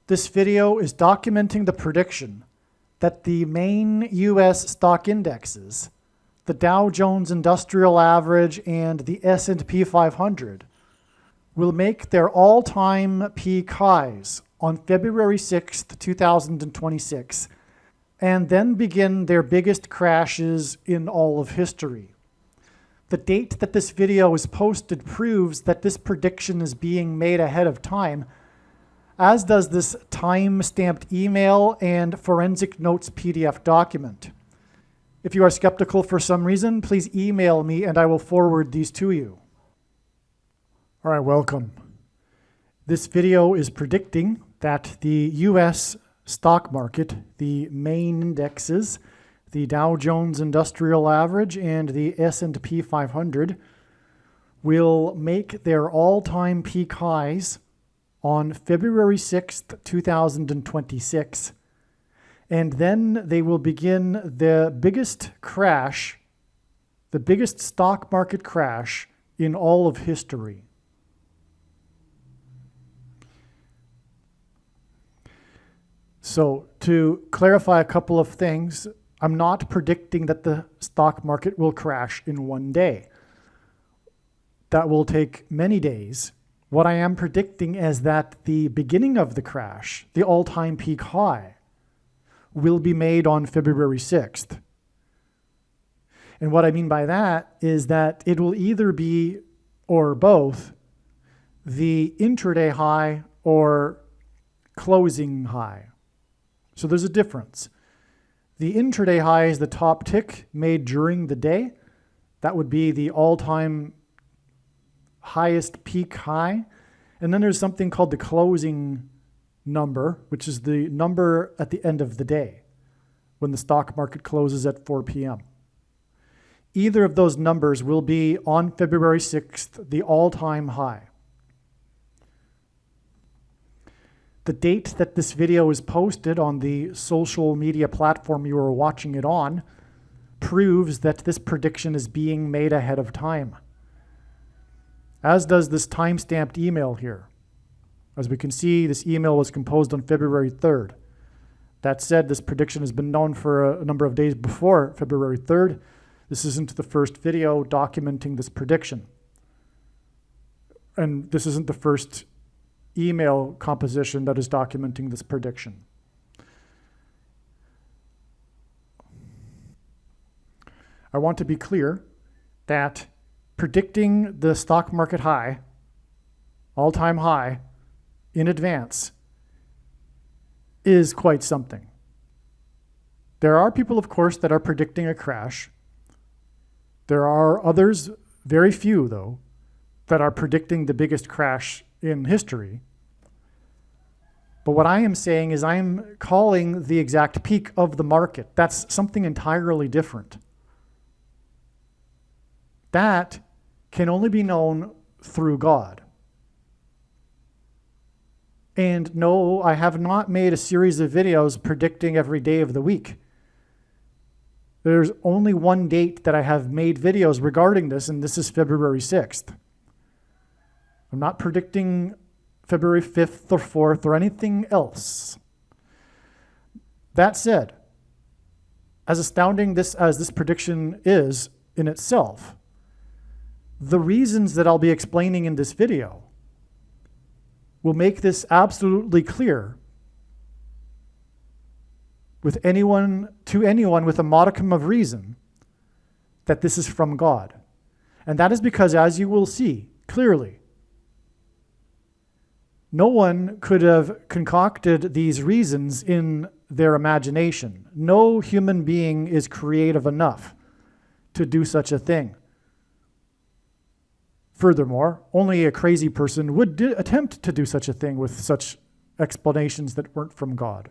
This video is documenting the prediction that the main U.S. stock indexes, the Dow Jones Industrial Average and the S&P 500, will make their all-time peak highs on February 6th, 2026, and then begin their biggest crashes in all of history. The date that this video is posted proves that this prediction is being made ahead of time, as does this time-stamped email and forensic notes PDF document. If you are skeptical for some reason, please email me and I will forward these to you. All right, welcome. This video is predicting that the U.S. stock market, the main indexes, the Dow Jones Industrial Average and the S&P 500, will make their all-time peak highs on February 6th, 2026. And then they will begin the biggest crash, the biggest stock market crash in all of history. So to clarify a couple of things, I'm not predicting that the stock market will crash in one day. That will take many days. What I am predicting is that the beginning of the crash, the all-time peak high, will be made on February 6th. And what I mean by that is that it will either be, or both, the intraday high or closing high. So there's a difference. The intraday high is the top tick made during the day. That would be the all-time highest peak high. And then there's something called the closing number, which is the number at the end of the day when the stock market closes at 4 p.m. Either of those numbers will be on February 6th, the all-time high. The date that this video is posted on the social media platform you are watching it on proves that this prediction is being made ahead of time, as does this time-stamped email here. As we can see, this email was composed on February 3rd. That said, this prediction has been known for a number of days before February 3rd. This isn't the first video documenting this prediction. And this isn't the first email composition that is documenting this prediction. I want to be clear that predicting the stock market high, all-time high, in advance is quite something. There are people, of course, that are predicting a crash. There are others, very few though, that are predicting the biggest crash in history. But what I am saying is I'm calling the exact peak of the market. That's something entirely different. That can only be known through God. And no, I have not made a series of videos predicting every day of the week. There's only one date that I have made videos regarding this, and this is February 6th. I'm not predicting February 5th or 4th or anything else. That said, as astounding as this prediction is in itself, the reasons that I'll be explaining in this video will make this absolutely clear to anyone with a modicum of reason that this is from God. And that is because, as you will see clearly, no one could have concocted these reasons in their imagination. No human being is creative enough to do such a thing. Furthermore, only a crazy person would attempt to do such a thing with such explanations that weren't from God.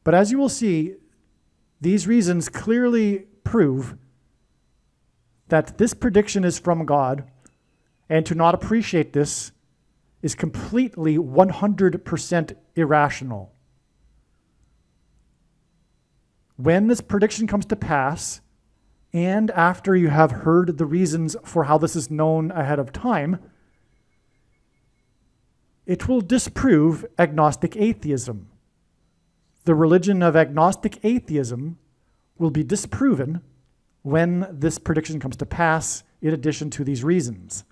But as you will see, these reasons clearly prove that this prediction is from God, and to not appreciate this is completely 100% irrational. When this prediction comes to pass, and after you have heard the reasons for how this is known ahead of time, it will disprove agnostic atheism. The religion of agnostic atheism will be disproven when this prediction comes to pass, in addition to these reasons.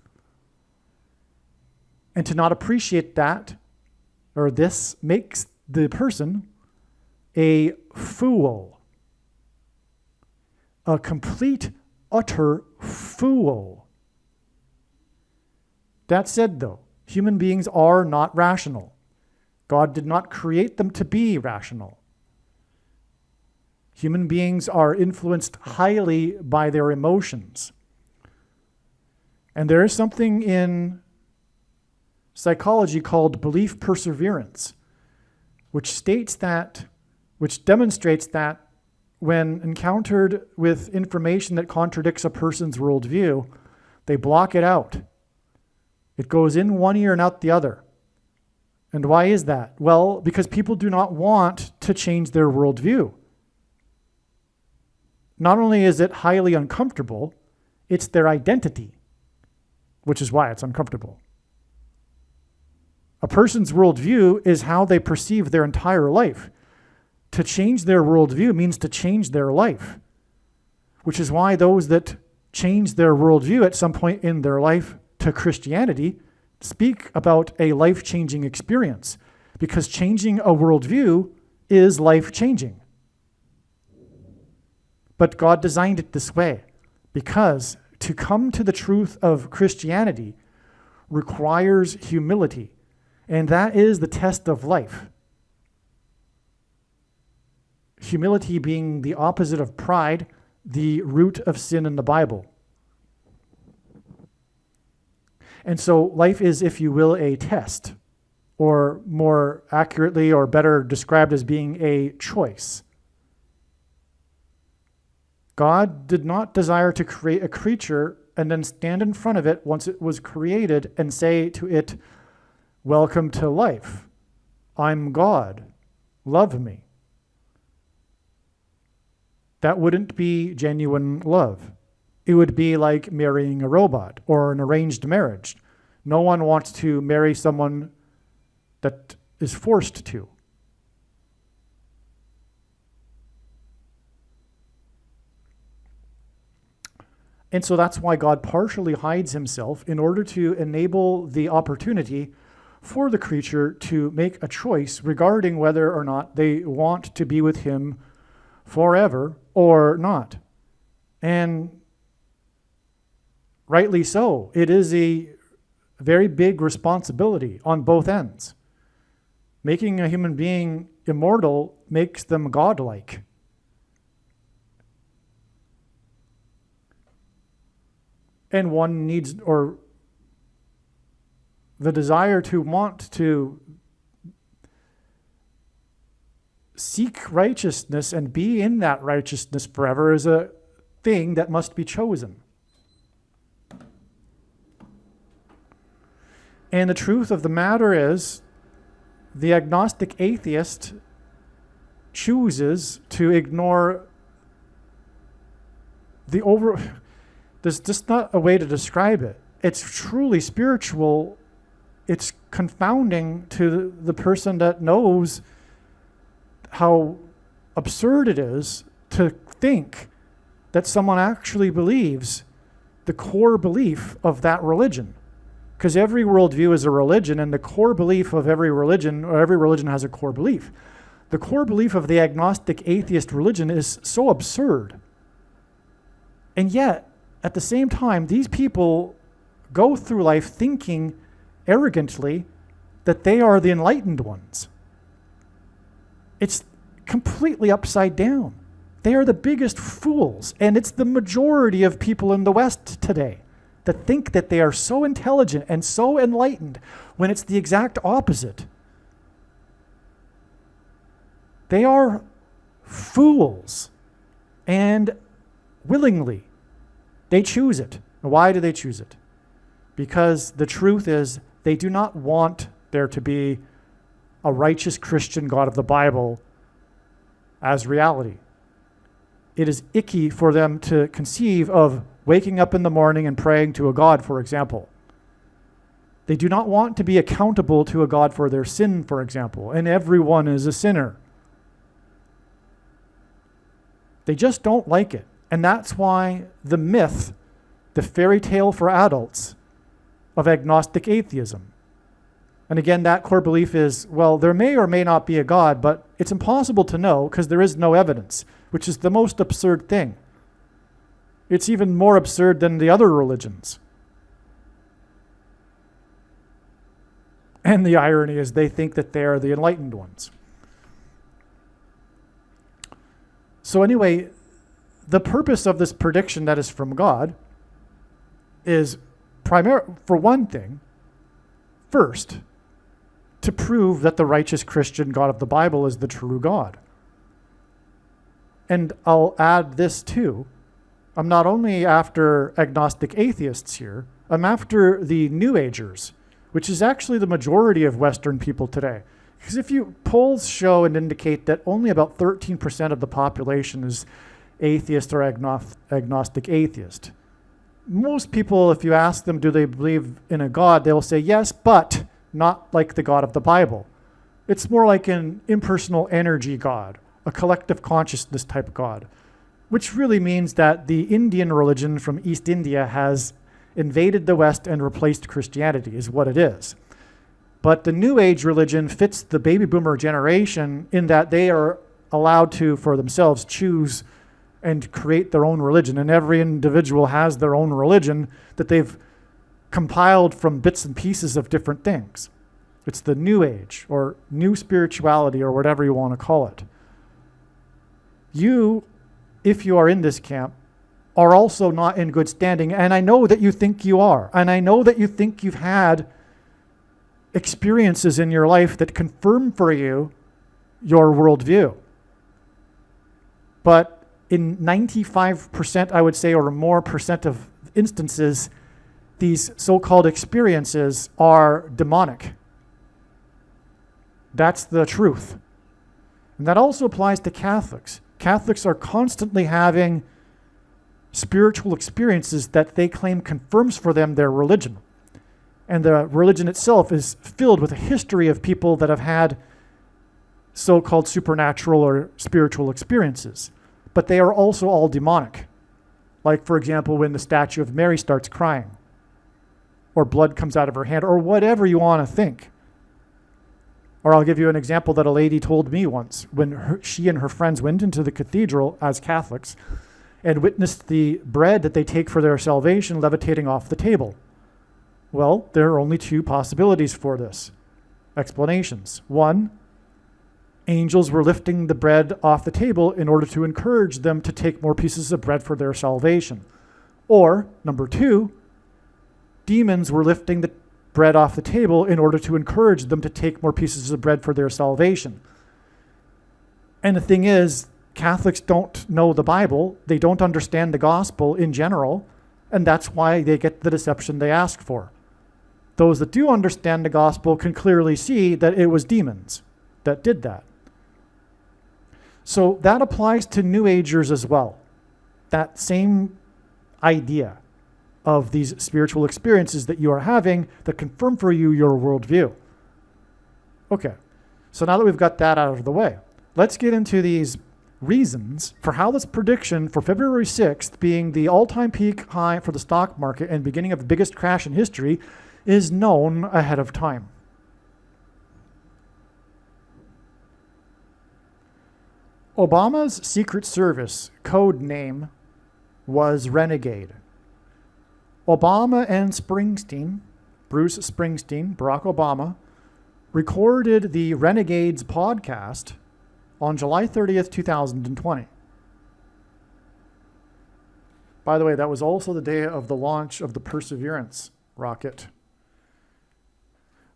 And to not appreciate that, or this, makes the person a fool. A complete, utter fool. That said, though, human beings are not rational. God did not create them to be rational. Human beings are influenced highly by their emotions. And there is something in psychology called belief perseverance, which demonstrates that when encountered with information that contradicts a person's worldview, they block it out. It goes in one ear and out the other. And why is that? Well, because people do not want to change their worldview. Not only is it highly uncomfortable, it's their identity, which is why it's uncomfortable. A person's worldview is how they perceive their entire life. To change their worldview means to change their life, which is why those that change their worldview at some point in their life to Christianity speak about a life-changing experience, because changing a worldview is life-changing. But God designed it this way, because to come to the truth of Christianity requires humility, and that is the test of life. Humility being the opposite of pride, the root of sin in the Bible. And so life is, if you will, a test, or more accurately or better described as being a choice. God did not desire to create a creature and then stand in front of it once it was created and say to it, "Welcome to life. I'm God. Love me." That wouldn't be genuine love. It would be like marrying a robot or an arranged marriage. No one wants to marry someone that is forced to. And so that's why God partially hides himself in order to enable the opportunity for the creature to make a choice regarding whether or not they want to be with him forever or not. And rightly so. It is a very big responsibility on both ends. Making a human being immortal makes them godlike. And one needs, or the desire to want to seek righteousness and be in that righteousness forever is a thing that must be chosen. And the truth of the matter is, the agnostic atheist chooses to ignore there's just not a way to describe it. It's truly spiritual. It's confounding to the person that knows how absurd it is to think that someone actually believes the core belief of that religion. Because every worldview is a religion, and the core belief of every religion, or every religion has a core belief. The core belief of the agnostic atheist religion is so absurd. And yet, at the same time, these people go through life thinking arrogantly that they are the enlightened ones. It's completely upside down. They are the biggest fools, and it's the majority of people in the West today that think that they are so intelligent and so enlightened when it's the exact opposite. They are fools, and willingly they choose it. Why do they choose it? Because the truth is they do not want there to be a righteous Christian God of the Bible as reality. It is icky for them to conceive of waking up in the morning and praying to a God, for example. They do not want to be accountable to a God for their sin, for example, and everyone is a sinner. They just don't like it. And that's why the myth, the fairy tale for adults of agnostic atheism. And again, that core belief is, well, there may or may not be a God, but it's impossible to know because there is no evidence, which is the most absurd thing. It's even more absurd than the other religions. And the irony is they think that they are the enlightened ones. So anyway, the purpose of this prediction that is from God is for one thing, first, to prove that the righteous Christian God of the Bible is the true God. And I'll add this too. I'm not only after agnostic atheists here, I'm after the New Agers, which is actually the majority of Western people today. Because polls show and indicate that only about 13% of the population is atheist or agnostic atheist. Most people, if you ask them, do they believe in a God, they'll say yes, but not like the God of the Bible. It's more like an impersonal energy God, a collective consciousness type God, which really means that the Indian religion from East India has invaded the West and replaced Christianity, is what it is. But the New Age religion fits the baby boomer generation in that they are allowed to, for themselves, choose and create their own religion. And every individual has their own religion that they've compiled from bits and pieces of different things. It's the New Age, or New Spirituality, or whatever you want to call it. You, if you are in this camp, are also not in good standing. And I know that you think you are. And I know that you think you've had experiences in your life that confirm for you your worldview. But in 95%, I would say, or more percent of instances, these so-called experiences are demonic. That's the truth. And that also applies to Catholics. Catholics are constantly having spiritual experiences that they claim confirms for them their religion. And the religion itself is filled with a history of people that have had so-called supernatural or spiritual experiences. But they are also all demonic. Like, for example, when the statue of Mary starts crying, or blood comes out of her hand, or whatever you want to think. Or I'll give you an example that a lady told me once when she and her friends went into the cathedral as Catholics and witnessed the bread that they take for their salvation levitating off the table. Well, there are only two possibilities for this. Explanations. One, angels were lifting the bread off the table in order to encourage them to take more pieces of bread for their salvation. Or, number two, demons were lifting the bread off the table in order to encourage them to take more pieces of bread for their salvation. And the thing is, Catholics don't know the Bible. They don't understand the gospel in general, and that's why they get the deception they ask for. Those that do understand the gospel can clearly see that it was demons that did that. So that applies to New Agers as well. That same idea of these spiritual experiences that you are having that confirm for you your worldview. Okay, so now that we've got that out of the way, let's get into these reasons for how this prediction for February 6th, being the all-time peak high for the stock market and beginning of the biggest crash in history, is known ahead of time. Obama's Secret Service code name was Renegade. Obama and Bruce Springsteen, Barack Obama, recorded the Renegades podcast on July 30th, 2020. By the way, that was also the day of the launch of the Perseverance rocket.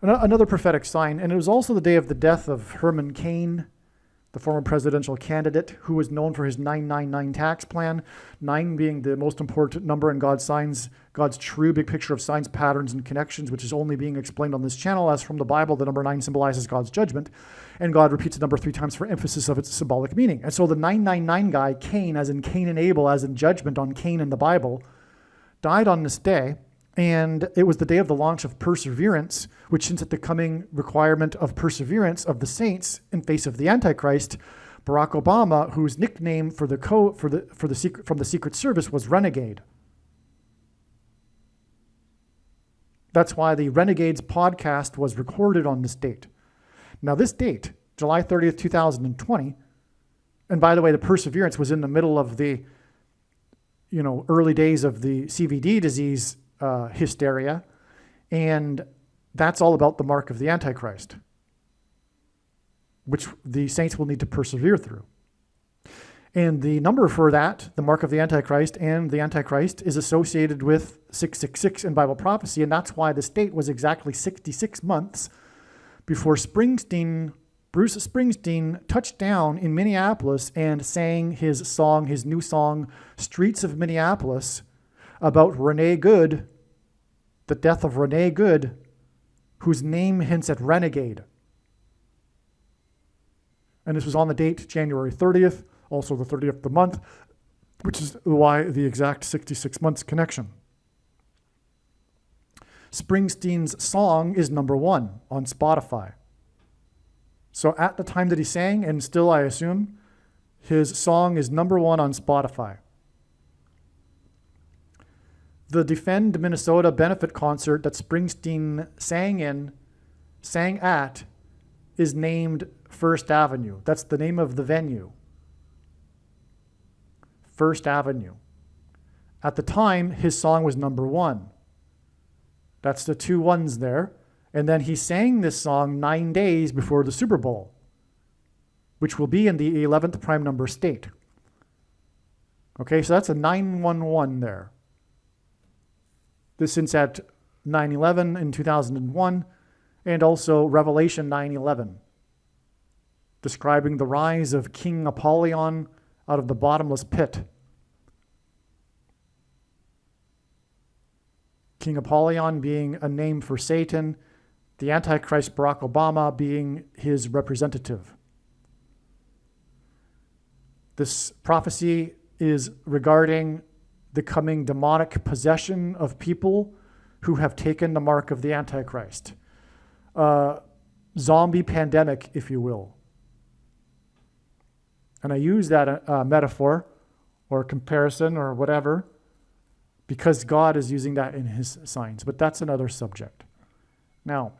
Another prophetic sign, and it was also the day of the death of Herman Cain, the former presidential candidate, who was known for his 999 tax plan, 9 being the most important number in God's signs, God's true big picture of signs, patterns, and connections, which is only being explained on this channel. As from the Bible, the number 9 symbolizes God's judgment, and God repeats the number 3 times for emphasis of its symbolic meaning. And so the 999 guy, Cain, as in Cain and Abel, as in judgment on Cain in the Bible, died on this day, And it was the day of the launch of Perseverance, which hints at the coming requirement of perseverance of the saints in face of the Antichrist. Barack Obama, whose nickname from the Secret Service was Renegade. That's why the Renegades podcast was recorded on this date. Now, this date, July 30th, 2020, and by the way, the Perseverance was in the middle of the, early days of the CVD disease hysteria, and that's all about the mark of the Antichrist, which the saints will need to persevere through. And the number for that, the mark of the Antichrist and the Antichrist, is associated with 666 in Bible prophecy, and that's why this date was exactly 66 months before Bruce Springsteen touched down in Minneapolis and sang his new song, Streets of Minneapolis, about Renee Good, the death of Renee Good, whose name hints at renegade. And this was on the date January 30th, also the 30th of the month, which is why the exact 66 months connection. Springsteen's song is number 1 on Spotify. So at the time that he sang, and still I assume, his song is number 1 on Spotify. The Defend Minnesota benefit concert that Springsteen sang at, is named First Avenue. That's the name of the venue. First Avenue. At the time, his song was number 1. That's the 2 ones there. And then he sang this song 9 days before the Super Bowl, which will be in the 11th prime number state. Okay, so that's a 911 there. This hints at 9/11 in 2001, and also Revelation 9/11, describing the rise of King Apollyon out of the bottomless pit. King Apollyon being a name for Satan, the Antichrist Barack Obama being his representative. This prophecy is regarding the coming demonic possession of people who have taken the mark of the Antichrist. Zombie pandemic, if you will. And I use that metaphor or comparison or whatever because God is using that in his signs. But that's another subject. Now,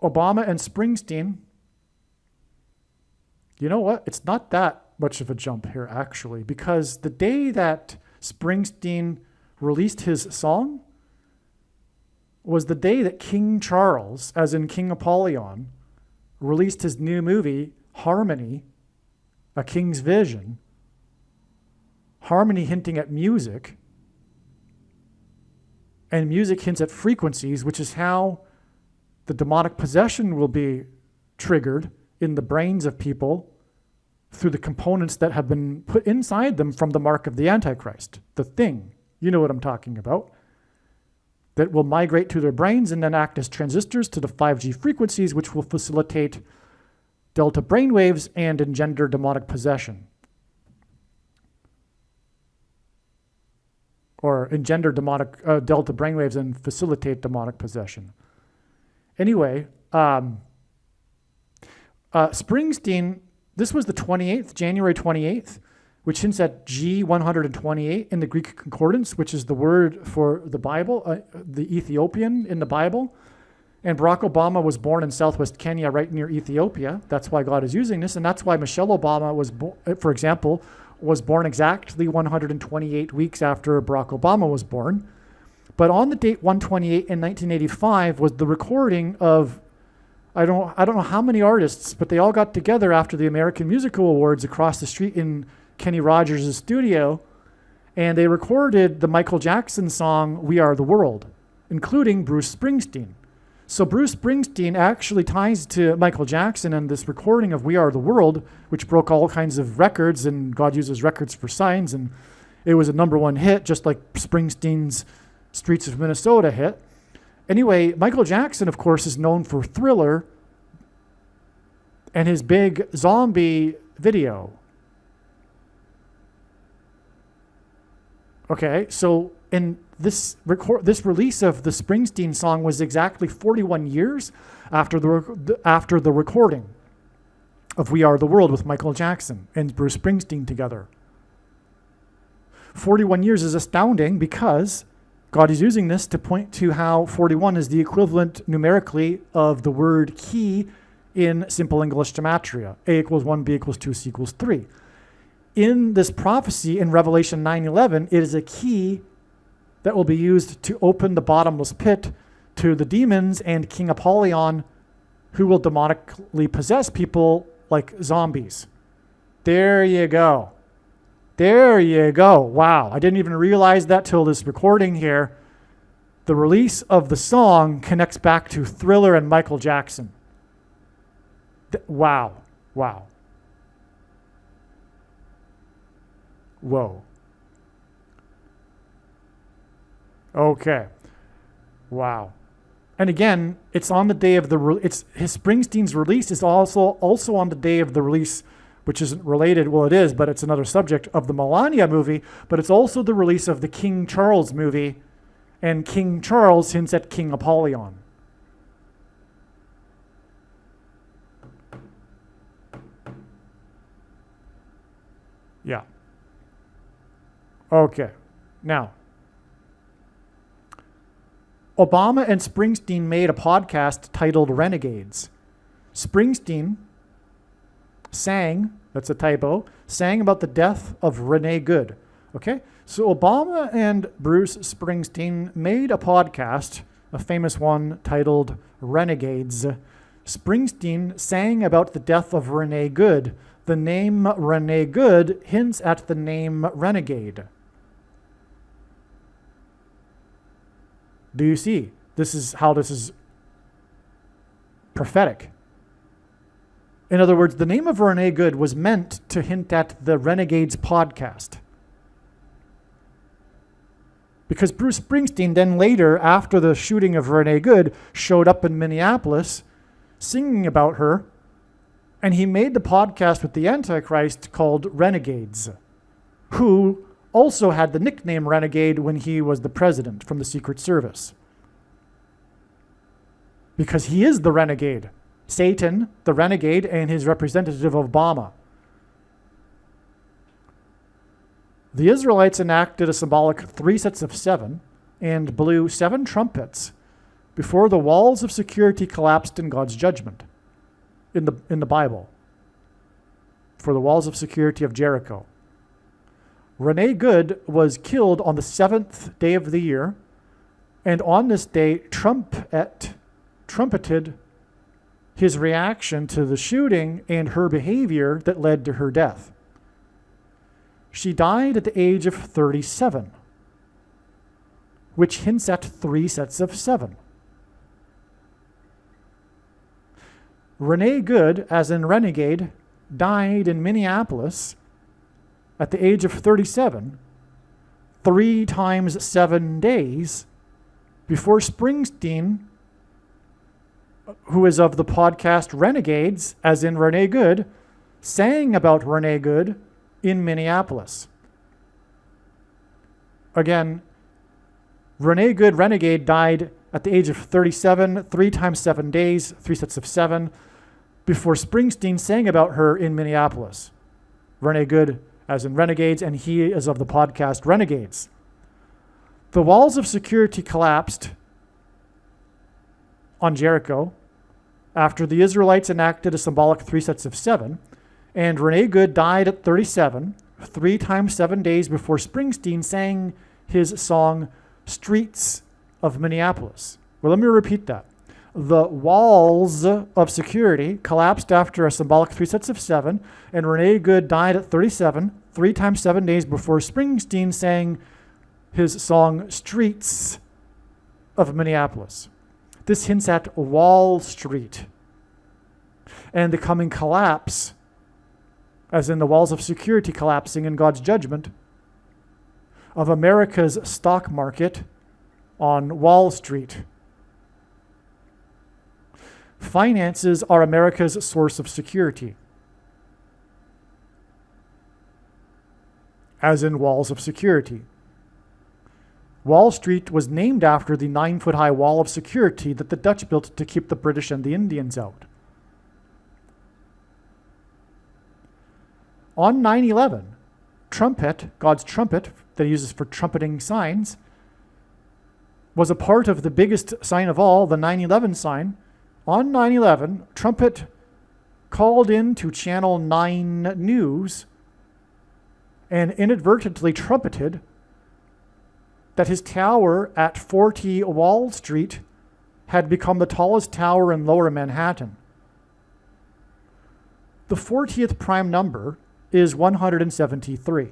Obama and Springsteen, you know what? It's not that much of a jump here, actually, because the day that Springsteen released his song was the day that King Charles, as in King Apollyon, released his new movie, Harmony, A King's Vision. Harmony hinting at music, and music hints at frequencies, which is how the demonic possession will be triggered in the brains of people through the components that have been put inside them from the mark of the Antichrist, the thing. You know what I'm talking about. That will migrate to their brains and then act as transistors to the 5G frequencies, which will facilitate delta brainwaves and engender demonic possession. Or engender demonic delta brainwaves and facilitate demonic possession. Anyway, Springsteen, this was the 28th, January 28th, which hints at G128 in the Greek concordance, which is the word for the Bible, the Ethiopian in the Bible. And Barack Obama was born in southwest Kenya, right near Ethiopia. That's why God is using this. And that's why Michelle Obama was, for example, was born exactly 128 weeks after Barack Obama was born. But on the date 128 in 1985 was the recording of, I don't know how many artists, but they all got together after the American Musical Awards across the street in Kenny Rogers' studio, and they recorded the Michael Jackson song, We Are the World, including Bruce Springsteen. So Bruce Springsteen actually ties to Michael Jackson and this recording of We Are the World, which broke all kinds of records, and God uses records for signs, and it was a #1 hit, just like Springsteen's Streets of Minnesota hit. Anyway, Michael Jackson, of course, is known for Thriller and his big zombie video. Okay, so And this release of the Springsteen song was exactly 41 years after the recording of We Are the World with Michael Jackson and Bruce Springsteen together. 41 years is astounding because God is using this to point to how 41 is the equivalent numerically of the word key in simple English gematria. A equals 1, B equals 2, C equals 3. In this prophecy in Revelation 9:11, it is a key that will be used to open the bottomless pit to the demons and King Apollyon, who will demonically possess people like zombies. There you go. There you go. Wow, I didn't even realize that till this recording here. The release of the song connects back to Thriller and Michael Jackson. Wow. Wow. Whoa. Okay. Wow. And again, it's on the day of his Springsteen's release is also on the day of the release, which isn't related. Well, it is, but it's another subject of the Melania movie. But it's also the release of the King Charles movie, and King Charles hints at King Apollyon. Yeah. Okay. Now, Obama and Springsteen made a podcast titled Renegades. Springsteen sang, that's a typo, sang about the death of Renee Good. Okay? So Obama and Bruce Springsteen made a podcast, a famous one titled Renegades. Springsteen sang about the death of Renee Good. The name Renee Good hints at the name Renegade. Do you see? This is how this is prophetic. In other words, the name of Renee Good was meant to hint at the Renegades podcast. Because Bruce Springsteen then later, after the shooting of Renee Good, showed up in Minneapolis singing about her, and he made the podcast with the Antichrist called Renegades, who also had the nickname Renegade when he was the president from the Secret Service. Because he is the renegade. Satan, the renegade, and his representative Obama. The Israelites enacted a symbolic 3 sets of 7 and blew 7 trumpets before the walls of security collapsed in God's judgment in the Bible for the walls of security of Jericho. Renee Good was killed on the 7th day of the year, and on this day trumpeted his reaction to the shooting and her behavior that led to her death. She died at the age of 37, which hints at 3 sets of 7. Renee Good, as in Renegade, died in Minneapolis at the age of 37, 3 times 7 days before Springsteen, who is of the podcast Renegades, as in Renee Good, sang about Renee Good in Minneapolis. Again, Renee Good, Renegade, died at the age of 37, 3 times 7 days, 3 sets of 7, before Springsteen sang about her in Minneapolis. Renee Good, as in Renegades, and he is of the podcast Renegades. The walls of security collapsed on Jericho after the Israelites enacted a symbolic 3 sets of 7, and Renee Good died at 37, 3 times 7 days before Springsteen sang his song Streets of Minneapolis. Well, let me repeat that. The walls of security collapsed after a symbolic 3 sets of 7, and Renee Good died at 37, 3 times 7 days before Springsteen sang his song Streets of Minneapolis. This hints at Wall Street and the coming collapse, as in the walls of security collapsing in God's judgment, of America's stock market on Wall Street. Finances are America's source of security, as in walls of security. Wall Street was named after the 9-foot-high wall of security that the Dutch built to keep the British and the Indians out. On 9/11, trumpet, God's trumpet that he uses for trumpeting signs, was a part of the biggest sign of all, the 9/11 sign. On 9/11, trumpet called in to Channel 9 News and inadvertently trumpeted that his tower at 40 Wall Street had become the tallest tower in Lower Manhattan. The 40th prime number is 173.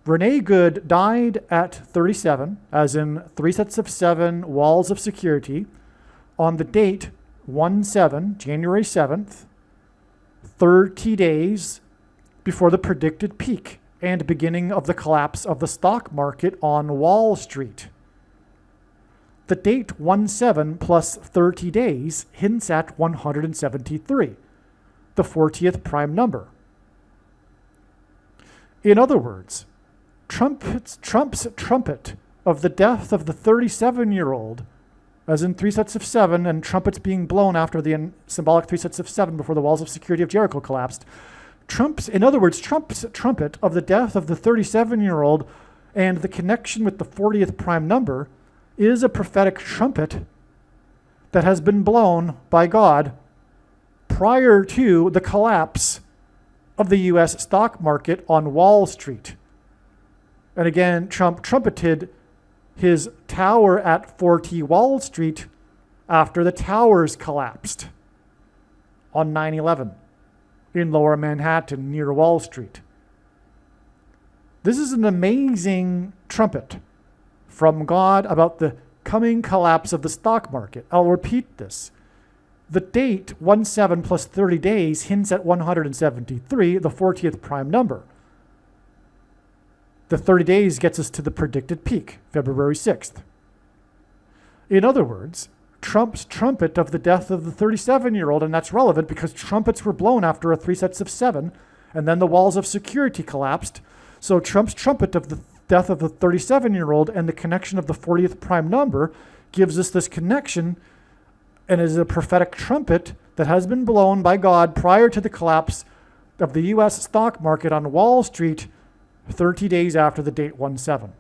Rene Good died at 37, as in 3 sets of 7 walls of security, on the date 1/7, January 7th, 30 days before the predicted peak and beginning of the collapse of the stock market on Wall Street. The date 1/7 plus 30 days hints at 173, the 40th prime number. In other words, Trump's trumpet of the death of the 37-year-old, as in 3 sets of 7, and trumpets being blown after the symbolic 3 sets of 7 before the walls of security of Jericho collapsed. Trump's trumpet of the death of the 37-year-old and the connection with the 40th prime number is a prophetic trumpet that has been blown by God prior to the collapse of the U.S. stock market on Wall Street. And again, Trump trumpeted his tower at 40 Wall Street after the towers collapsed on 9/11 in Lower Manhattan near Wall Street. This is an amazing trumpet from God about the coming collapse of the stock market. I'll repeat this. The date 1/7 plus 30 days hints at 173, the 40th prime number. The 30 days gets us to the predicted peak, February 6th. In other words, Trump's trumpet of the death of the 37-year-old, and that's relevant because trumpets were blown after a 3 sets of 7, and then the walls of security collapsed. So Trump's trumpet of the death of the 37-year-old and the connection of the 40th prime number gives us this connection and is a prophetic trumpet that has been blown by God prior to the collapse of the U.S. stock market on Wall Street 30 days after the date 1/7.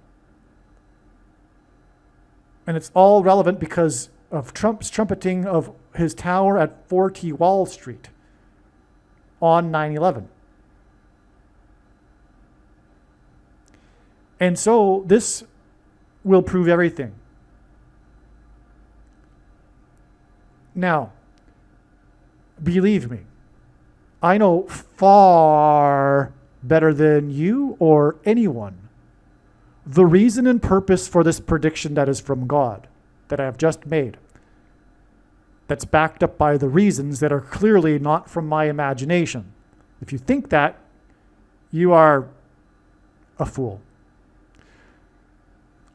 And it's all relevant because of Trump's trumpeting of his tower at 40 Wall Street on 9/11. And so this will prove everything. Now, believe me, I know far better than you or anyone the reason and purpose for this prediction that is from God, that I have just made, that's backed up by the reasons that are clearly not from my imagination. If you think that, you are a fool.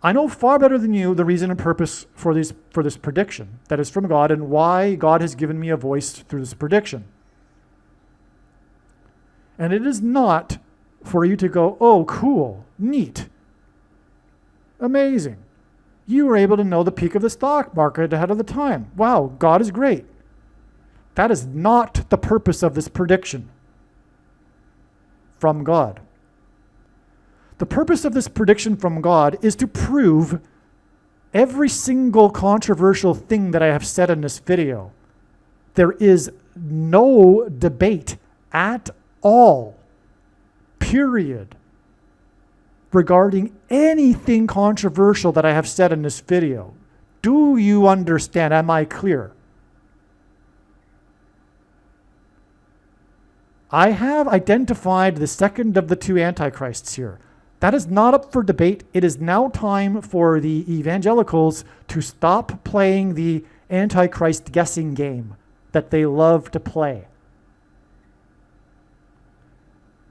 I know far better than you the reason and purpose for this prediction that is from God and why God has given me a voice through this prediction. And it is not for you to go, oh, cool, neat, amazing. You were able to know the peak of the stock market ahead of the time. Wow, God is great. That is not the purpose of this prediction from God. The purpose of this prediction from God is to prove every single controversial thing that I have said in this video. There is no debate at all, period, regarding anything controversial that I have said in this video. Do you understand? Am I clear? I have identified the second of the two antichrists here. That is not up for debate. It is now time for the evangelicals to stop playing the antichrist guessing game that they love to play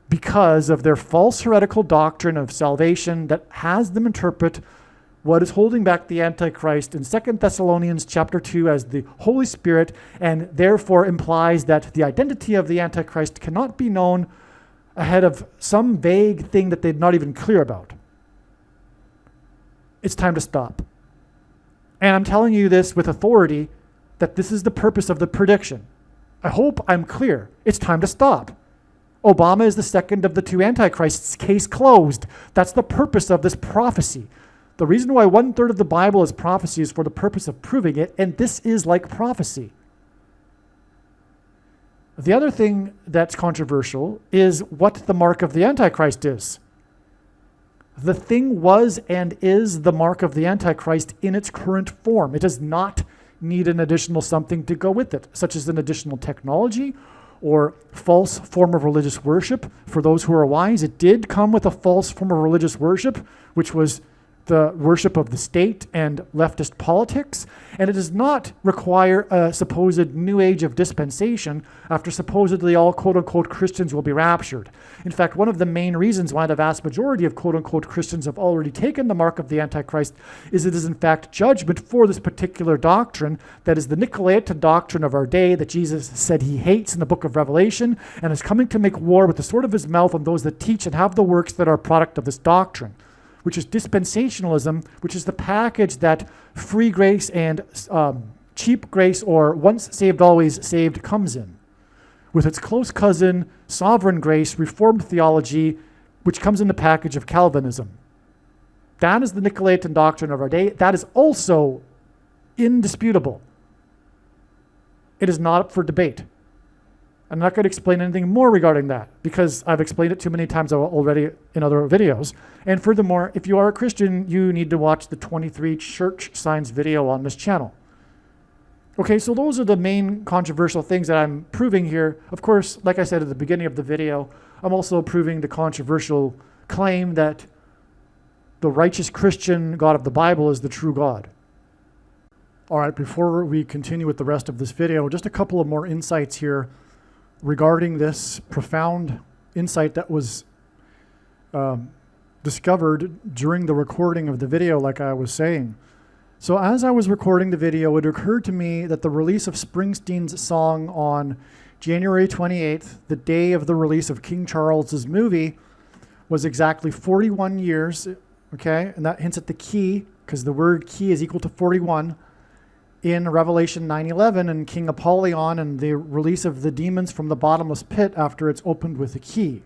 because of their false heretical doctrine of salvation that has them interpret what is holding back the Antichrist in 2 Thessalonians chapter 2 as the Holy Spirit, and therefore implies that the identity of the Antichrist cannot be known ahead of some vague thing that they're not even clear about. it's time to stop. And I'm telling you this with authority that this is the purpose of the prediction. I hope I'm clear. It's time to stop. Obama is the second of the two antichrists. Case closed. That's the purpose of this prophecy. The reason why 1/3 of the Bible is prophecy is for the purpose of proving it, and this is like prophecy. The other thing that's controversial is what the mark of the Antichrist is. The thing was and is the mark of the Antichrist in its current form. It does not need an additional something to go with it, such as an additional technology or false form of religious worship. For those who are wise, it did come with a false form of religious worship, which was the worship of the state and leftist politics, and it does not require a supposed new age of dispensation after supposedly all quote-unquote Christians will be raptured. In fact, one of the main reasons why the vast majority of quote-unquote Christians have already taken the mark of the Antichrist is it is in fact judgment for this particular doctrine that is the Nicolaitan doctrine of our day that Jesus said he hates in the book of Revelation and is coming to make war with the sword of his mouth on those that teach and have the works that are a product of this doctrine, which is dispensationalism, which is the package that free grace and cheap grace, or once saved, always saved, comes in, with its close cousin, sovereign grace, Reformed theology, which comes in the package of Calvinism. That is the Nicolaitan doctrine of our day. That is also indisputable. It is not up for debate. I'm not going to explain anything more regarding that because I've explained it too many times already in other videos. And furthermore, if you are a Christian, you need to watch the 23 church signs video on this channel. Okay, so those are the main controversial things that I'm proving here. Of course, like I said at the beginning of the video, I'm also proving the controversial claim that the righteous Christian God of the Bible is the true God. All right, before we continue with the rest of this video, just a couple of more insights here regarding this profound insight that was discovered during the recording of the video, like I was saying. So as I was recording the video, it occurred to me that the release of Springsteen's song on January 28th, the day of the release of King Charles's movie, was exactly 41 years, okay? And that hints at the key, because the word key is equal to 41, in Revelation 9:11 and King Apollyon and the release of the demons from the bottomless pit after it's opened with a key.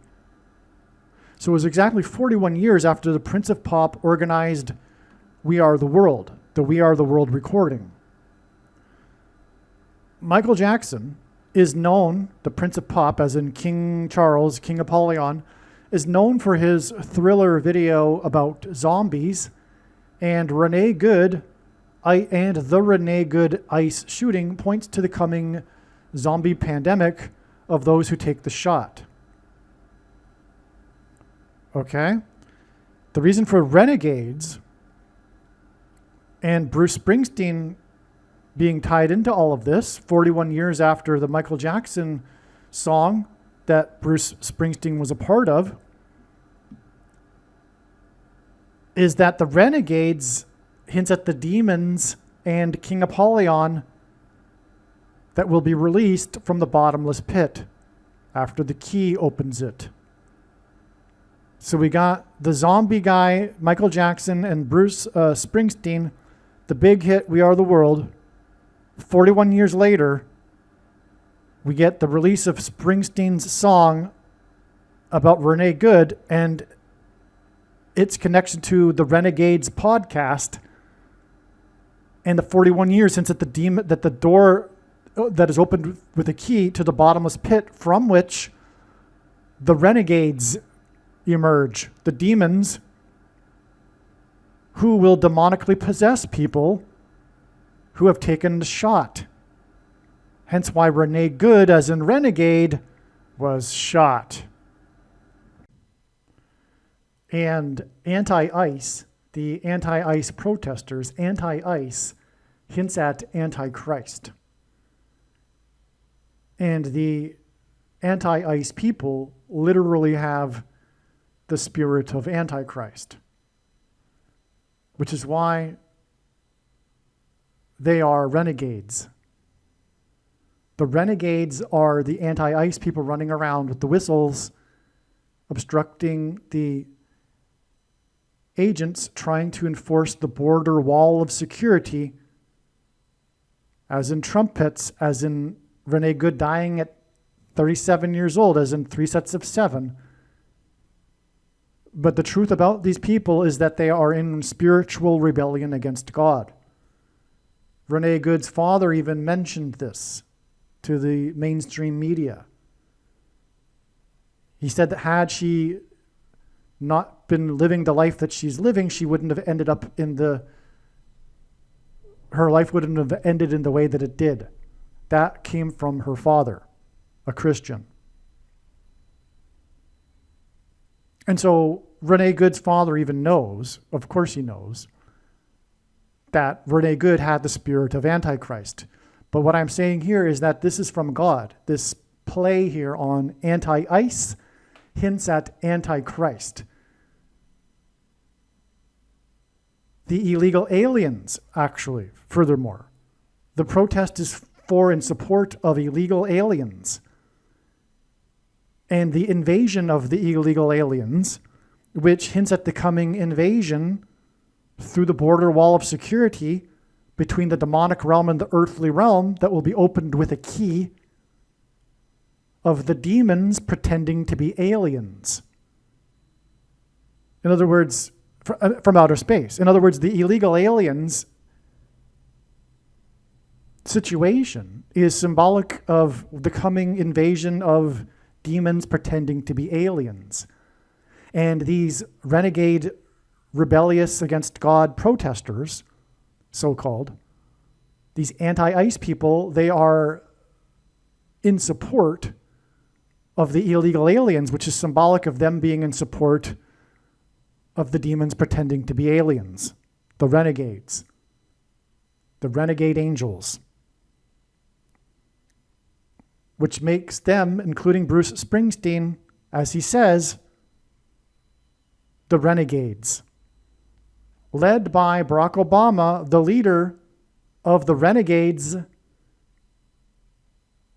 So it was exactly 41 years after the Prince of Pop organized We Are the World, the We Are the World recording. Michael Jackson is known, the Prince of Pop, as in King Charles, King Apollyon, is known for his thriller video about zombies, and Renee Good and the Renee Good ICE shooting points to the coming zombie pandemic of those who take the shot. Okay? The reason for Renegades and Bruce Springsteen being tied into all of this, 41 years after the Michael Jackson song that Bruce Springsteen was a part of, is that the Renegades hints at the demons and King Apollyon that will be released from the bottomless pit after the key opens it. So we got the zombie guy, Michael Jackson, and Bruce Springsteen, the big hit, We Are the World. 41 years later, we get the release of Springsteen's song about Renee Good and its connection to the Renegades podcast, and the 41 years since that the door that is opened with a key to the bottomless pit from which the renegades emerge, the demons who will demonically possess people who have taken the shot. Hence why Renee Good, as in renegade, was shot. And anti-ICE, the anti-ICE protesters, anti-ICE hints at Antichrist. And the anti-ICE people literally have the spirit of Antichrist, which is why they are renegades. The renegades are the anti-ICE people running around with the whistles, obstructing the agents trying to enforce the border wall of security, as in trumpets, as in Renee Good dying at 37 years old, as in 3 sets of 7. But the truth about these people is that they are in spiritual rebellion against God. Renee Good's father even mentioned this to the mainstream media. He said that had she not been living the life that she's living, she wouldn't have ended up her life wouldn't have ended in the way that it did. That came from her father, a Christian. And so Renee Good's father even knows, of course he knows, that Renee Good had the spirit of Antichrist. But what I'm saying here is that this is from God. This play here on anti-ICE hints at Antichrist. The illegal aliens, actually, furthermore. The protest is for and support of illegal aliens. And the invasion of the illegal aliens, which hints at the coming invasion through the border wall of security between the demonic realm and the earthly realm that will be opened with a key of the demons pretending to be aliens. In other words, from outer space. In other words, the illegal aliens situation is symbolic of the coming invasion of demons pretending to be aliens. And these renegade, rebellious against God protesters, so-called, these anti-ICE people, they are in support of the illegal aliens, which is symbolic of them being in support of the demons pretending to be aliens, the renegades, the renegade angels, which makes them, including Bruce Springsteen, as he says, the renegades. Led by Barack Obama, the leader of the renegades,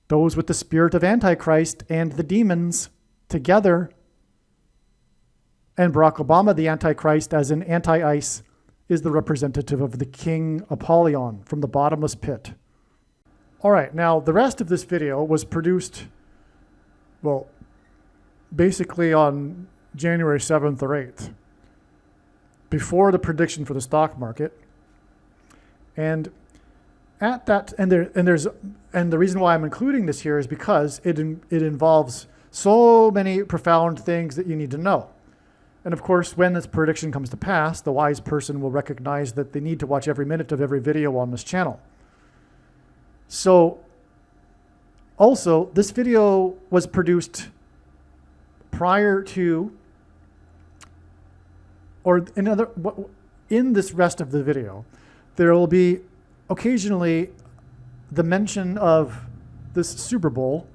those with the spirit of Antichrist and the demons together. And Barack Obama, the Antichrist, as in anti-ICE, is the representative of the King Apollyon from the bottomless pit. All right, now the rest of this video was produced, well, basically on January 7th or 8th, before the prediction for the stock market. And at that, and the reason why I'm including this here is because it involves so many profound things that you need to know. And of course, when this prediction comes to pass, the wise person will recognize that they need to watch every minute of every video on this channel. So, also, this video was produced prior to, or in this rest of the video, there will be occasionally the mention of this Super Bowl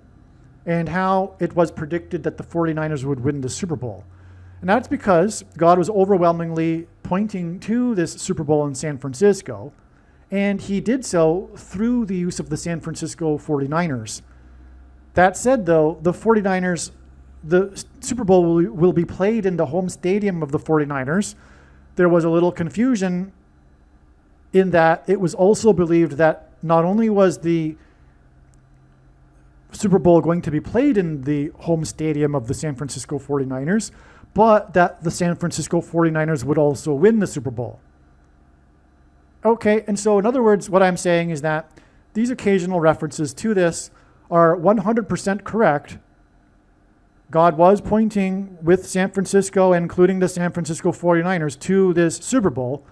and how it was predicted that the 49ers would win the Super Bowl. And that's because God was overwhelmingly pointing to this Super Bowl in San Francisco, and he did so through the use of the San Francisco 49ers. That said, though, the 49ers, the Super Bowl will be played in the home stadium of the 49ers. There was a little confusion in that it was also believed that not only was the Super Bowl going to be played in the home stadium of the San Francisco 49ers, but that the San Francisco 49ers would also win the Super Bowl. Okay, and so in other words, what I'm saying is that these occasional references to this are 100% correct. God was pointing with San Francisco, including the San Francisco 49ers, to this Super Bowl,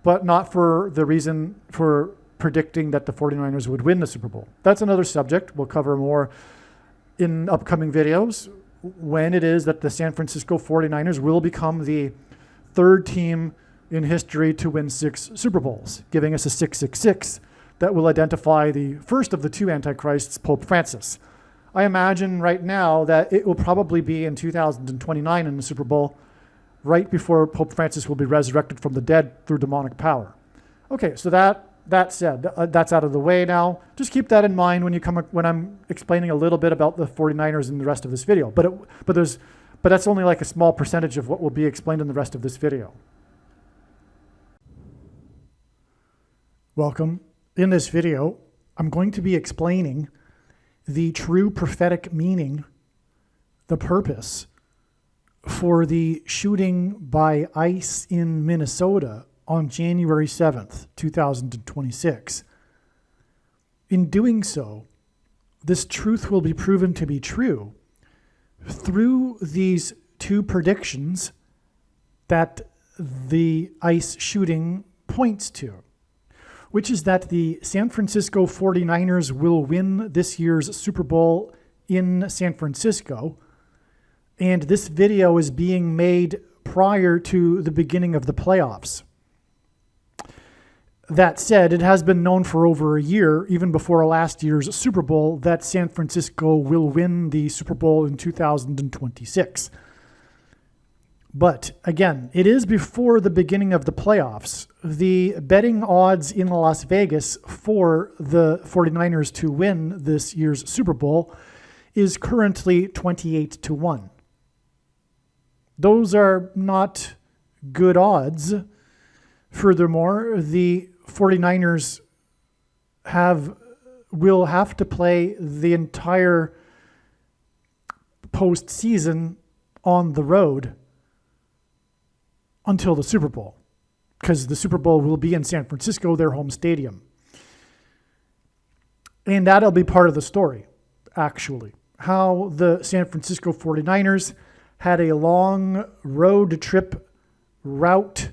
but not for the reason for predicting that the 49ers would win the Super Bowl. That's another subject. We'll cover more in upcoming videos when it is that the San Francisco 49ers will become the third team in history to win 6 Super Bowls, giving us a 666 that will identify the first of the 2 antichrists, Pope Francis. I imagine right now that it will probably be in 2029 in the Super Bowl, right before Pope Francis will be resurrected from the dead through demonic power. Okay, so that said, that's out of the way now. Just keep that in mind when I'm explaining a little bit about the 49ers in the rest of this video. But that's only like a small percentage of what will be explained in the rest of this video. Welcome. In this video, I'm going to be explaining the true prophetic meaning, the purpose for the shooting by ICE in Minnesota on January 7th, 2026. In doing so, this truth will be proven to be true through these two predictions that the ICE shooting points to, which is that the San Francisco 49ers will win this year's Super Bowl in San Francisco. And this video is being made prior to the beginning of the playoffs. That said, it has been known for over a year, even before last year's Super Bowl, that San Francisco will win the Super Bowl in 2026. But again, it is before the beginning of the playoffs. The betting odds in Las Vegas for the 49ers to win this year's Super Bowl is currently 28-1. Those are not good odds. Furthermore, the 49ers will have to play the entire postseason on the road until the Super Bowl, because the Super Bowl will be in San Francisco, their home stadium. And that'll be part of the story, actually. How the San Francisco 49ers had a long road trip route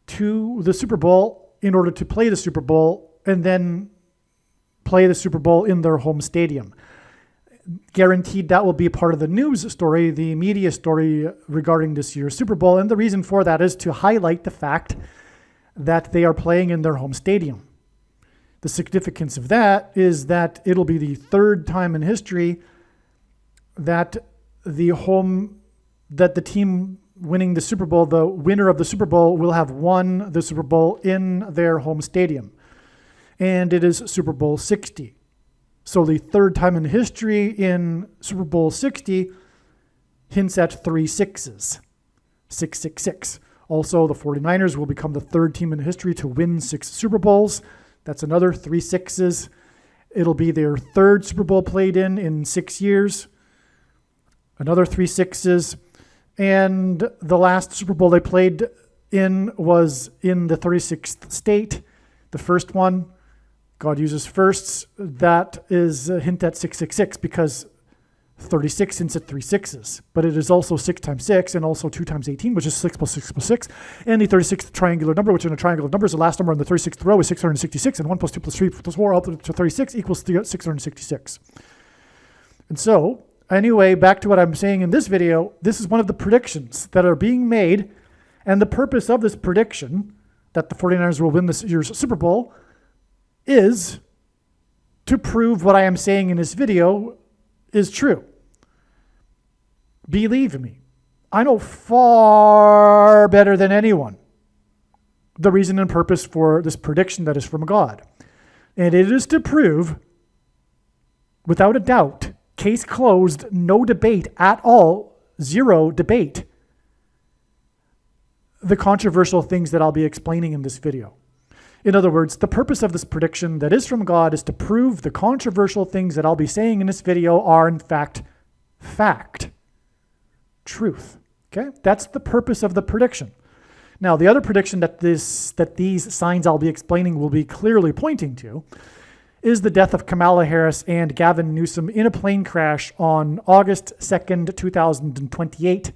to the Super Bowl in order to play the Super Bowl and then play the Super Bowl in their home stadium. Guaranteed that will be a part of the news story, the media story regarding this year's Super Bowl. And the reason for that is to highlight the fact that they are playing in their home stadium. The significance of that is that it'll be the third time in history that the team winning the Super Bowl, the winner of the Super Bowl, will have won the Super Bowl in their home stadium. And it is Super Bowl 60. So the third time in history in Super Bowl 60 hints at 3 sixes. 666. Also, the 49ers will become the third team in history to win 6 Super Bowls. That's another 3 sixes. It'll be their third Super Bowl played in 6 years. Another 3 sixes. And the last Super Bowl they played in was in the 36th state. The first one, God uses firsts. That is a hint at 666 because 36 hints at 3 sixes. But it is also 6 times 6 and also 2 times 18, which is 6 plus 6 plus 6. And the 36th triangular number, which in a triangle of numbers, the last number in the 36th row is 666. And 1 plus 2 plus 3 plus 4 up to 36 equals 666. And so, anyway, back to what I'm saying in this video, this is one of the predictions that are being made. And the purpose of this prediction, that the 49ers will win this year's Super Bowl, is to prove what I am saying in this video is true. Believe me, I know far better than anyone the reason and purpose for this prediction that is from God. And it is to prove, without a doubt, case closed, no debate at all, zero debate, the controversial things that I'll be explaining in this video. In other words, the purpose of this prediction that is from God is to prove the controversial things that I'll be saying in this video are in fact, truth. Okay? That's the purpose of the prediction. Now, the other prediction that these signs I'll be explaining will be clearly pointing to is the death of Kamala Harris and Gavin Newsom in a plane crash on August 2nd, 2028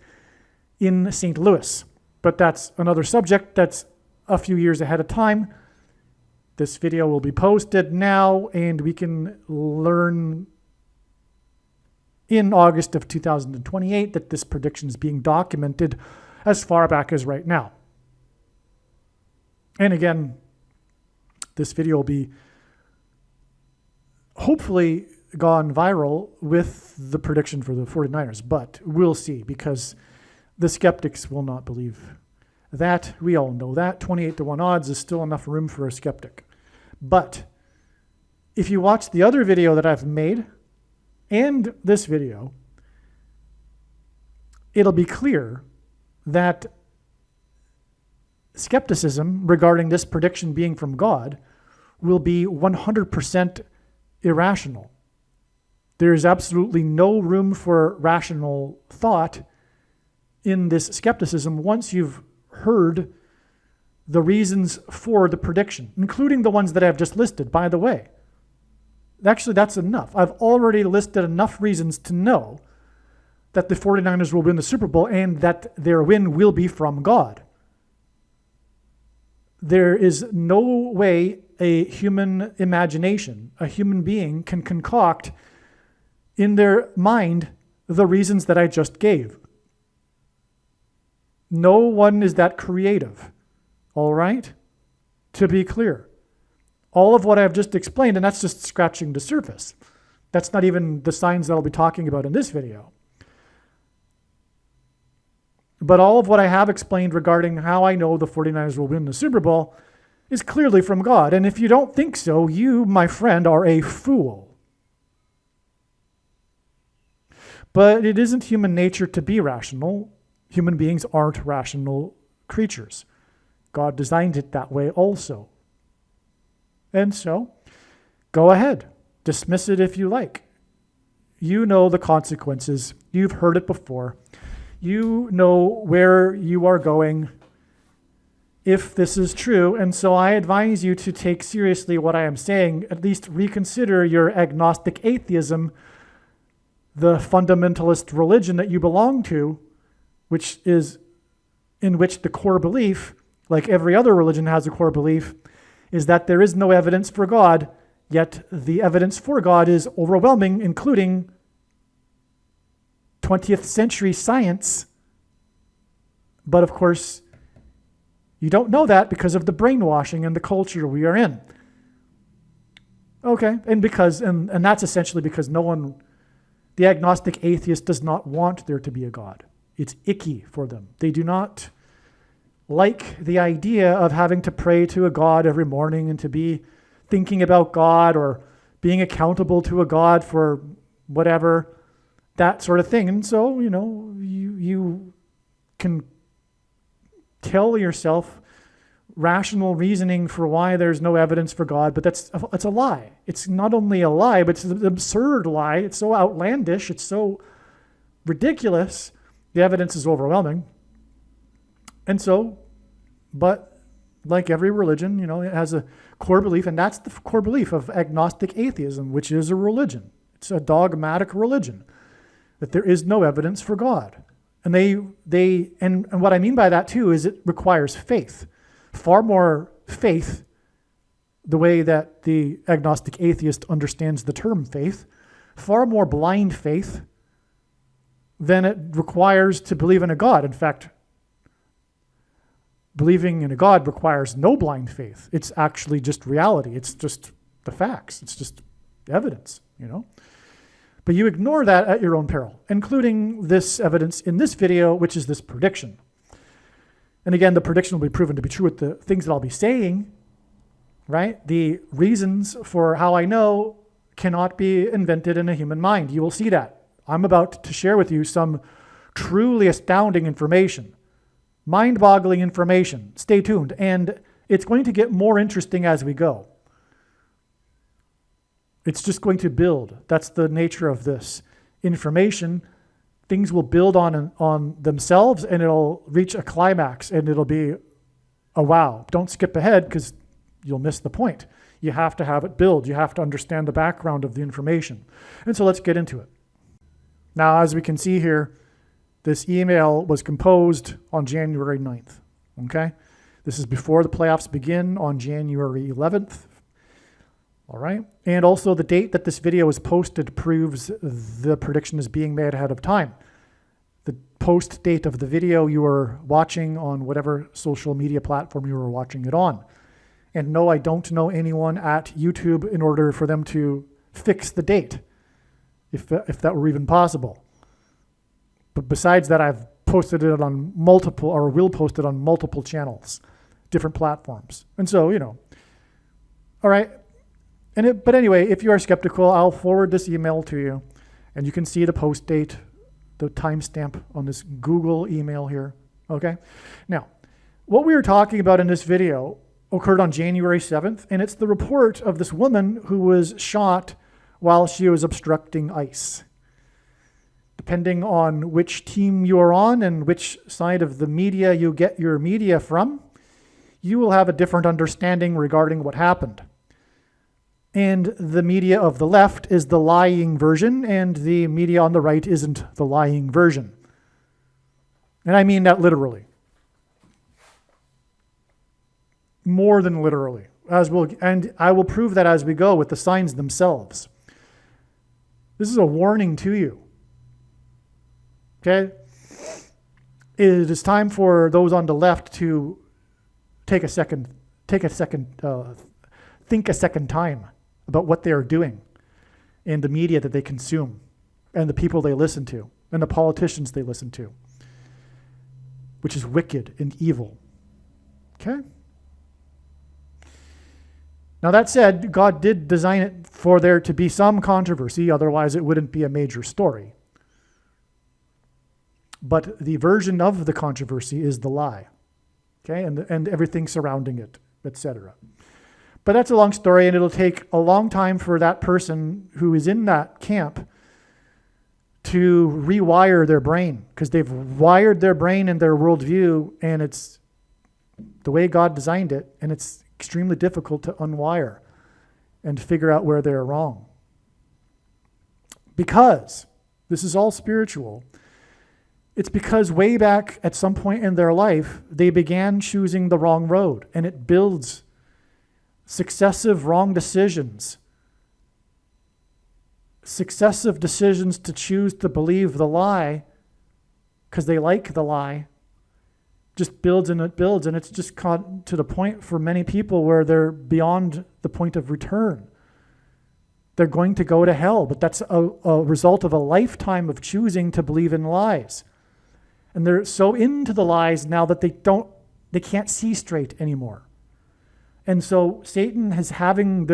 in St. Louis. But that's another subject that's a few years ahead of time. This video will be posted now, and we can learn in August of 2028 that this prediction is being documented as far back as right now. And again, this video will be hopefully gone viral with the prediction for the 49ers, but we'll see, because the skeptics will not believe that. We all know that 28-1 odds is still enough room for a skeptic. But if you watch the other video that I've made and this video, it'll be clear that skepticism regarding this prediction being from God will be 100% irrational. There is absolutely no room for rational thought in this skepticism once you've heard the reasons for the prediction, including the ones that I've just listed, by the way. Actually, that's enough. I've already listed enough reasons to know that the 49ers will win the Super Bowl and that their win will be from God. There is no way a human imagination, a human being, can concoct in their mind the reasons that I just gave. No one is that creative, all right? To be clear. All of what I've just explained, and that's just scratching the surface. That's not even the signs that I'll be talking about in this video. But all of what I have explained regarding how I know the 49ers will win the Super Bowl is clearly from God. And if you don't think so, you, my friend, are a fool. But it isn't human nature to be rational. Human beings aren't rational creatures. God designed it that way also. And so, go ahead. Dismiss it if you like. You know the consequences. You've heard it before. You know where you are going if this is true. And so I advise you to take seriously what I am saying. At least reconsider your agnostic atheism, the fundamentalist religion that you belong to, which is in which the core belief, like every other religion has a core belief, is that there is no evidence for God, yet the evidence for God is overwhelming, including 20th century science. But of course, you don't know that because of the brainwashing and the culture we are in. Okay, and that's essentially because the agnostic atheist does not want there to be a God. It's icky for them. They do not like the idea of having to pray to a God every morning and to be thinking about God or being accountable to a God for whatever, that sort of thing. And so, you can tell yourself rational reasoning for why there's no evidence for God, but it's a lie. It's not only a lie, but it's an absurd lie. It's so outlandish. It's so ridiculous. The evidence is overwhelming. And so, but like every religion, it has a core belief, and that's the core belief of agnostic atheism, which is a religion. It's a dogmatic religion, that there is no evidence for God. And and what I mean by that too is it requires faith. Far more faith, the way that the agnostic atheist understands the term faith, far more blind faith than it requires to believe in a God. In fact, believing in a God requires no blind faith. It's actually just reality. It's just the facts. It's just evidence, But you ignore that at your own peril, including this evidence in this video, which is this prediction. And again, the prediction will be proven to be true with the things that I'll be saying, right? The reasons for how I know cannot be invented in a human mind. You will see that. I'm about to share with you some truly astounding information, mind-boggling information. Stay tuned. And it's going to get more interesting as we go. It's just going to build. That's the nature of this information. Things will build on themselves, and it'll reach a climax, and it'll be a wow. Don't skip ahead because you'll miss the point. You have to have it build. You have to understand the background of the information. And so let's get into it. Now, as we can see here, this email was composed on January 9th, okay? This is before the playoffs begin on January 11th, all right? And also the date that this video was posted proves the prediction is being made ahead of time. The post date of the video you were watching on whatever social media platform you were watching it on. And no, I don't know anyone at YouTube in order for them to fix the date, if that were even possible. But besides that, I've posted it on multiple, or will post it on multiple channels, different platforms. And so, all right. But anyway, if you are skeptical, I'll forward this email to you, and you can see the post date, the timestamp on this Google email here, okay? Now, what we are talking about in this video occurred on January 7th, and it's the report of this woman who was shot while she was obstructing ICE. Depending on which team you're on and which side of the media you get your media from, you will have a different understanding regarding what happened. And the media of the left is the lying version, and the media on the right isn't the lying version. And I mean that literally. More than literally. And I will prove that as we go with the signs themselves. This is a warning to you. Okay? It is time for those on the left to think a second time about what they are doing in the media that they consume and the people they listen to and the politicians they listen to, which is wicked and evil. Okay? Now that said, God did design it for there to be some controversy, otherwise it wouldn't be a major story. But the version of the controversy is the lie, okay, and everything surrounding it, etc. But that's a long story, and it'll take a long time for that person who is in that camp to rewire their brain, because they've wired their brain and their worldview, and it's the way God designed it, and it's extremely difficult to unwire and figure out where they're wrong. Because this is all spiritual, it's because way back at some point in their life, they began choosing the wrong road, and it builds successive wrong decisions. Successive decisions to choose to believe the lie because they like the lie just builds, and it's just caught to the point for many people where they're beyond the point of return. They're going to go to hell, but that's a result of a lifetime of choosing to believe in lies. And they're so into the lies now that they can't see straight anymore. And so Satan is having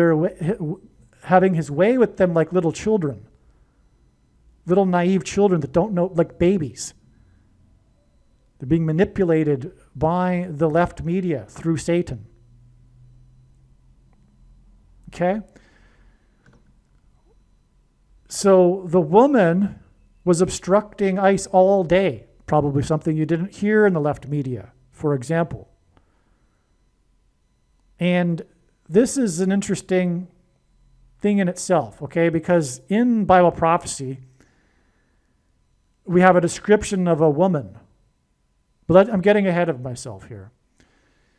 his way with them like little children, little naive children that don't know, like babies. They're being manipulated by the left media through Satan. Okay? So the woman was obstructing ICE all day, probably something you didn't hear in the left media, for example. And this is an interesting thing in itself, okay? Because in Bible prophecy, we have a description of a woman. But I'm getting ahead of myself here.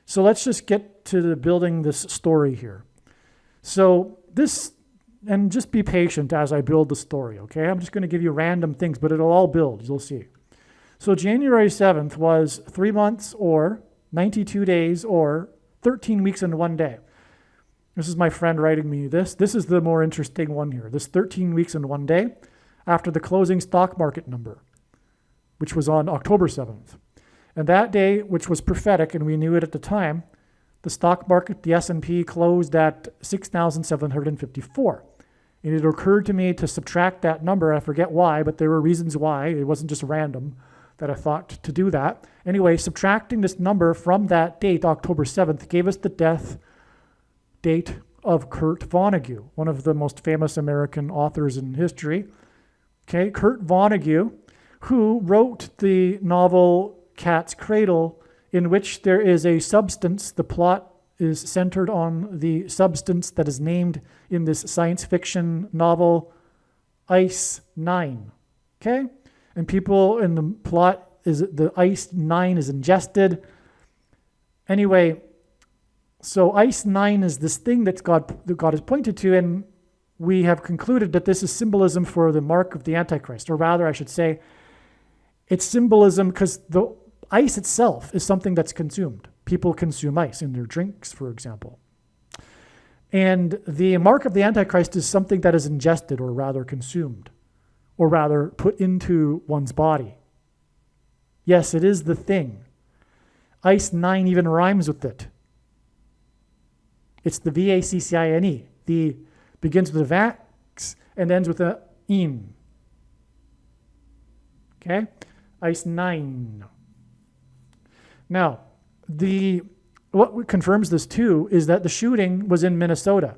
So let's just get to building this story here. So this, and just be patient as I build the story, okay? I'm just going to give you random things, but it'll all build, you'll see. So January 7th was 3 months or 92 days or 13 weeks and 1 day. This is my friend writing me this. This is the more interesting one here. This 13 weeks and 1 day after the closing stock market number, which was on October 7th. And that day, which was prophetic, and we knew it at the time, the stock market, the S&P, closed at 6,754. And it occurred to me to subtract that number. I forget why, but there were reasons why. It wasn't just random that I thought to do that. Anyway, subtracting this number from that date, October 7th, gave us the death date of Kurt Vonnegut, one of the most famous American authors in history. Okay, Kurt Vonnegut, who wrote the novel Cat's Cradle, in which there is a substance. The plot is centered on the substance that is named in this science fiction novel, Ice-9. Okay? And people in the plot is the Ice-9 is ingested. Anyway, so Ice-9 is this thing that God has pointed to, and we have concluded that this is symbolism for the mark of the Antichrist, or rather, I should say, it's symbolism because the ice itself is something that's consumed. People consume ice in their drinks, for example. And the mark of the Antichrist is something that is ingested, or rather consumed, or rather put into one's body. Yes, it is the thing. Ice-9 even rhymes with it. It's the V-A-C-C-I-N-E. The begins with a vax and ends with a in. Okay? Ice-9. Now, the what confirms this too is that the shooting was in Minnesota.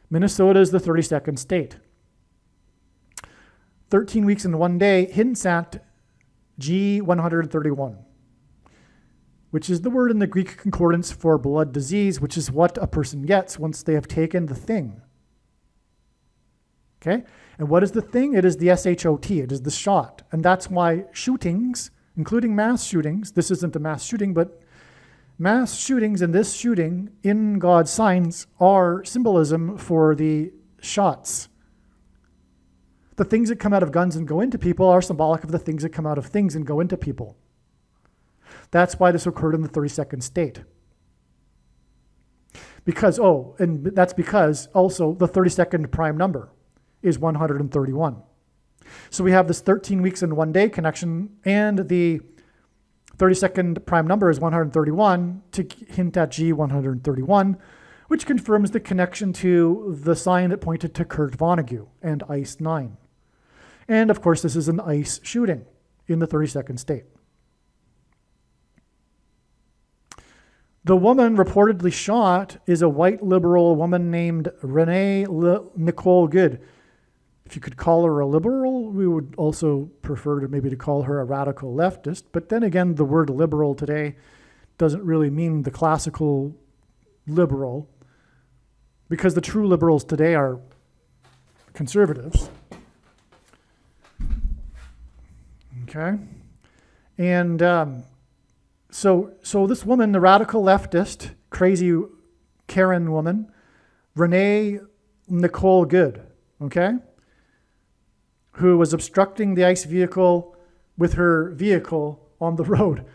Minnesota is the 32nd state. 13 weeks and 1 day hints at G131, which is the word in the Greek concordance for blood disease, which is what a person gets once they have taken the thing. Okay? And what is the thing? It is the SHOT. It is the shot. And that's why shootings, including mass shootings, this isn't a mass shooting, but mass shootings and this shooting in God's signs are symbolism for the shots. The things that come out of guns and go into people are symbolic of the things that come out of things and go into people. That's why this occurred in the 32nd state. And that's because also the 32nd prime number is 131. So we have this 13 weeks and 1 day connection, and the 32nd prime number is 131 to hint at G131, which confirms the connection to the sign that pointed to Kurt Vonnegut and ICE 9. And of course, this is an ICE shooting in the 32nd state. The woman reportedly shot is a white liberal woman named Renee Nicole Good. If you could call her a liberal, we would also prefer to maybe to call her a radical leftist. But then again, the word liberal today doesn't really mean the classical liberal, because the true liberals today are conservatives. Okay? And so this woman, the radical leftist, crazy Karen woman, Renee Nicole Good, okay, who was obstructing the ICE vehicle with her vehicle on the road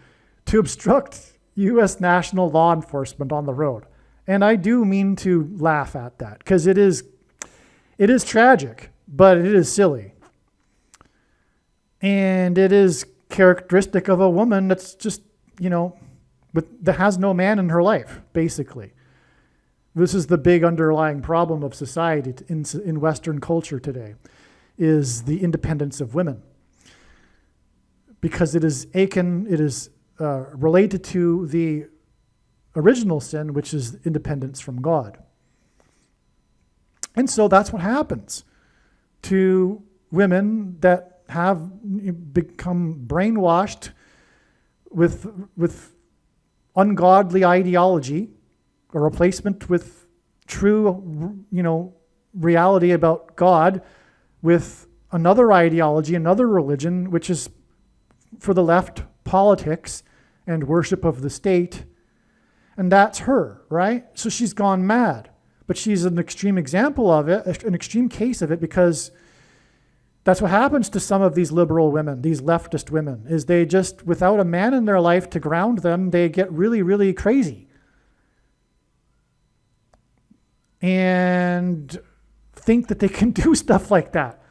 to obstruct U.S. national law enforcement on the road. And I do mean to laugh at that, because it is tragic, but it is silly. And it is characteristic of a woman that's just, that has no man in her life, basically. This is the big underlying problem of society in Western culture today, is the independence of women. Because it is related to the original sin, which is independence from God. And so that's what happens to women that have become brainwashed with ungodly ideology, a replacement with true, reality about God, with another ideology, another religion, which is for the left, politics and worship of the state. And that's her, right? So she's gone mad. But she's an extreme example of it, an extreme case of it, because that's what happens to some of these liberal women, these leftist women, is they just, without a man in their life to ground them, they get really, really crazy. And think that they can do stuff like that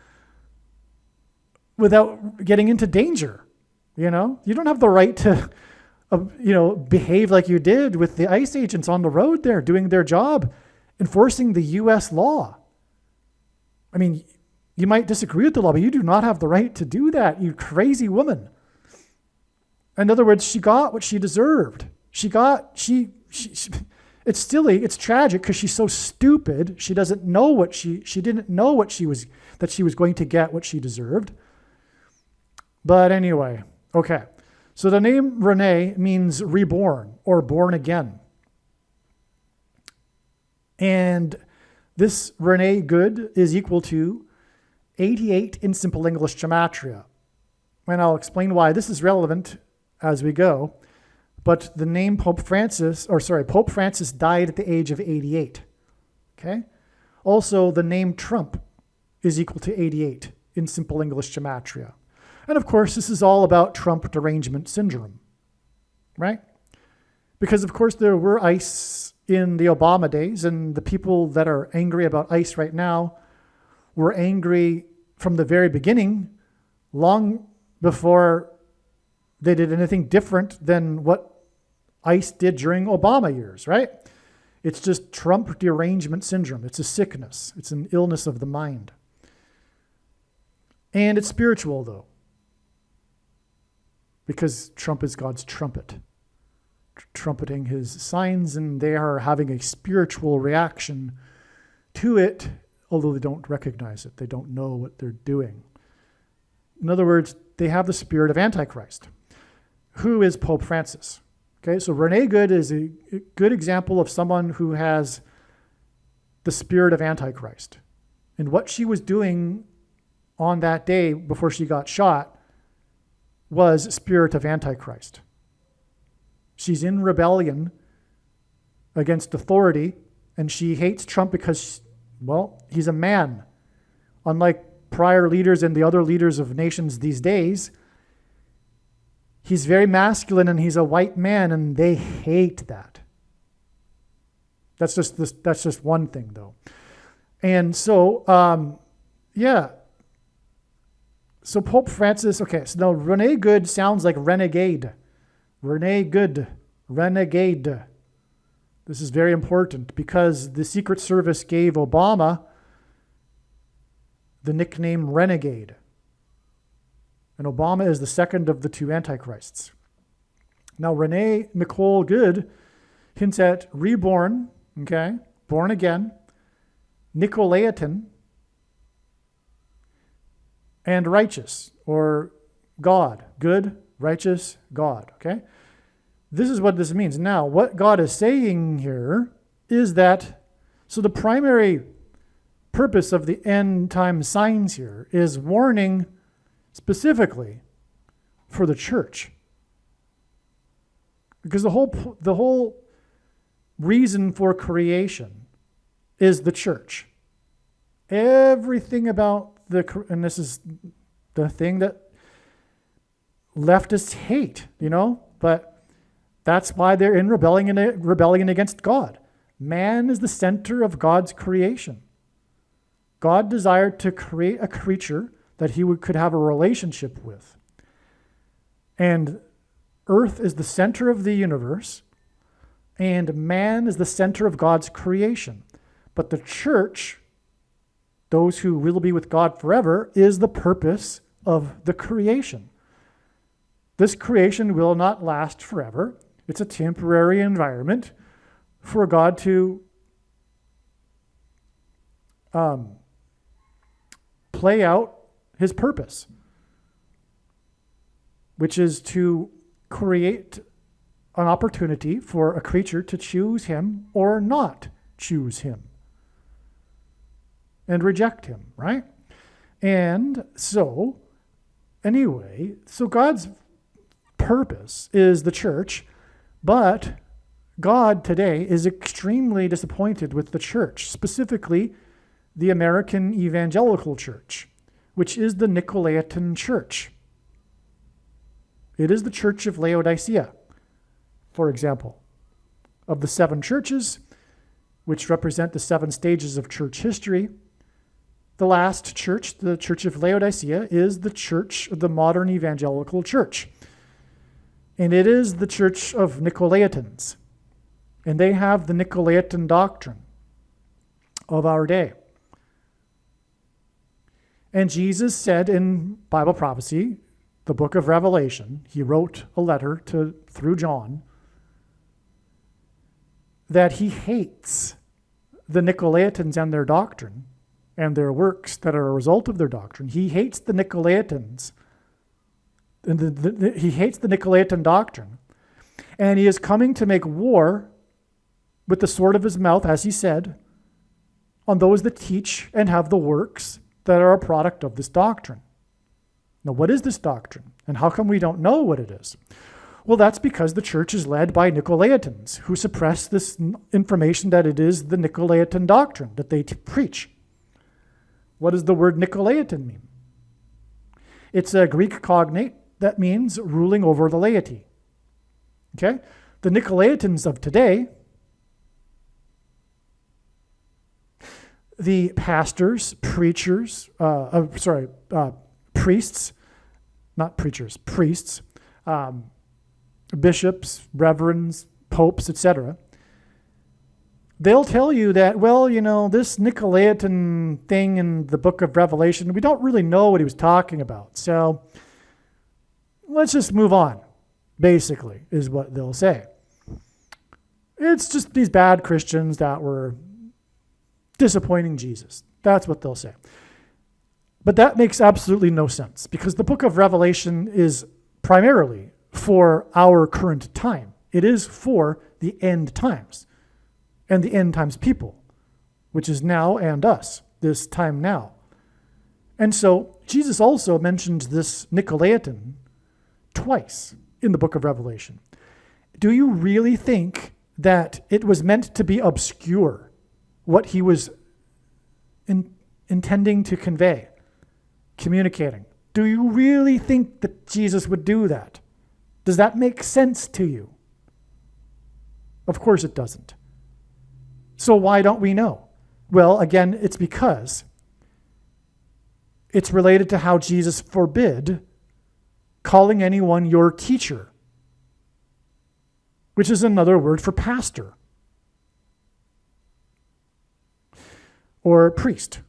without getting into danger. You don't have the right to, behave like you did with the ICE agents on the road there, doing their job, enforcing the U.S. law. I mean, you might disagree with the law, but you do not have the right to do that, you crazy woman. In other words, she got what she deserved. It's silly, it's tragic, because she's so stupid. She doesn't know what she didn't know that she was going to get what she deserved. But anyway, okay. So the name Renee means reborn or born again. And this Renee Good is equal to 88 in Simple English Gematria. And I'll explain why this is relevant as we go. But the name Pope Francis died at the age of 88. Okay? Also, the name Trump is equal to 88 in Simple English Gematria. And of course, this is all about Trump derangement syndrome, right? Because of course there were ICE in the Obama days, and the people that are angry about ICE right now were angry from the very beginning, long before they did anything different than what ICE did during Obama years, right? It's just Trump derangement syndrome. It's a sickness. It's an illness of the mind. And it's spiritual, though, because Trump is God's trumpet. trumpeting his signs, and they are having a spiritual reaction to it, although they don't recognize it. They don't know what they're doing. In other words, they have the spirit of Antichrist. Who is Pope Francis? Okay, so Renee Good is a good example of someone who has the spirit of Antichrist. And what she was doing on that day before she got shot was spirit of Antichrist. She's in rebellion against authority, and she hates Trump because, well, he's a man. Unlike prior leaders and the other leaders of nations these days, he's very masculine and he's a white man, and they hate that. That's just one thing, though. And so, So Pope Francis, okay, so now Renee Good sounds like renegade. Renee Good, renegade. This is very important because the Secret Service gave Obama the nickname renegade. And Obama is the second of the two antichrists. Now, Renee Nicole Good hints at reborn, okay, born again, Nicolaitan, and righteous, or God. Good, righteous, God, okay? This is what this means. Now, what God is saying here is that, so the primary purpose of the end time signs here is warning specifically for the church. Because the whole reason for creation is the church. Everything about and this is the thing that leftists hate, but that's why they're in rebellion against God. Man is the center of God's creation. God desired to create a creature that he could have a relationship with. And earth is the center of the universe, and man is the center of God's creation. But the church, those who will be with God forever, is the purpose of the creation. This creation will not last forever. It's a temporary environment for God to play out his purpose, which is to create an opportunity for a creature to choose him or not choose him and reject him, right? And so, anyway, so God's purpose is the church, but God today is extremely disappointed with the church, specifically the American Evangelical Church, which is the Nicolaitan Church. It is the Church of Laodicea, for example. Of the 7 churches, which represent the 7 stages of church history, the last church, the Church of Laodicea, is the church of the modern evangelical church. And it is the church of Nicolaitans. And they have the Nicolaitan doctrine of our day. And Jesus said in Bible prophecy, the book of Revelation, he wrote a letter through John, that he hates the Nicolaitans and their doctrine and their works that are a result of their doctrine. He hates the Nicolaitans. And he hates the Nicolaitan doctrine. And he is coming to make war with the sword of his mouth, as he said, on those that teach and have the works that are a product of this doctrine. Now, what is this doctrine? And how come we don't know what it is? Well, that's because the church is led by Nicolaitans who suppress this information that it is the Nicolaitan doctrine that they preach. What does the word Nicolaitan mean? It's a Greek cognate that means ruling over the laity. Okay? The Nicolaitans of today, the pastors, preachers, priests, not preachers, priests, bishops, reverends, popes, etc., they'll tell you that, well, this Nicolaitan thing in the book of Revelation, we don't really know what he was talking about. So let's just move on, basically, is what they'll say. It's just these bad Christians that were disappointing Jesus. That's what they'll say. But that makes absolutely no sense because the book of Revelation is primarily for our current time. It is for the end times and the end times people, which is now and us, this time now. And so Jesus also mentions this Nicolaitan twice in the book of Revelation. Do you really think that it was meant to be obscure what he was intending to convey, communicating? Do you really think that Jesus would do that? Does that make sense to you? Of course it doesn't. So why don't we know? Well, again, it's because it's related to how Jesus forbid calling anyone your teacher, which is another word for pastor or priest.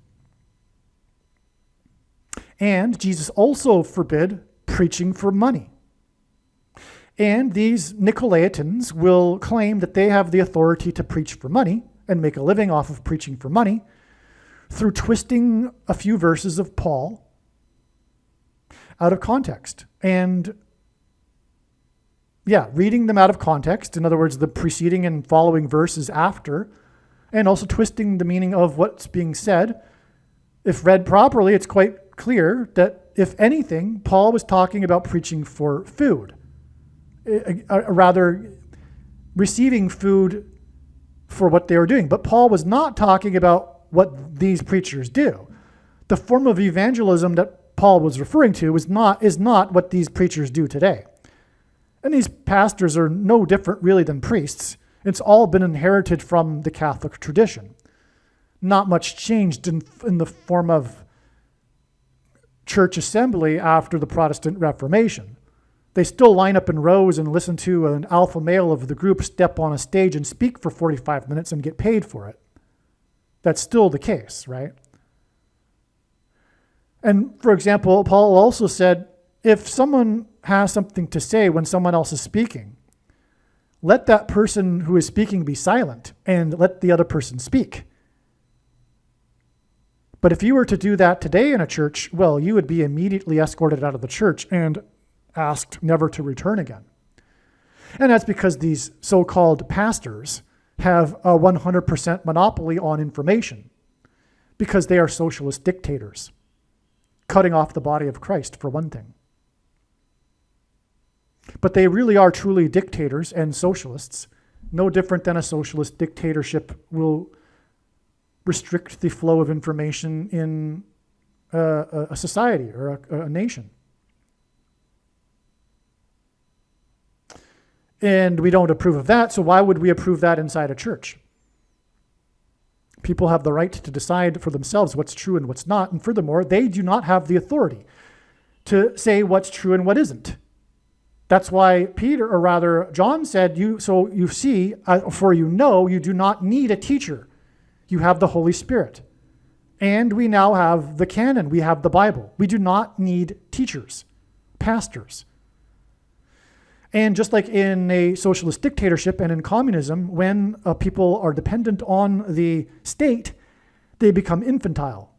And Jesus also forbid preaching for money. And these Nicolaitans will claim that they have the authority to preach for money and make a living off of preaching for money through twisting a few verses of Paul out of context. And reading them out of context, in other words, the preceding and following verses after, and also twisting the meaning of what's being said. If read properly, it's quite clear that, if anything, Paul was talking about preaching for food, rather receiving food for what they were doing. But Paul was not talking about what these preachers do. The form of evangelism that Paul was referring to is not what these preachers do today. And these pastors are no different really than priests. It's all been inherited from the Catholic tradition. Not much changed in the form of church assembly after the Protestant Reformation. They still line up in rows and listen to an alpha male of the group step on a stage and speak for 45 minutes and get paid for it. That's still the case, right? And for example, Paul also said, if someone has something to say when someone else is speaking, let that person who is speaking be silent and let the other person speak. But if you were to do that today in a church, well, you would be immediately escorted out of the church and asked never to return again. And that's because these so-called pastors have a 100% monopoly on information because they are socialist dictators, cutting off the body of Christ, for one thing. But they really are truly dictators and socialists, no different than a socialist dictatorship will restrict the flow of information in a society or a nation. And we don't approve of that, so why would we approve that inside a church? People have the right to decide for themselves what's true and what's not, and furthermore, they do not have the authority to say what's true and what isn't. That's why John said, you see, for you know, you do not need a teacher. You have the Holy Spirit. And we now have the canon. We have the Bible. We do not need teachers, pastors. And just like in a socialist dictatorship and in communism, when people are dependent on the state, they become infantile.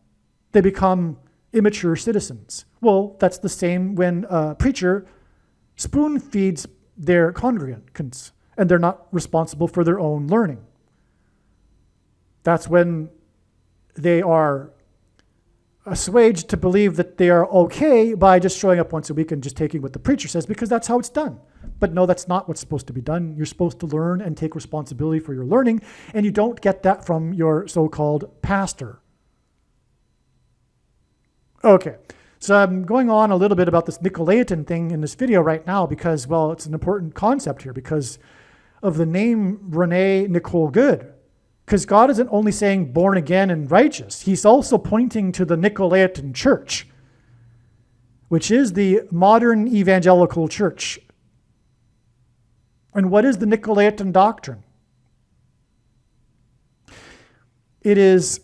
They become immature citizens. Well, that's the same when a preacher spoon feeds their congregants and they're not responsible for their own learning. That's when they are assuaged to believe that they are okay by just showing up once a week and just taking what the preacher says because that's how it's done. But no, that's not what's supposed to be done. You're supposed to learn and take responsibility for your learning, and you don't get that from your so-called pastor. Okay, so I'm going on a little bit about this Nicolaitan thing in this video right now because, well, it's an important concept here because of the name Rene Nicole Good. Because God isn't only saying born again and righteous, he's also pointing to the Nicolaitan church, which is the modern evangelical church. And what is the Nicolaitan doctrine? It is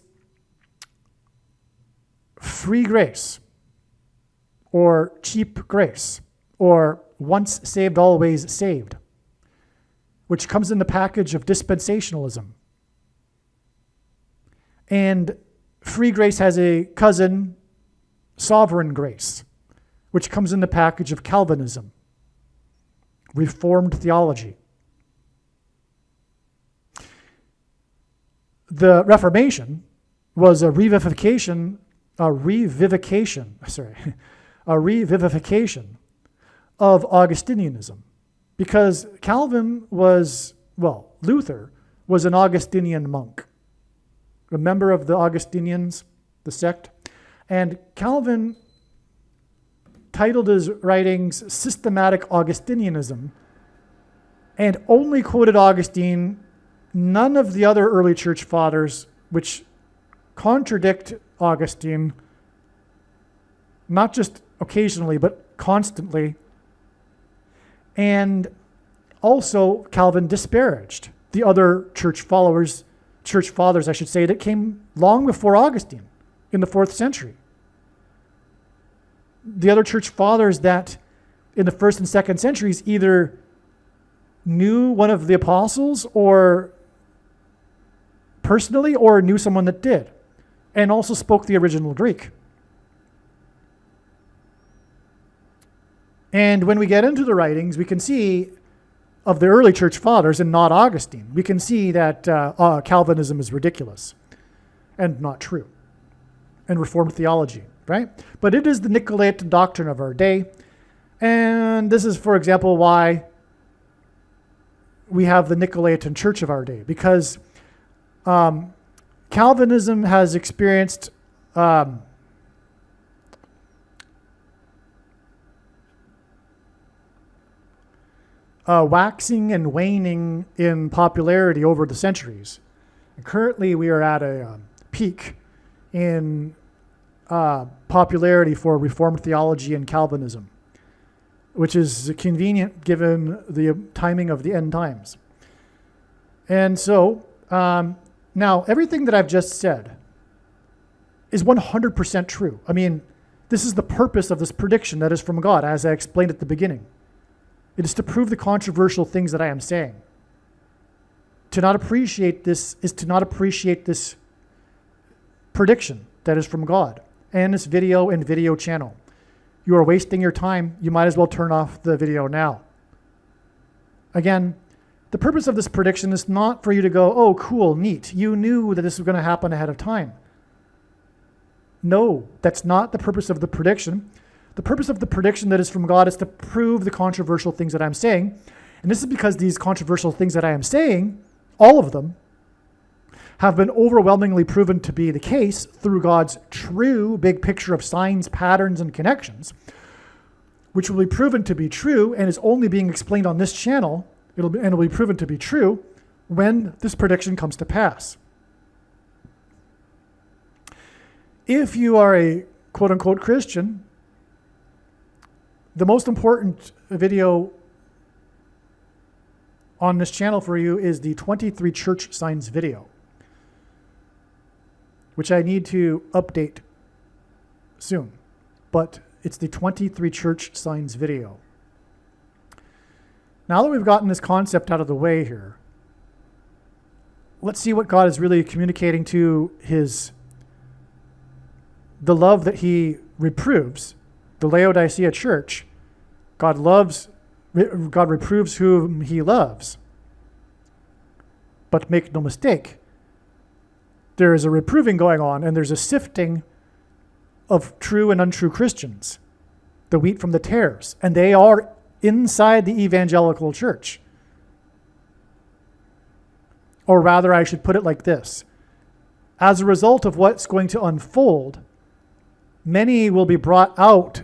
free grace, or cheap grace, or once saved, always saved, which comes in the package of dispensationalism. And free grace has a cousin, sovereign grace, which comes in the package of Calvinism, Reformed theology. The Reformation was a revivification of Augustinianism, because Luther was an Augustinian monk, a member of the Augustinians, the sect, and Calvin titled his writings Systematic Augustinianism and only quoted Augustine, none of the other early church fathers, which contradict Augustine, not just occasionally, but constantly. And also Calvin disparaged the other church fathers, that came long before Augustine in the 4th century. The other church fathers that in the 1st and 2nd centuries either knew one of the apostles or personally, or knew someone that did, and also spoke the original Greek. And when we get into the writings, we can see of the early church fathers and not Augustine, we can see that Calvinism is ridiculous and not true, and Reformed theology, right? But it is the Nicolaitan doctrine of our day. And this is, for example, why we have the Nicolaitan church of our day, because Calvinism has experienced waxing and waning in popularity over the centuries. And currently, we are at a peak in popularity for Reformed theology and Calvinism, which is convenient given the timing of the end times. And so, now everything that I've just said is 100% true. I mean, this is the purpose of this prediction that is from God, as I explained at the beginning. It is to prove the controversial things that I am saying. To not appreciate this is to not appreciate this prediction that is from God and this video and video channel. You are wasting your time. You might as well turn off the video now. Again, the purpose of this prediction is not for you to go, oh, cool, neat. You knew that this was going to happen ahead of time. No, that's not the purpose of the prediction. The purpose of the prediction that is from God is to prove the controversial things that I'm saying. And this is because these controversial things that I am saying, all of them, have been overwhelmingly proven to be the case through God's true big picture of signs, patterns, and connections, which will be proven to be true and is only being explained on this channel. It'll be proven to be true when this prediction comes to pass. If you are a quote-unquote Christian, the most important video on this channel for you is the 23 church signs video, which I need to update soon. But it's the 23 church signs video. Now that we've gotten this concept out of the way here, let's see what God is really communicating to the love that he reproves the Laodicea church. God reproves whom he loves. But make no mistake, there is a reproving going on, and there's a sifting of true and untrue Christians, the wheat from the tares, and they are inside the evangelical church. Or rather, I should put it like this. As a result of what's going to unfold, many will be brought out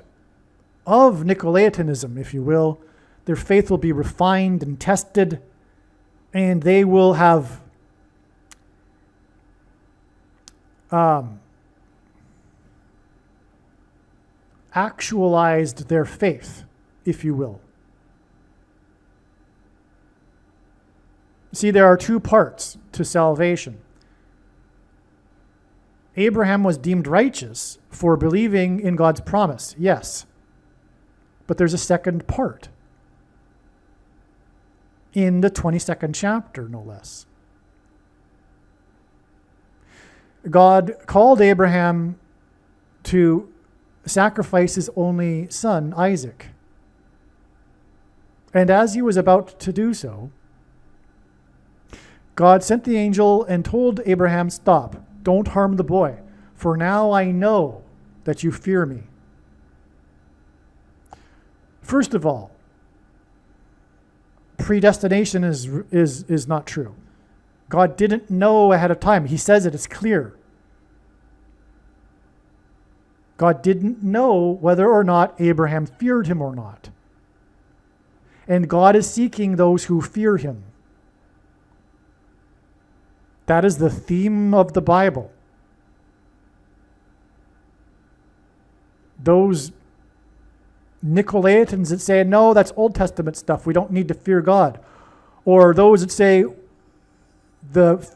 of Nicolaitanism, if you will. Their faith will be refined and tested, and they will have actualized their faith, if you will. See, there are two parts to salvation. Abraham was deemed righteous for believing in God's promise, yes. But there's a second part. in the 22nd chapter, no less. God called Abraham to sacrifice his only son, Isaac. And as he was about to do so, God sent the angel and told Abraham, "Stop, don't harm the boy, for now I know that you fear me." First of all, predestination is not true. God didn't know ahead of time. He says it's clear. God didn't know whether or not Abraham feared him or not. And God is seeking those who fear him. That is the theme of the Bible. Those Nicolaitans that say, no, that's Old Testament stuff, we don't need to fear God. Or those that say the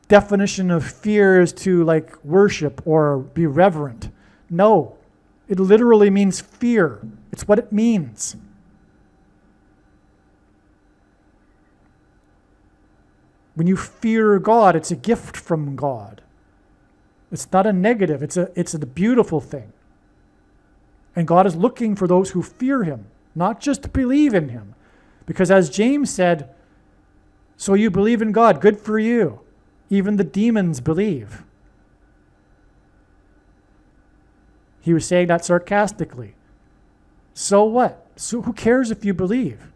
definition of fear is to like worship or be reverent. No, it literally means fear. It's what it means. When you fear God, it's a gift from God. It's not a negative, it's a beautiful thing. And God is looking for those who fear him, not just believe in him. Because as James said, so you believe in God, good for you. Even the demons believe. He was saying that sarcastically. So what? So who cares if you believe?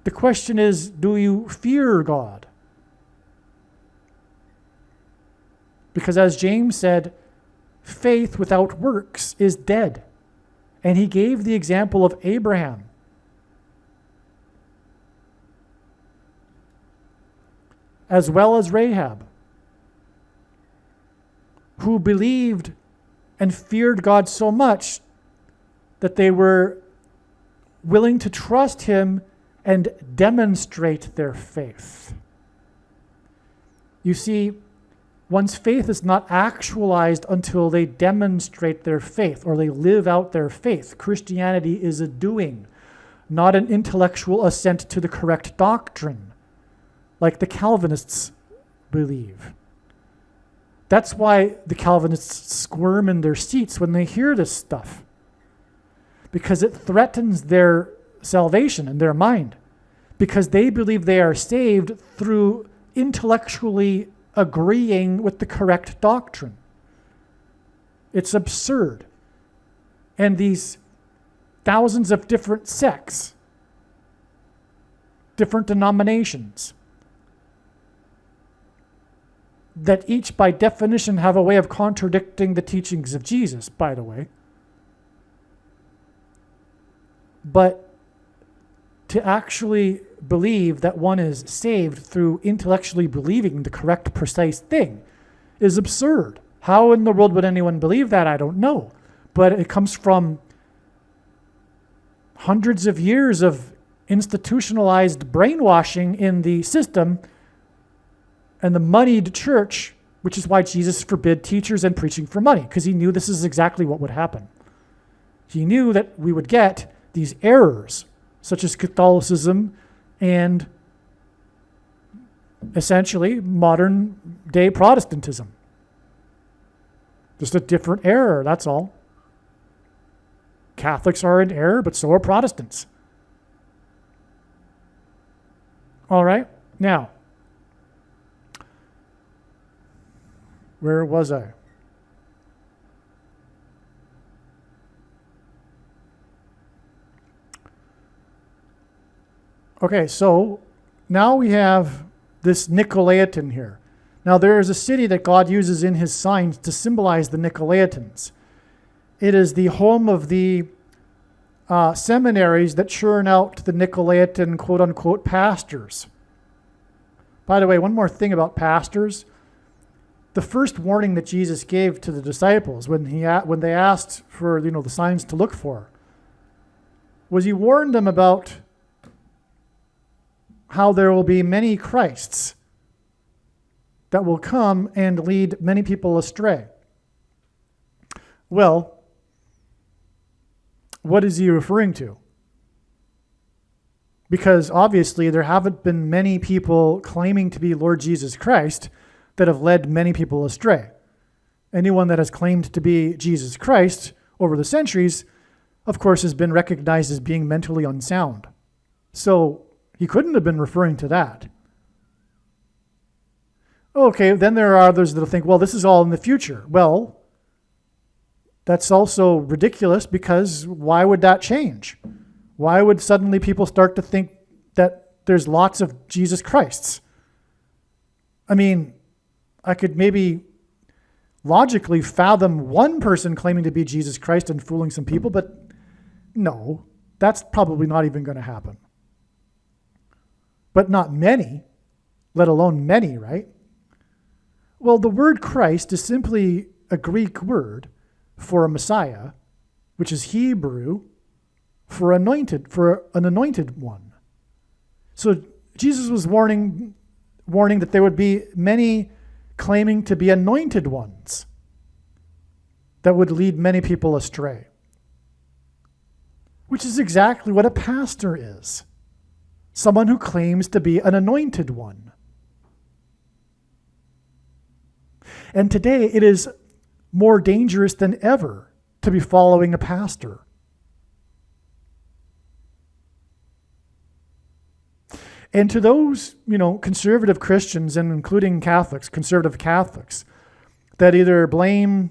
The question is, do you fear God? Because as James said, faith without works is dead. And he gave the example of Abraham. As well as Rahab, who believed and feared God so much that they were willing to trust him and demonstrate their faith. You see, one's faith is not actualized until they demonstrate their faith or they live out their faith. Christianity is a doing, not an intellectual assent to the correct doctrine, like the Calvinists believe. That's why the Calvinists squirm in their seats when they hear this stuff, because it threatens their salvation in their mind, because they believe they are saved through intellectually agreeing with the correct doctrine. It's absurd. And these thousands of different sects, different denominations, that each by definition have a way of contradicting the teachings of Jesus, by the way. But to actually believe that one is saved through intellectually believing the correct, precise thing is absurd. How in the world would anyone believe that? I don't know. But it comes from hundreds of years of institutionalized brainwashing in the system and the moneyed church, which is why Jesus forbid teachers and preaching for money, because he knew this is exactly what would happen. He knew that we would get these errors, such as Catholicism and essentially modern day Protestantism. Just a different error, that's all. Catholics are in error, but so are Protestants. All right, now, where was I? Okay, so now we have this Nicolaitan here. Now there is a city that God uses in his signs to symbolize the Nicolaitans. It is the home of the seminaries that churn out the Nicolaitan quote-unquote pastors. By the way, one more thing about pastors. The first warning that Jesus gave to the disciples when they asked for the signs to look for was he warned them about how there will be many Christs that will come and lead many people astray. Well, what is he referring to? Because obviously there haven't been many people claiming to be Lord Jesus Christ that have led many people astray. Anyone that has claimed to be Jesus Christ over the centuries, of course, has been recognized as being mentally unsound. So he couldn't have been referring to that. Okay, then there are others that'll think, well, this is all in the future. Well, that's also ridiculous, because why would that change? Why would suddenly people start to think that there's lots of Jesus Christs? I mean, I could maybe logically fathom one person claiming to be Jesus Christ and fooling some people, but no, that's probably not even going to happen. But not many, let alone many, right? Well, the word Christ is simply a Greek word for a Messiah, which is Hebrew for an anointed one. So Jesus was warning that there would be many claiming to be anointed ones that would lead many people astray, which is exactly what a pastor is. Someone who claims to be an anointed one. And today it is more dangerous than ever to be following a pastor. And to those, conservative Christians, and including Catholics, conservative Catholics, that either blame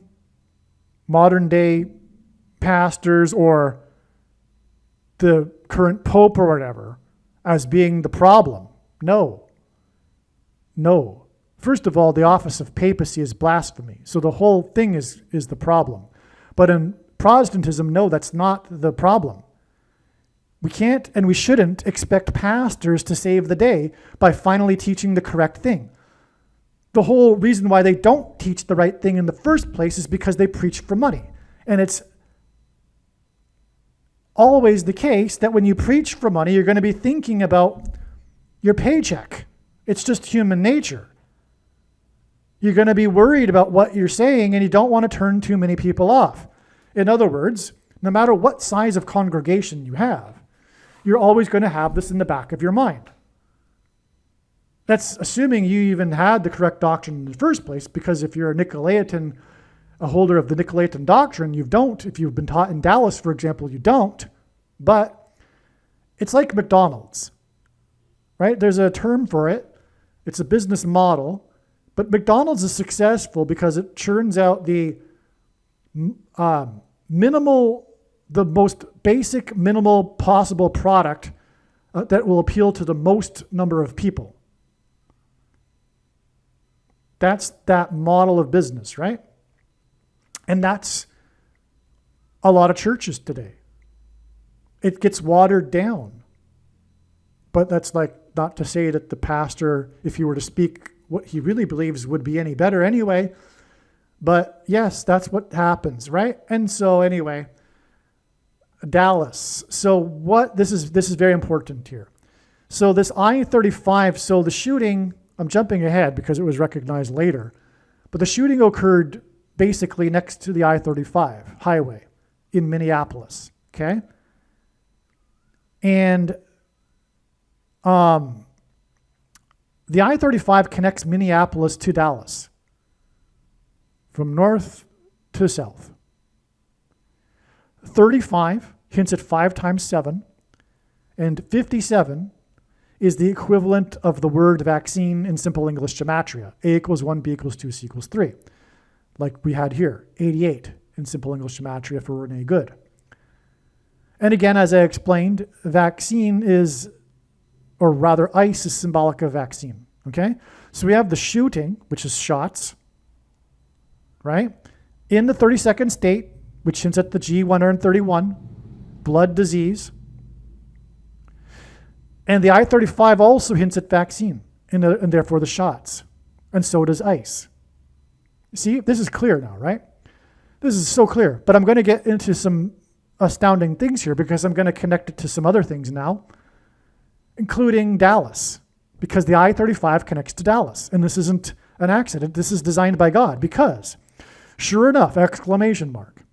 modern day pastors or the current pope or whatever as being the problem. No. First of all, the office of papacy is blasphemy. So the whole thing is the problem. But in Protestantism, no, that's not the problem. We can't and we shouldn't expect pastors to save the day by finally teaching the correct thing. The whole reason why they don't teach the right thing in the first place is because they preach for money. And it's always the case that when you preach for money, you're going to be thinking about your paycheck. It's just human nature. You're going to be worried about what you're saying, and you don't want to turn too many people off. In other words, no matter what size of congregation you have, you're always going to have this in the back of your mind. That's assuming you even had the correct doctrine in the first place, because if you're a Nicolaitan, a holder of the Nicolaitan doctrine, you don't. If you've been taught in Dallas, for example, you don't. But it's like McDonald's, right? There's a term for it. It's a business model. But McDonald's is successful because it churns out the most basic, minimal possible product that will appeal to the most number of people. That's that model of business, right? And that's a lot of churches today. It gets watered down. But that's like not to say that the pastor, if he were to speak what he really believes, would be any better anyway. But yes, that's what happens, right? And so anyway, Dallas. So this is very important here. So this I-35, so the shooting, I'm jumping ahead because it was recognized later, but the shooting occurred basically next to the I-35 highway in Minneapolis, okay? And the I-35 connects Minneapolis to Dallas from north to south. 35 hints at 5 times 7, and 57 is the equivalent of the word vaccine in simple English gematria. A equals 1, B equals 2, C equals 3. Like we had here, 88 in simple English gematria for Rene Good. And again, as I explained, vaccine is, or rather ice is symbolic of vaccine, okay? So we have the shooting, which is shots, right? In the 32nd state, which hints at the G131, blood disease. And the I-35 also hints at vaccine, and therefore the shots. And so does ice. See, this is clear now, right? This is so clear. But I'm going to get into some astounding things here because I'm going to connect it to some other things now, including Dallas, because the I-35 connects to Dallas. And this isn't an accident. This is designed by God because, sure enough, exclamation mark,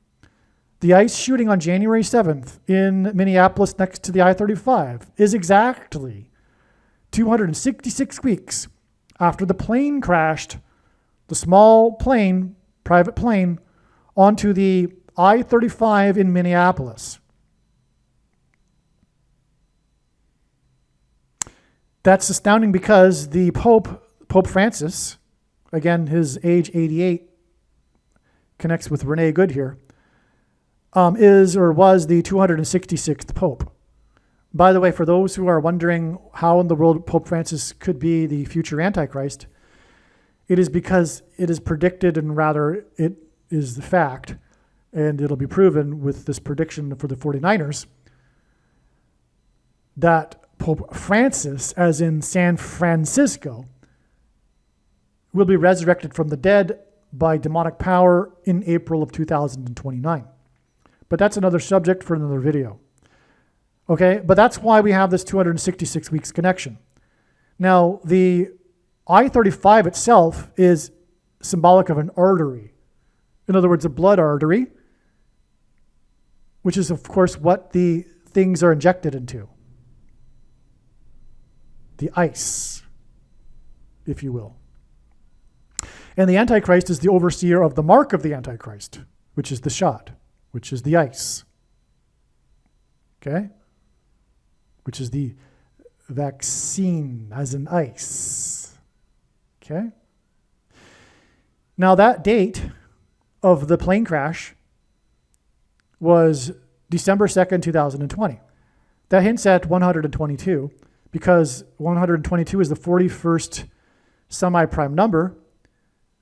The ICE shooting on January 7th in Minneapolis next to the I-35 is exactly 266 weeks after the plane crashed, the small plane, private plane, onto the I-35 in Minneapolis. That's astounding because the Pope Francis, again, his age 88 connects with Rene Good here, is or was the 266th Pope. By the way, for those who are wondering how in the world Pope Francis could be the future Antichrist, it is because it is predicted, and rather it is the fact, and it'll be proven with this prediction for the 49ers, that Pope Francis, as in San Francisco, will be resurrected from the dead by demonic power in April of 2029. But that's another subject for another video. Okay, but that's why we have this 266 weeks connection. Now, the I-35 itself is symbolic of an artery. In other words, a blood artery, which is, of course, what the things are injected into. The ice, if you will. And the Antichrist is the overseer of the mark of the Antichrist, which is the shot, which is the ice. Okay? Which is the vaccine, as in ice. Okay? Now, that date of the plane crash was December 2nd, 2020. That hints at 122, because 122 is the 41st semi-prime number,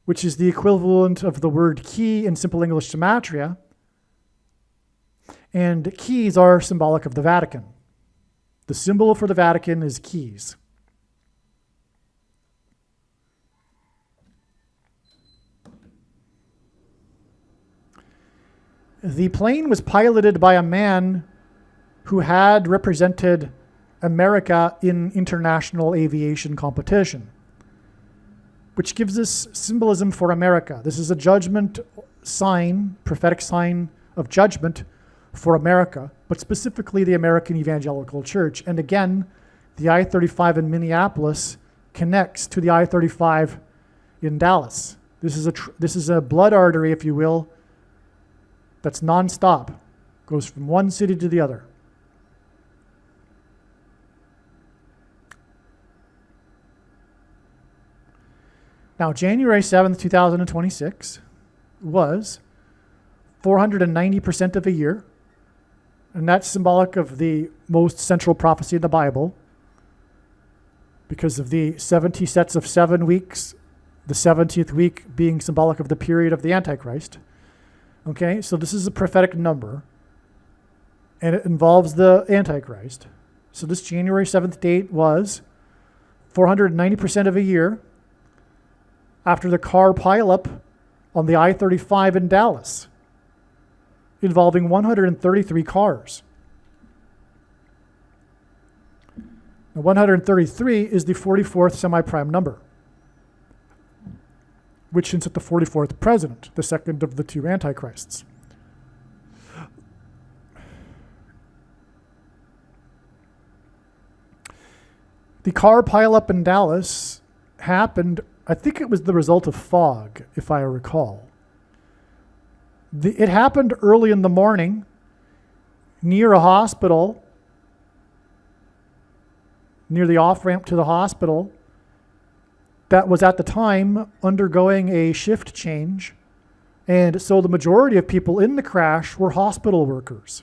which is the equivalent of the word key in Simple English Gematria. And keys are symbolic of the Vatican. The symbol for the Vatican is keys. The plane was piloted by a man who had represented America in international aviation competition, which gives us symbolism for America. This is a judgment sign, prophetic sign of judgment for America, but specifically the American Evangelical Church. And again, the I-35 in Minneapolis connects to the I-35 in Dallas. This is a blood artery, if you will, that's nonstop, goes from one city to the other. Now, January 7th, 2026 was 490% of a year, and that's symbolic of the most central prophecy in the Bible because of the 70 sets of 7 weeks, the 70th week being symbolic of the period of the Antichrist. Okay, so this is a prophetic number, and it involves the Antichrist. So this January 7th date was 490% of a year after the car pileup on the I-35 in Dallas, involving 133 cars. Now, 133 is the 44th semi-prime number, which hints at the 44th president, the second of the two antichrists. The car pileup in Dallas happened, I think it was the result of fog, if I recall. It happened early in the morning near a hospital, near the off-ramp to the hospital, that was at the time undergoing a shift change. And so the majority of people in the crash were hospital workers.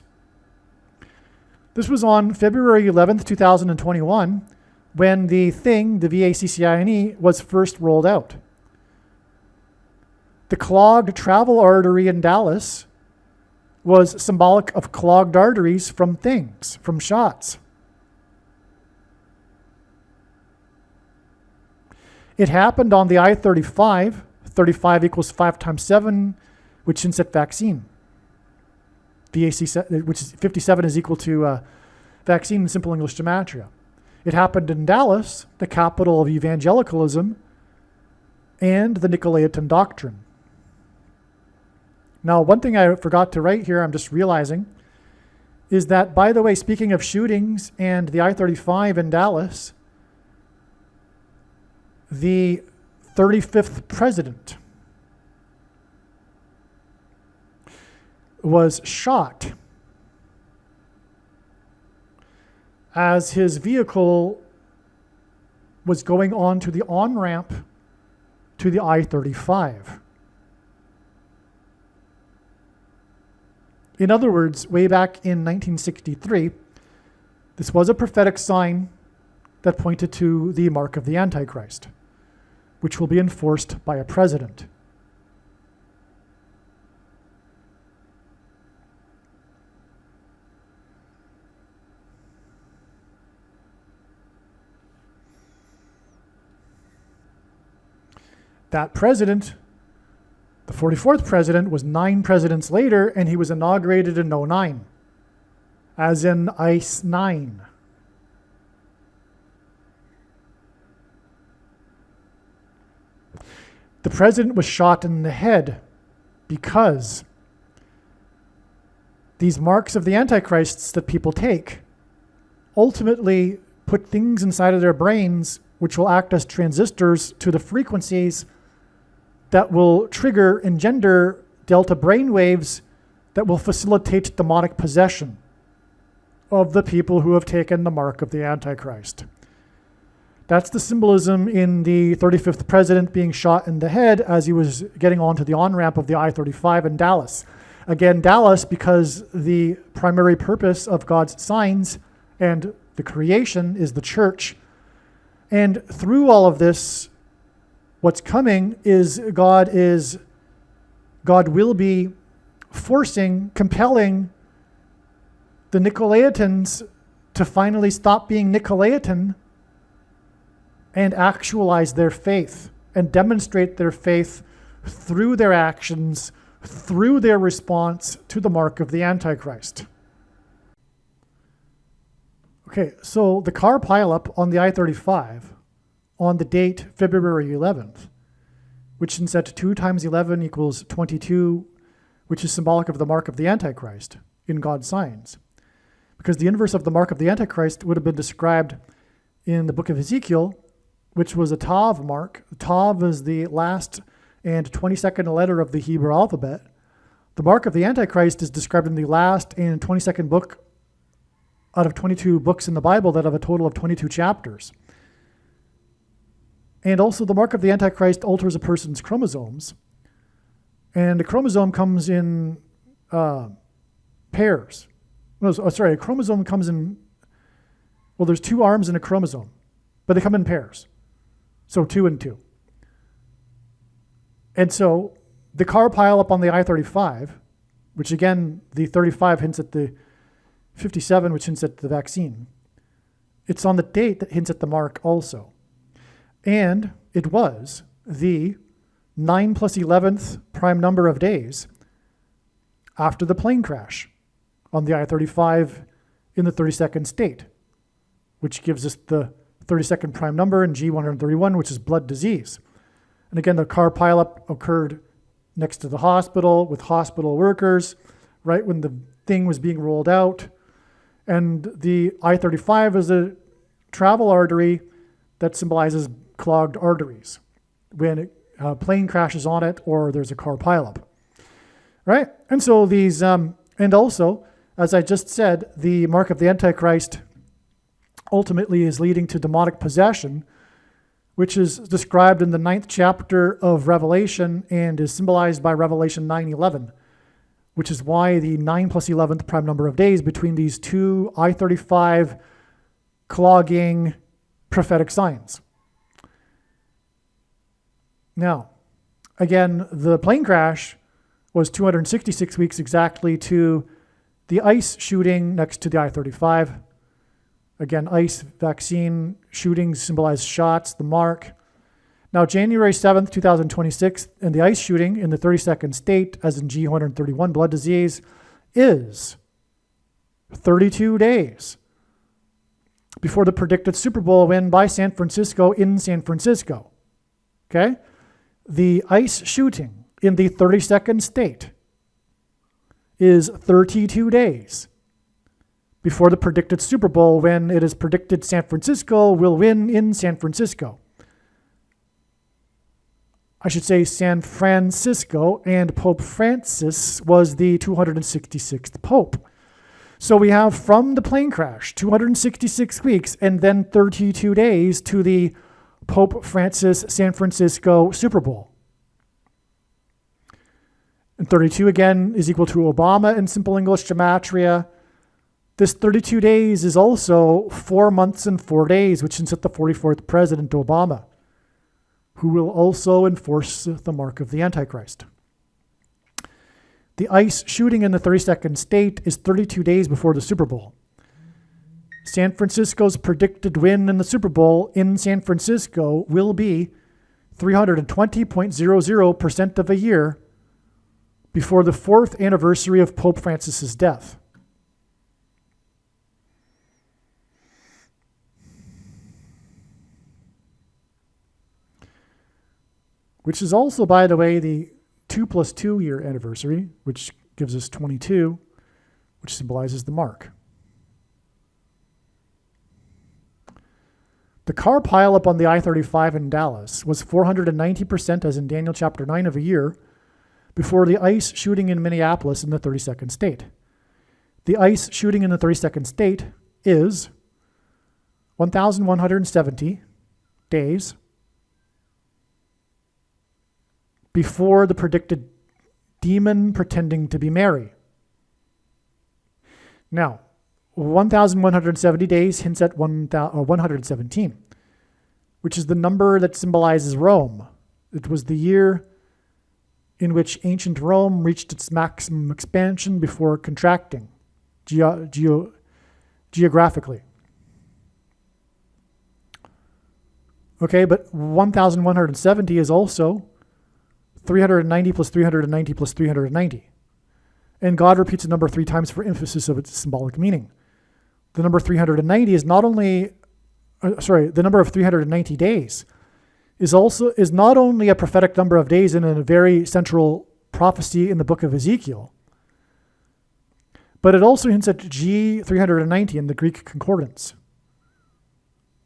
This was on February 11th, 2021, when the VACCINE, was first rolled out. The clogged travel artery in Dallas was symbolic of clogged arteries from things, from shots. It happened on the I-35. 35 equals 5 times 7, which hints at vaccine. Which is 57 is equal to vaccine in Simple English Gematria. It happened in Dallas, the capital of evangelicalism and the Nicolaitan doctrine. Now, one thing I forgot to write here, I'm just realizing, is that, by the way, speaking of shootings and the I-35 in Dallas, the 35th president was shot as his vehicle was going on to the on-ramp to the I-35. In other words, way back in 1963, this was a prophetic sign that pointed to the mark of the Antichrist, which will be enforced by a president. That president, the 44th president, was 9 presidents later, and he was inaugurated in 2009, as in ICE 9. The president was shot in the head because these marks of the Antichrists that people take ultimately put things inside of their brains which will act as transistors to the frequencies that will trigger, engender delta brain waves that will facilitate demonic possession of the people who have taken the mark of the Antichrist. That's the symbolism in the 35th president being shot in the head as he was getting onto the on-ramp of the I-35 in Dallas. Again, Dallas, because the primary purpose of God's signs and the creation is the church. And through all of this, what's coming is God will be compelling the Nicolaitans to finally stop being Nicolaitan and actualize their faith and demonstrate their faith through their actions, through their response to the mark of the Antichrist. Okay, so the car pileup on the I-35 on the date February 11th, which since at 2 times 11 equals 22, which is symbolic of the mark of the Antichrist in God's signs. Because the inverse of the mark of the Antichrist would have been described in the book of Ezekiel, which was a Tav mark. Tav is the last and 22nd letter of the Hebrew alphabet. The mark of the Antichrist is described in the last and 22nd book out of 22 books in the Bible that have a total of 22 chapters. And also the mark of the Antichrist alters a person's chromosomes. And a chromosome comes in pairs. A chromosome comes in, well, there's 2 arms in a chromosome, but they come in pairs. So 2 and 2. And so the car pileup on the I-35, which again, the 35 hints at the 57, which hints at the vaccine. It's on the date that hints at the mark also. And it was the 9 plus 11th prime number of days after the plane crash on the I-35 in the 32nd state, which gives us the 32nd prime number in G131, which is blood disease. And again, the car pileup occurred next to the hospital with hospital workers, right when the thing was being rolled out. And the I-35 is a travel artery that symbolizes clogged arteries when a plane crashes on it or there's a car pileup, right? And so these, and also, as I just said, the mark of the Antichrist ultimately is leading to demonic possession, which is described in the 9th chapter of Revelation and is symbolized by Revelation 9:11, which is why the 9 plus 11th prime number of days between these 2 I-35 clogging prophetic signs. Now, again, the plane crash was 266 weeks exactly to the ICE shooting next to the I-35. Again, ICE vaccine shootings symbolize shots, the mark. Now, January 7th, 2026, and the ICE shooting in the 32nd state, as in G131 blood disease, is 32 days before the predicted Super Bowl win by San Francisco in San Francisco. Okay? The ICE shooting in the 32nd state is 32 days before the predicted Super Bowl, when it is predicted San Francisco will win in San Francisco. I should say San Francisco, and Pope Francis was the 266th Pope. So we have from the plane crash, 266 weeks, and then 32 days to the Pope Francis San Francisco Super Bowl. And 32 again is equal to Obama in simple English gematria. This 32 days is also 4 months and 4 days, which is at the 44th President Obama, who will also enforce the mark of the Antichrist. The ICE shooting in the 32nd state is 32 days before the Super Bowl. San Francisco's predicted win in the Super Bowl in San Francisco will be 320.00% of a year before the 4th anniversary of Pope Francis's death. Which is also, by the way, the 2 + 2 year anniversary, which gives us 22, which symbolizes the mark. The car pileup on the I-35 in Dallas was 490%, as in Daniel chapter 9, of a year before the ICE shooting in Minneapolis in the 32nd state. The ICE shooting in the 32nd state is 1,170 days before the predicted demon pretending to be Mary. Now, 1,170 days hints at 117, which is the number that symbolizes Rome. It was the year in which ancient Rome reached its maximum expansion before contracting geographically. Okay, but 1,170 is also 390 plus 390 plus 390. And God repeats a number 3 times for emphasis of its symbolic meaning. The number 390 is not only, the number of 390 days is not only a prophetic number of days in a very central prophecy in the book of Ezekiel, but it also hints at G390 in the Greek concordance,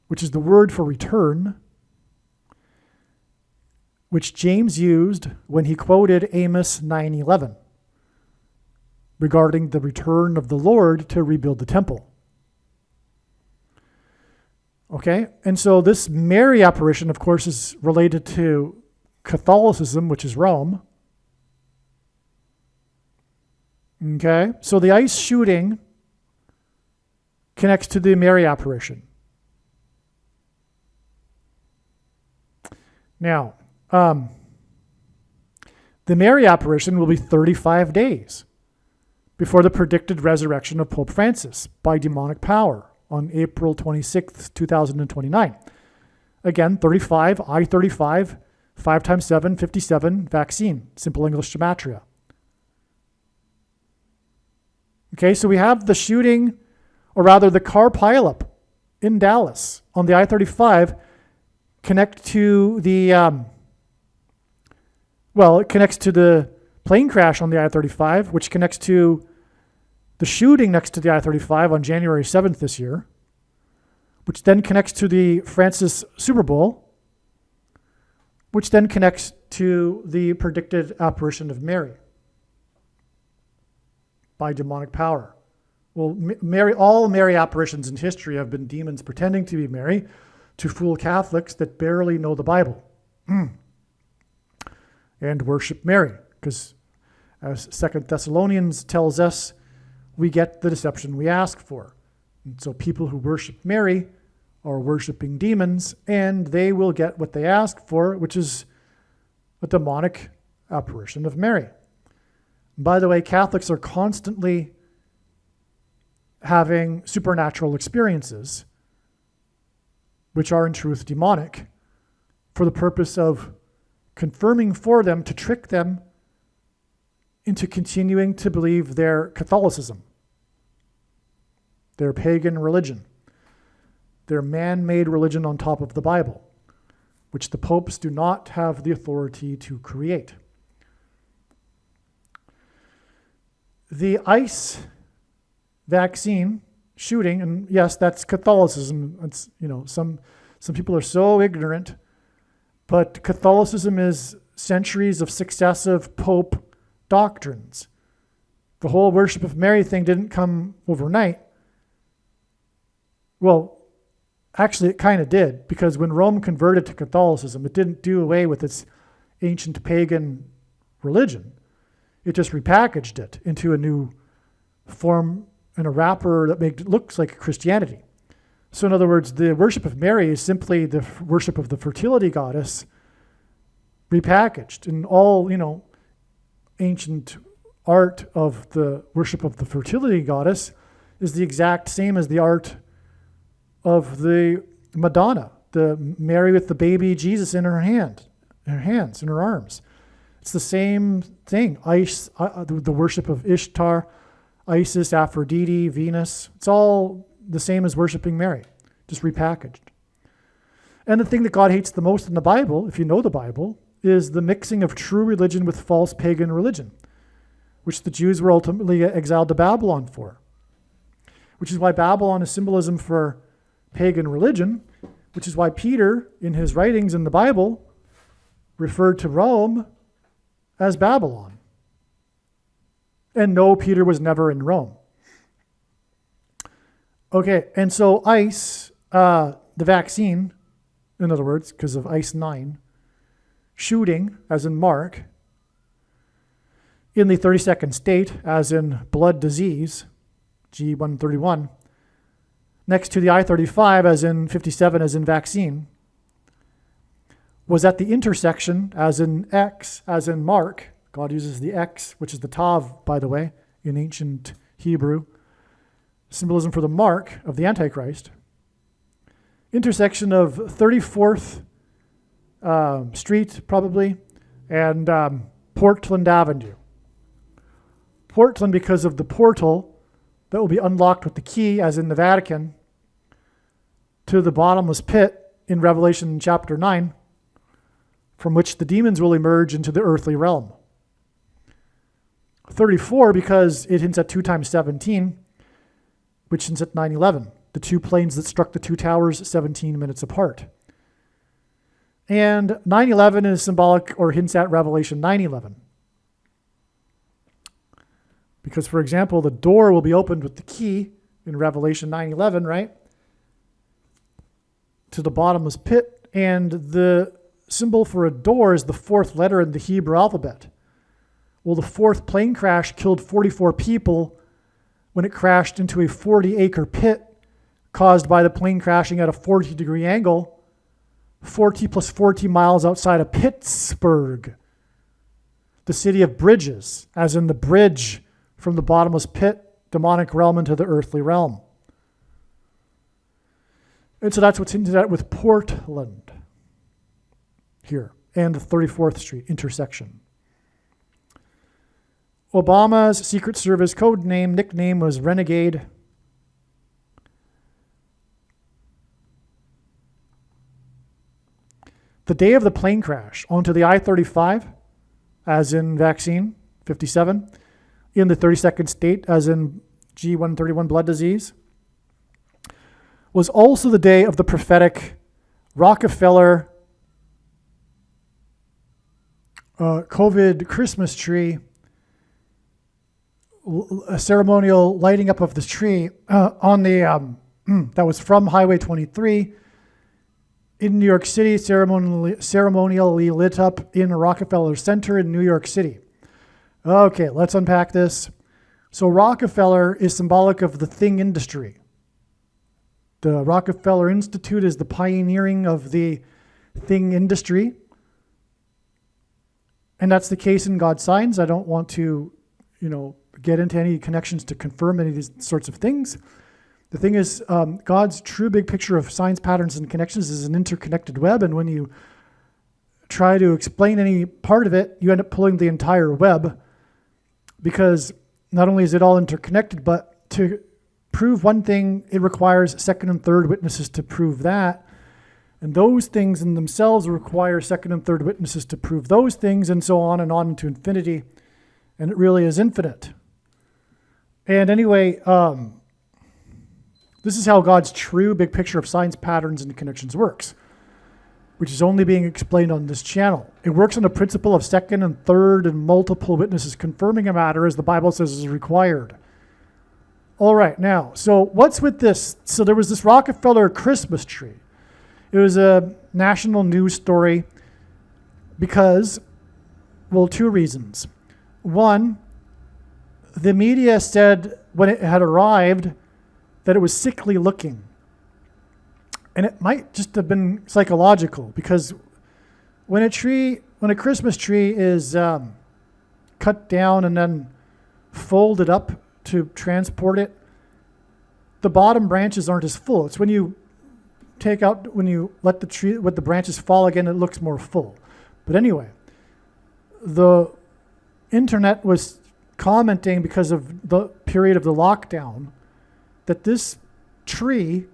which is the word for return, which James used when he quoted Amos 9:11 regarding the return of the Lord to rebuild the temple. Okay, and so this Mary apparition, of course, is related to Catholicism, which is Rome. Okay, so the ICE shooting connects to the Mary apparition. Now, the Mary apparition will be 35 days before the predicted resurrection of Pope Francis by demonic power on April 26th, 2029. Again, 35, I-35, 5 times 7, 57, vaccine, simple English gematria. Okay, so we have the shooting, or rather the car pileup in Dallas on the I-35 connect to the, it connects to the plane crash on the I-35, which connects to the shooting next to the I-35 on January 7th this year, which then connects to the Francis Super Bowl, which then connects to the predicted apparition of Mary by demonic power. Well, all Mary apparitions in history have been demons pretending to be Mary to fool Catholics that barely know the Bible and worship Mary, because as 2 Thessalonians tells us, we get the deception we ask for. And so people who worship Mary are worshiping demons, and they will get what they ask for, which is a demonic apparition of Mary. By the way, Catholics are constantly having supernatural experiences, which are in truth demonic, for the purpose of confirming for them to trick them into continuing to believe their Catholicism, their pagan religion, their man-made religion on top of the Bible, which the popes do not have the authority to create. the ICE vaccine shooting, and yes, that's Catholicism. It's, some people are so ignorant, but Catholicism is centuries of successive pope doctrines. The whole worship of Mary thing didn't come overnight. Well, actually, it kind of did, because when Rome converted to Catholicism, it didn't do away with its ancient pagan religion. It just repackaged it into a new form and a wrapper that looks like Christianity. So in other words, the worship of Mary is simply the worship of the fertility goddess repackaged. And all, ancient art of the worship of the fertility goddess is the exact same as the art of the Madonna, the Mary with the baby Jesus in her hands, in her arms. It's the same thing. The worship of Ishtar, Isis, Aphrodite, Venus. It's all the same as worshiping Mary, just repackaged. And the thing that God hates the most in the Bible, if you know the Bible, is the mixing of true religion with false pagan religion, which the Jews were ultimately exiled to Babylon for. Which is why Babylon is symbolism for pagan religion, which is why Peter, in his writings in the Bible, referred to Rome as Babylon. And no, Peter was never in Rome. Okay, and so ICE, the vaccine, in other words, because of ICE 9, shooting, as in Mark, in the 32nd state, as in blood disease, G131, next to the I-35, as in 57, as in vaccine, was at the intersection, as in X, as in Mark. God uses the X, which is the Tav, by the way, in ancient Hebrew. Symbolism for the mark of the Antichrist. Intersection of 34th Street, probably, and Portland Avenue. Portland because of the portal that will be unlocked with the key, as in the Vatican, to the bottomless pit in Revelation chapter 9, from which the demons will emerge into the earthly realm. 34 because it hints at 2 times 17, which hints at 9/11, the two planes that struck the two towers 17 minutes apart. And 9/11 is symbolic or hints at Revelation 9/11. Because, for example, the door will be opened with the key in Revelation 9/11, right? To the bottomless pit. And the symbol for a door is the 4th letter in the Hebrew alphabet. Well, the 4th plane crash killed 44 people when it crashed into a 40-acre pit caused by the plane crashing at a 40-degree angle, 40 plus 40 miles outside of Pittsburgh, the city of bridges, as in the bridge from the bottomless pit, demonic realm, into the earthly realm. And so that's what's hinted at with Portland here and the 34th Street intersection. Obama's Secret Service code name, nickname was Renegade. The day of the plane crash onto the I-35, as in vaccine, 57, in the 32nd state, as in G131 blood disease, was also the day of the prophetic Rockefeller COVID Christmas tree, a ceremonial lighting up of the tree on the that was from Highway 23 in New York City, ceremonially lit up in Rockefeller Center in New York City. Okay, let's unpack this. So Rockefeller is symbolic of the thing industry. The Rockefeller Institute is the pioneering of the thing industry. And that's the case in God's signs. I don't want to, get into any connections to confirm any of these sorts of things. The thing is, God's true big picture of signs, patterns, and connections is an interconnected web. And when you try to explain any part of it, you end up pulling the entire web, because not only is it all interconnected, but to prove one thing, it requires second and third witnesses to prove that. And those things in themselves require second and third witnesses to prove those things, and so on and on into infinity. And it really is infinite. And anyway, this is how God's true big picture of signs, patterns, and connections works, which is only being explained on this channel. It works on the principle of second and third and multiple witnesses confirming a matter as the Bible says is required. All right, now, so what's with this? So there was this Rockefeller Christmas tree. It was a national news story because, well, two reasons. One, the media said when it had arrived that it was sickly looking. And it might just have been psychological, because when a Christmas tree is cut down and then folded up to transport it, the bottom branches aren't as full. It's when you let the branches fall again, it looks more full. But anyway, the internet was commenting because of the period of the lockdown that this tree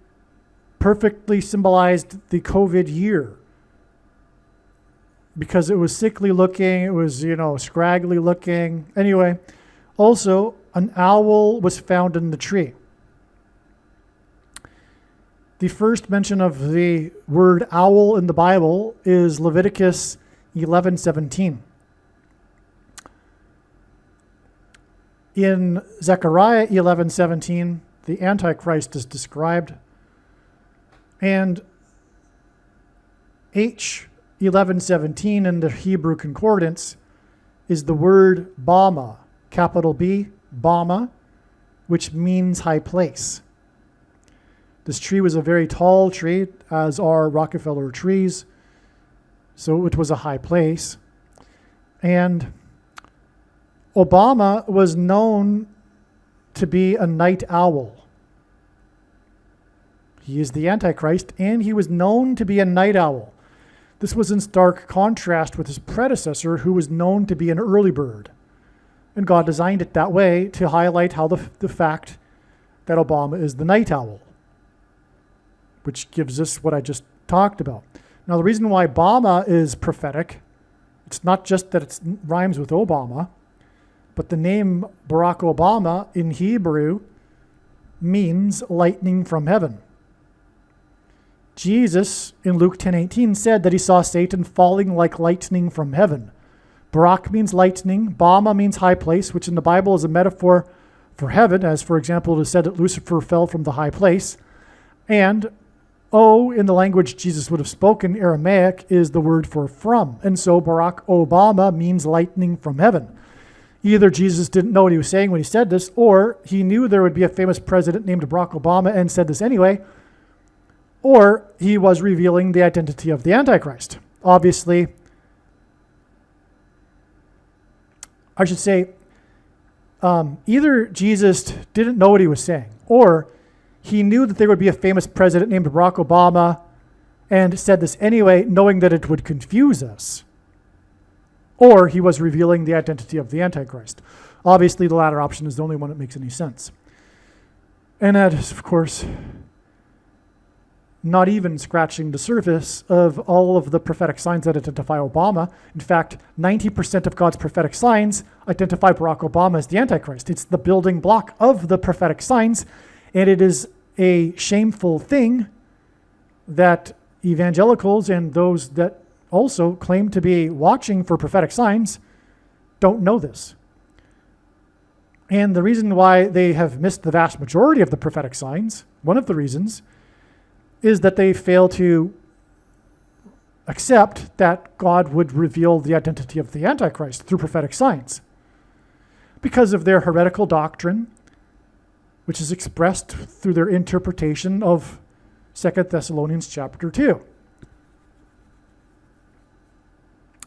perfectly symbolized the COVID year, because it was sickly looking, it was, scraggly looking. Anyway, also an owl was found in the tree. The first mention of the word owl in the Bible is Leviticus 11:17. In Zechariah 11:17, the Antichrist is described, and H 11:17 in the Hebrew concordance is the word Bama, capital B, Bama, which means high place. This tree was a very tall tree, as are Rockefeller trees, so it was a high place. And Obama was known to be a night owl. He is the Antichrist, and he was known to be a night owl. This was in stark contrast with his predecessor, who was known to be an early bird. And God designed it that way to highlight how the fact that Obama is the night owl, which gives us what I just talked about. Now, the reason why Obama is prophetic, it's not just that it rhymes with Obama, but the name Barack Obama in Hebrew means lightning from heaven. Jesus in Luke 10:18 said that he saw Satan falling like lightning from heaven. Barak means lightning. Bama means high place, which in the Bible is a metaphor for heaven, as for example it is said that Lucifer fell from the high place. And O, in the language Jesus would have spoken, Aramaic, is the word for from. And so Barack Obama means lightning from heaven. Either Jesus didn't know what he was saying when he said this, or he knew there would be a famous president named Barack Obama and said this anyway, or he was revealing the identity of the Antichrist. Obviously, I should say, either Jesus didn't know what he was saying, or he knew that there would be a famous president named Barack Obama and said this anyway, knowing that it would confuse us, or he was revealing the identity of the Antichrist. Obviously, the latter option is the only one that makes any sense. And that is, of course, not even scratching the surface of all of the prophetic signs that identify Obama. In fact, 90% of God's prophetic signs identify Barack Obama as the Antichrist. It's the building block of the prophetic signs, and it is a shameful thing that evangelicals and those that also claim to be watching for prophetic signs don't know this. And the reason why they have missed the vast majority of the prophetic signs, one of the reasons, is that they fail to accept that God would reveal the identity of the Antichrist through prophetic signs, because of their heretical doctrine, which is expressed through their interpretation of 2 Thessalonians chapter 2.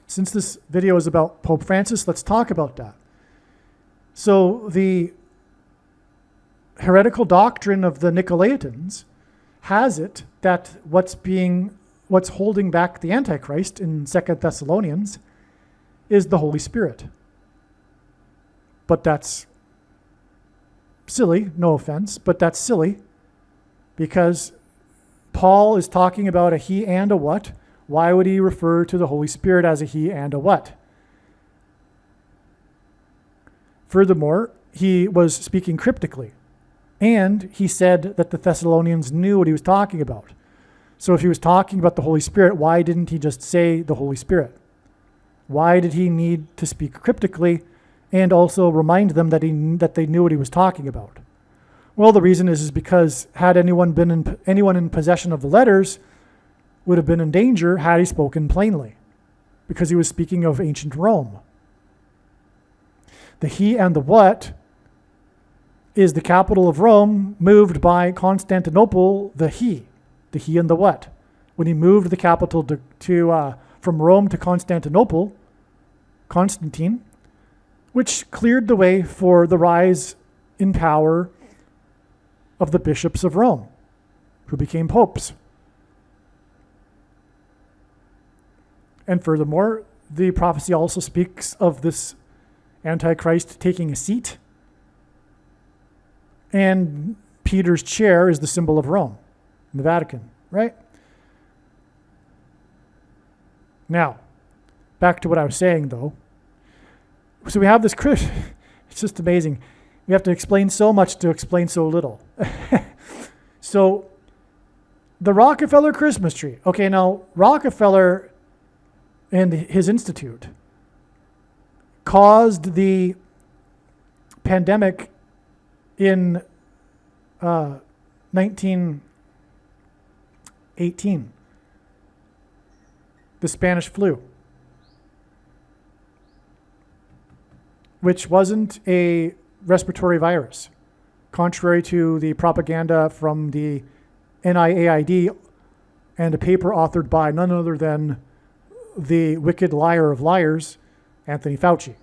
Since this video is about Pope Francis, let's talk about that. So the heretical doctrine of the Nicolaitans has it that what's holding back the Antichrist in 2 Thessalonians is the Holy Spirit. But that's silly, no offense, but that's silly, because Paul is talking about a he and a what. Why would he refer to the Holy Spirit as a he and a what? Furthermore, he was speaking cryptically. And he said that the Thessalonians knew what he was talking about. So if he was talking about the Holy Spirit, why didn't he just say the Holy Spirit? Why did he need to speak cryptically and also remind them that they knew what he was talking about? Well, the reason is because had anyone in possession of the letters would have been in danger had he spoken plainly, because he was speaking of ancient Rome. The he and the what is the capital of Rome moved by Constantinople, the he and the what. When he moved the capital from Rome to Constantinople, Constantine, which cleared the way for the rise in power of the bishops of Rome, who became popes. And furthermore, the prophecy also speaks of this Antichrist taking a seat, and Peter's chair is the symbol of Rome in the Vatican, right? Now, back to what I was saying, though. So we have this it's just amazing. We have to explain so much to explain so little. So, the Rockefeller Christmas tree. Okay, now, Rockefeller and his institute caused the pandemic in 1918, the Spanish flu, which wasn't a respiratory virus, contrary to the propaganda from the NIAID and a paper authored by none other than the wicked liar of liars, Anthony Fauci.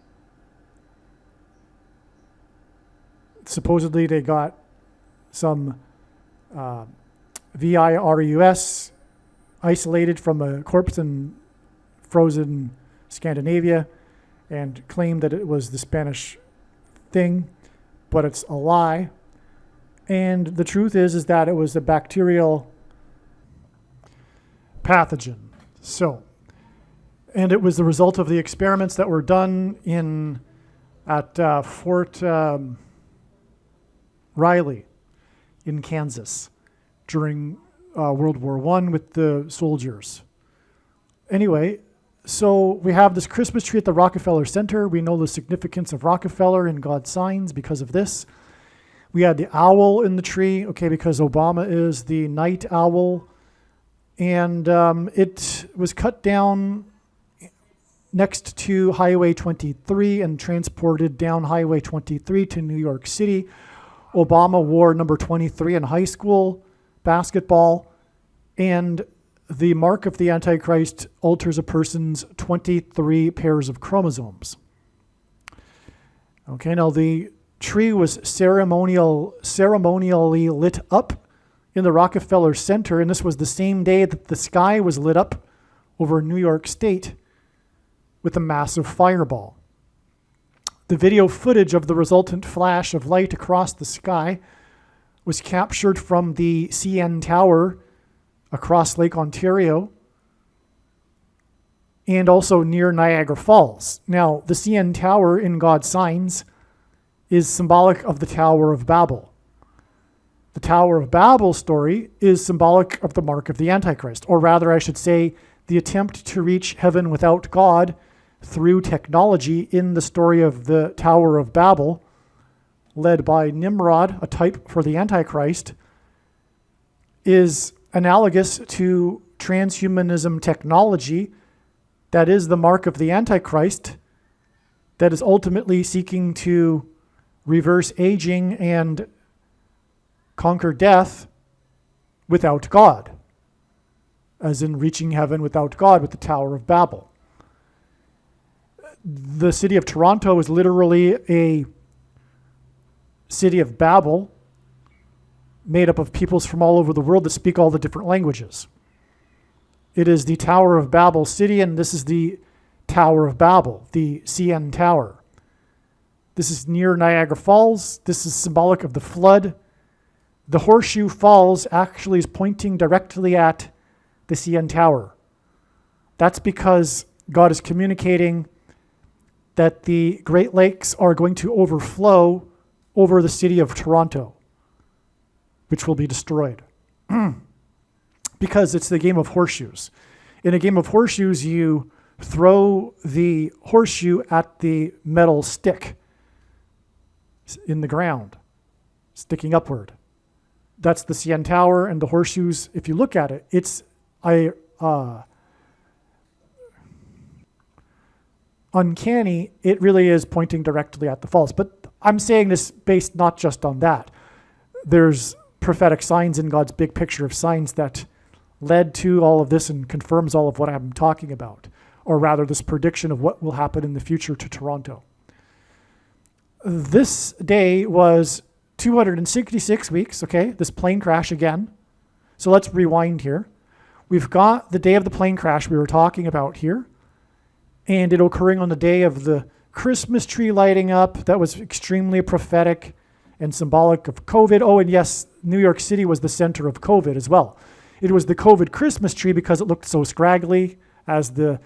Supposedly they got some virus isolated from a corpse in frozen Scandinavia and claimed that it was the Spanish thing, but it's a lie. And the truth is that it was a bacterial pathogen. And it was the result of the experiments that were done at Fort Riley in Kansas during World War I with the soldiers. Anyway, so we have this Christmas tree at the Rockefeller Center. We know the significance of Rockefeller and God's signs because of this. We had the owl in the tree, okay, because Obama is the night owl. And it was cut down next to Highway 23 and transported down Highway 23 to New York City. Obama wore number 23 in high school basketball, and the mark of the Antichrist alters a person's 23 pairs of chromosomes. Okay, now the tree was ceremonially lit up in the Rockefeller Center, and this was the same day that the sky was lit up over New York State with a massive fireball. The video footage of the resultant flash of light across the sky was captured from the CN Tower across Lake Ontario and also near Niagara Falls. Now, the CN Tower in God's signs is symbolic of the Tower of Babel. The Tower of Babel story is symbolic of the mark of the Antichrist, or rather, I should say, the attempt to reach heaven without God through technology in the story of the Tower of Babel, led by Nimrod, a type for the Antichrist, is analogous to transhumanism technology that is the mark of the Antichrist, that is ultimately seeking to reverse aging and conquer death without God, as in reaching heaven without God with the Tower of Babel. The city of Toronto is literally a city of Babel made up of peoples from all over the world that speak all the different languages. It is the Tower of Babel city, and this is the Tower of Babel, the CN Tower. This is near Niagara Falls. This is symbolic of the flood. The Horseshoe Falls actually is pointing directly at the CN Tower. That's because God is communicating that the Great Lakes are going to overflow over the city of Toronto, which will be destroyed. Because it's the game of horseshoes. In a game of horseshoes, you throw the horseshoe at the metal stick in the ground, sticking upward. That's the CN Tower, and the horseshoes, if you look at it, it's uncanny. It really is pointing directly at the falls. But I'm saying this based not just on that. There's prophetic signs in God's big picture of signs that led to all of this and confirms all of what I'm talking about, or rather this prediction of what will happen in the future to Toronto. This day was 266 weeks, okay, this plane crash again. So let's rewind here. We've got the day of the plane crash we were talking about here, and it occurring on the day of the Christmas tree lighting up. That was extremely prophetic and symbolic of COVID. Oh, and yes, New York City was the center of COVID as well. It was the COVID Christmas tree because it looked so scraggly, as the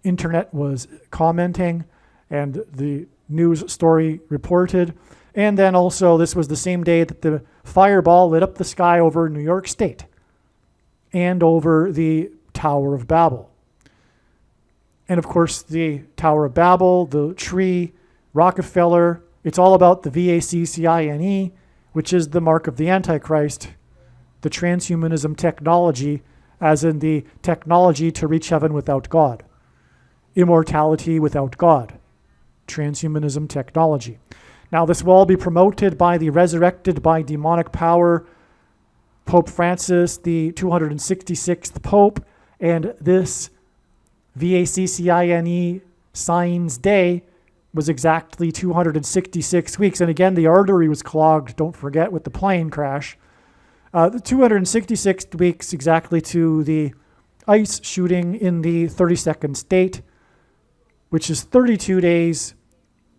internet was commenting and the news story reported. And then also, this was the same day that the fireball lit up the sky over New York State and over the Tower of Babel. And of course, the Tower of Babel, the tree, Rockefeller, it's all about the VACCINE, which is the mark of the Antichrist, the transhumanism technology, as in the technology to reach heaven without God, immortality without God, transhumanism technology. Now, this will all be promoted by the resurrected by demonic power Pope Francis, the 266th Pope, and this VACCINE Signs Day was exactly 266 weeks. And again, the artery was clogged, don't forget, with the plane crash. The 266 weeks exactly to the ice shooting in the 32nd state, which is 32 days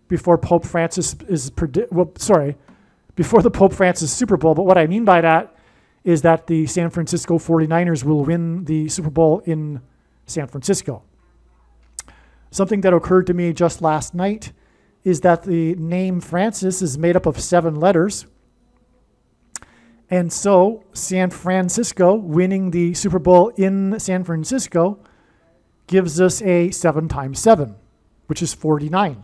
before Pope Francis is before the Pope Francis Super Bowl. But what I mean by that is that the San Francisco 49ers will win the Super Bowl in San Francisco. Something that occurred to me just last night is that the name Francis is made up of 7 letters. And so San Francisco winning the Super Bowl in San Francisco gives us a 7 times 7, which is 49.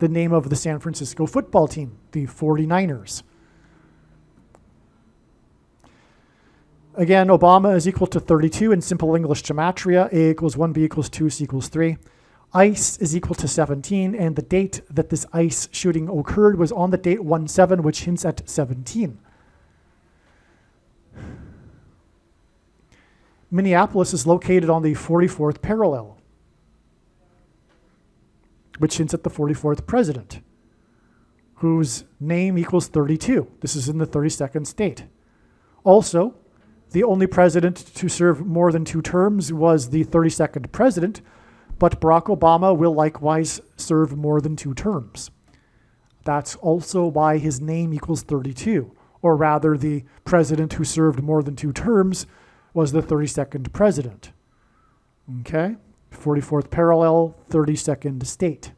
The name of the San Francisco football team, the 49ers. Again, Obama is equal to 32 in simple English gematria. A equals 1, B equals 2, C equals 3. ICE is equal to 17, and the date that this ICE shooting occurred was on the date 1/7, which hints at 17. Minneapolis is located on the 44th parallel, which hints at the 44th president, whose name equals 32. This is in the 32nd state. Also, the only president to serve more than 2 terms was the 32nd president, but Barack Obama will likewise serve more than 2 terms. That's also why his name equals 32, or rather the president who served more than 2 terms was the 32nd president. Okay? 44th parallel, 32nd state.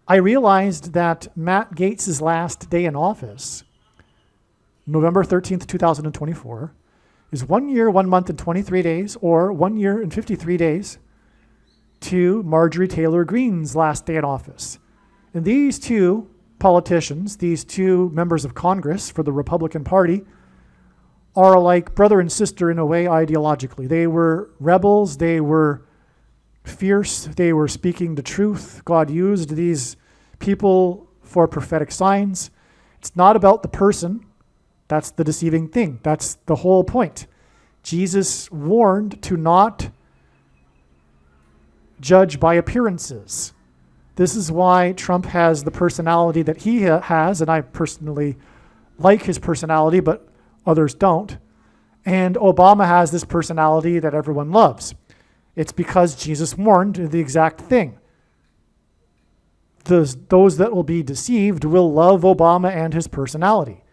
I realized that Matt Gaetz' last day in office, November 13th, 2024, is 1 year, 1 month, and 23 days, or 1 year and 53 days to Marjorie Taylor Greene's last day in office. And these 2 politicians, these 2 members of Congress for the Republican Party, are like brother and sister in a way ideologically. They were rebels, they were fierce, they were speaking the truth. God used these people for prophetic signs. It's not about the person. That's the deceiving thing. That's the whole point. Jesus warned to not judge by appearances. This is why Trump has the personality that he has, and I personally like his personality, but others don't. And Obama has this personality that everyone loves. It's because Jesus warned the exact thing. Those that will be deceived will love Obama and his personality.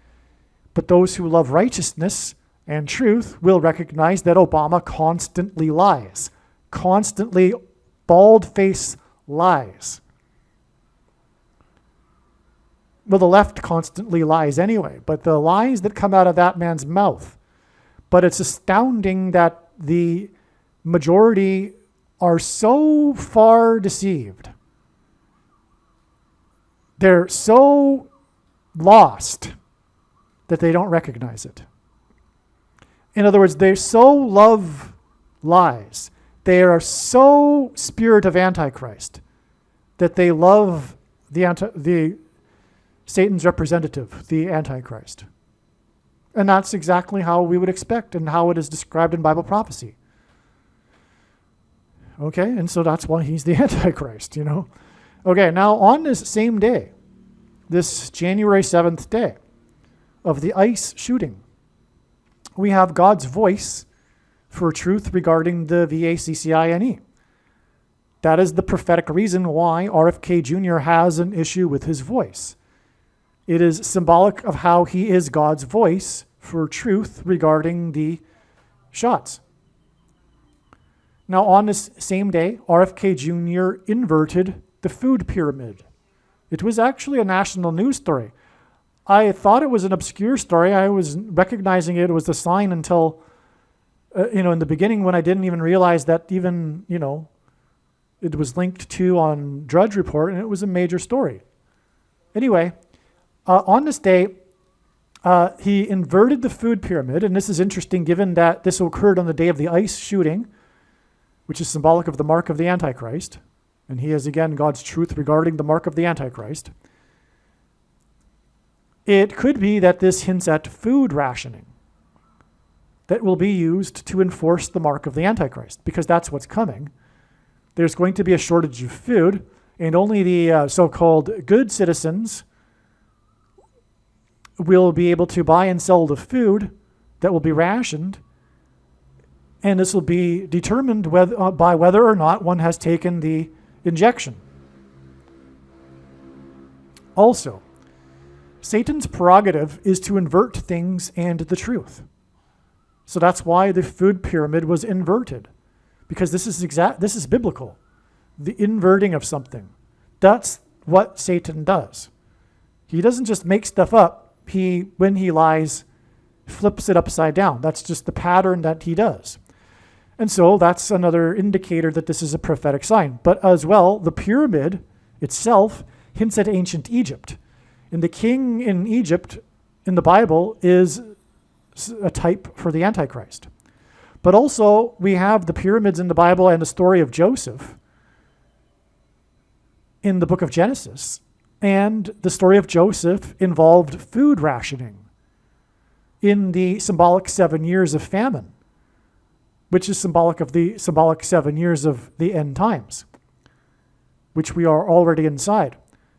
But those who love righteousness and truth will recognize that Obama constantly lies. Constantly bald-faced lies. Well, the left constantly lies anyway, but the lies that come out of that man's mouth. But it's astounding that the majority are so far deceived. They're so lost that they don't recognize it. In other words, they so love lies. They are so spirit of Antichrist that they love the Satan's representative, the Antichrist. And that's exactly how we would expect and how it is described in Bible prophecy. Okay, and so that's why he's the Antichrist, Okay, now on this same day, this January 7th day of the ICE shooting, we have God's voice for truth regarding the VACCINE. That is the prophetic reason why RFK Jr. has an issue with his voice. It is symbolic of how he is God's voice for truth regarding the shots. Now, on this same day, RFK Jr. inverted the food pyramid. It was actually a national news story. I thought it was an obscure story. I was recognizing it was a sign until, in the beginning when I didn't even realize that even, it was linked to on Drudge Report, and it was a major story. Anyway, on this day, he inverted the food pyramid, and this is interesting given that this occurred on the day of the ICE shooting, which is symbolic of the mark of the Antichrist. And he is, again, God's truth regarding the mark of the Antichrist. It could be that this hints at food rationing that will be used to enforce the mark of the Antichrist, because that's what's coming. There's going to be a shortage of food, and only the so-called good citizens will be able to buy and sell the food that will be rationed, and this will be determined by whether or not one has taken the injection. Also, Satan's prerogative is to invert things and the truth. So that's why the food pyramid was inverted, because this is biblical. The inverting of something. That's what Satan does. He doesn't just make stuff up. When he lies, flips it upside down. That's just the pattern that he does. And so that's another indicator that this is a prophetic sign. But as well, the pyramid itself hints at ancient Egypt. And the king in Egypt in the Bible is a type for the Antichrist. But also, we have the pyramids in the Bible and the story of Joseph in the book of Genesis. And the story of Joseph involved food rationing in the symbolic 7 years of famine, which is symbolic of the symbolic 7 years of the end times, which we are already inside.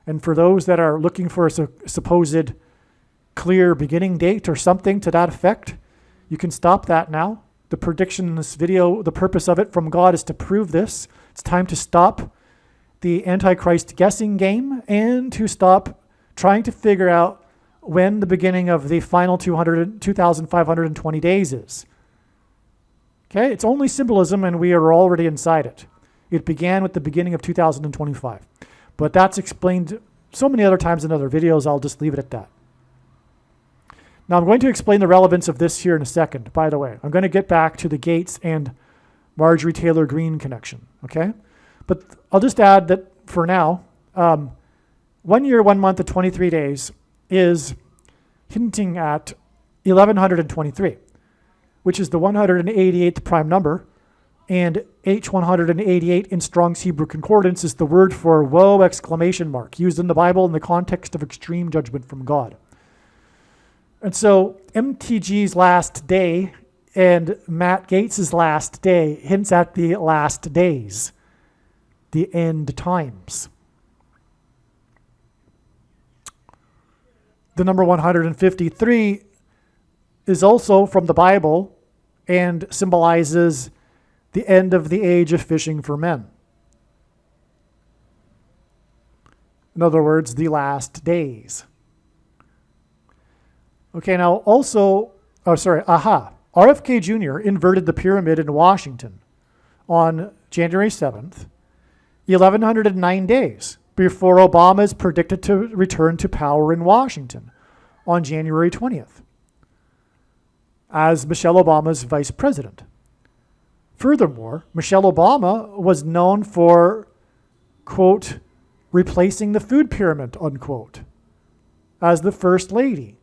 And for those that are looking for a supposed clear beginning date or something to that effect, you can stop that now. The prediction in this video, the purpose of it from God is to prove this. It's time to stop the Antichrist guessing game and to stop trying to figure out when the beginning of the final 2,520 days is. Okay, it's only symbolism, and we are already inside it. It began with the beginning of 2025. But that's explained so many other times in other videos, I'll just leave it at that. Now I'm going to explain the relevance of this here in a second, by the way. I'm going to get back to the Gates and Marjorie Taylor Greene connection, okay? But I'll just add that for now, 1 year, 1 month, and 23 days is hinting at 1123. Which is the 188th prime number, and H188 in Strong's Hebrew Concordance is the word for woe exclamation mark, used in the Bible in the context of extreme judgment from God. And so MTG's last day and Matt Gaetz's last day hints at the last days, the end times. The number 153 is also from the Bible and symbolizes the end of the age of fishing for men. In other words, the last days. Okay, now also, RFK Jr. inverted the pyramid in Washington on January 7th, 1109 days. before Obama is predicted to return to power in Washington on January 20th as Michelle Obama's vice president. Furthermore, Michelle Obama was known for, quote, replacing the food pyramid, unquote, as the first lady.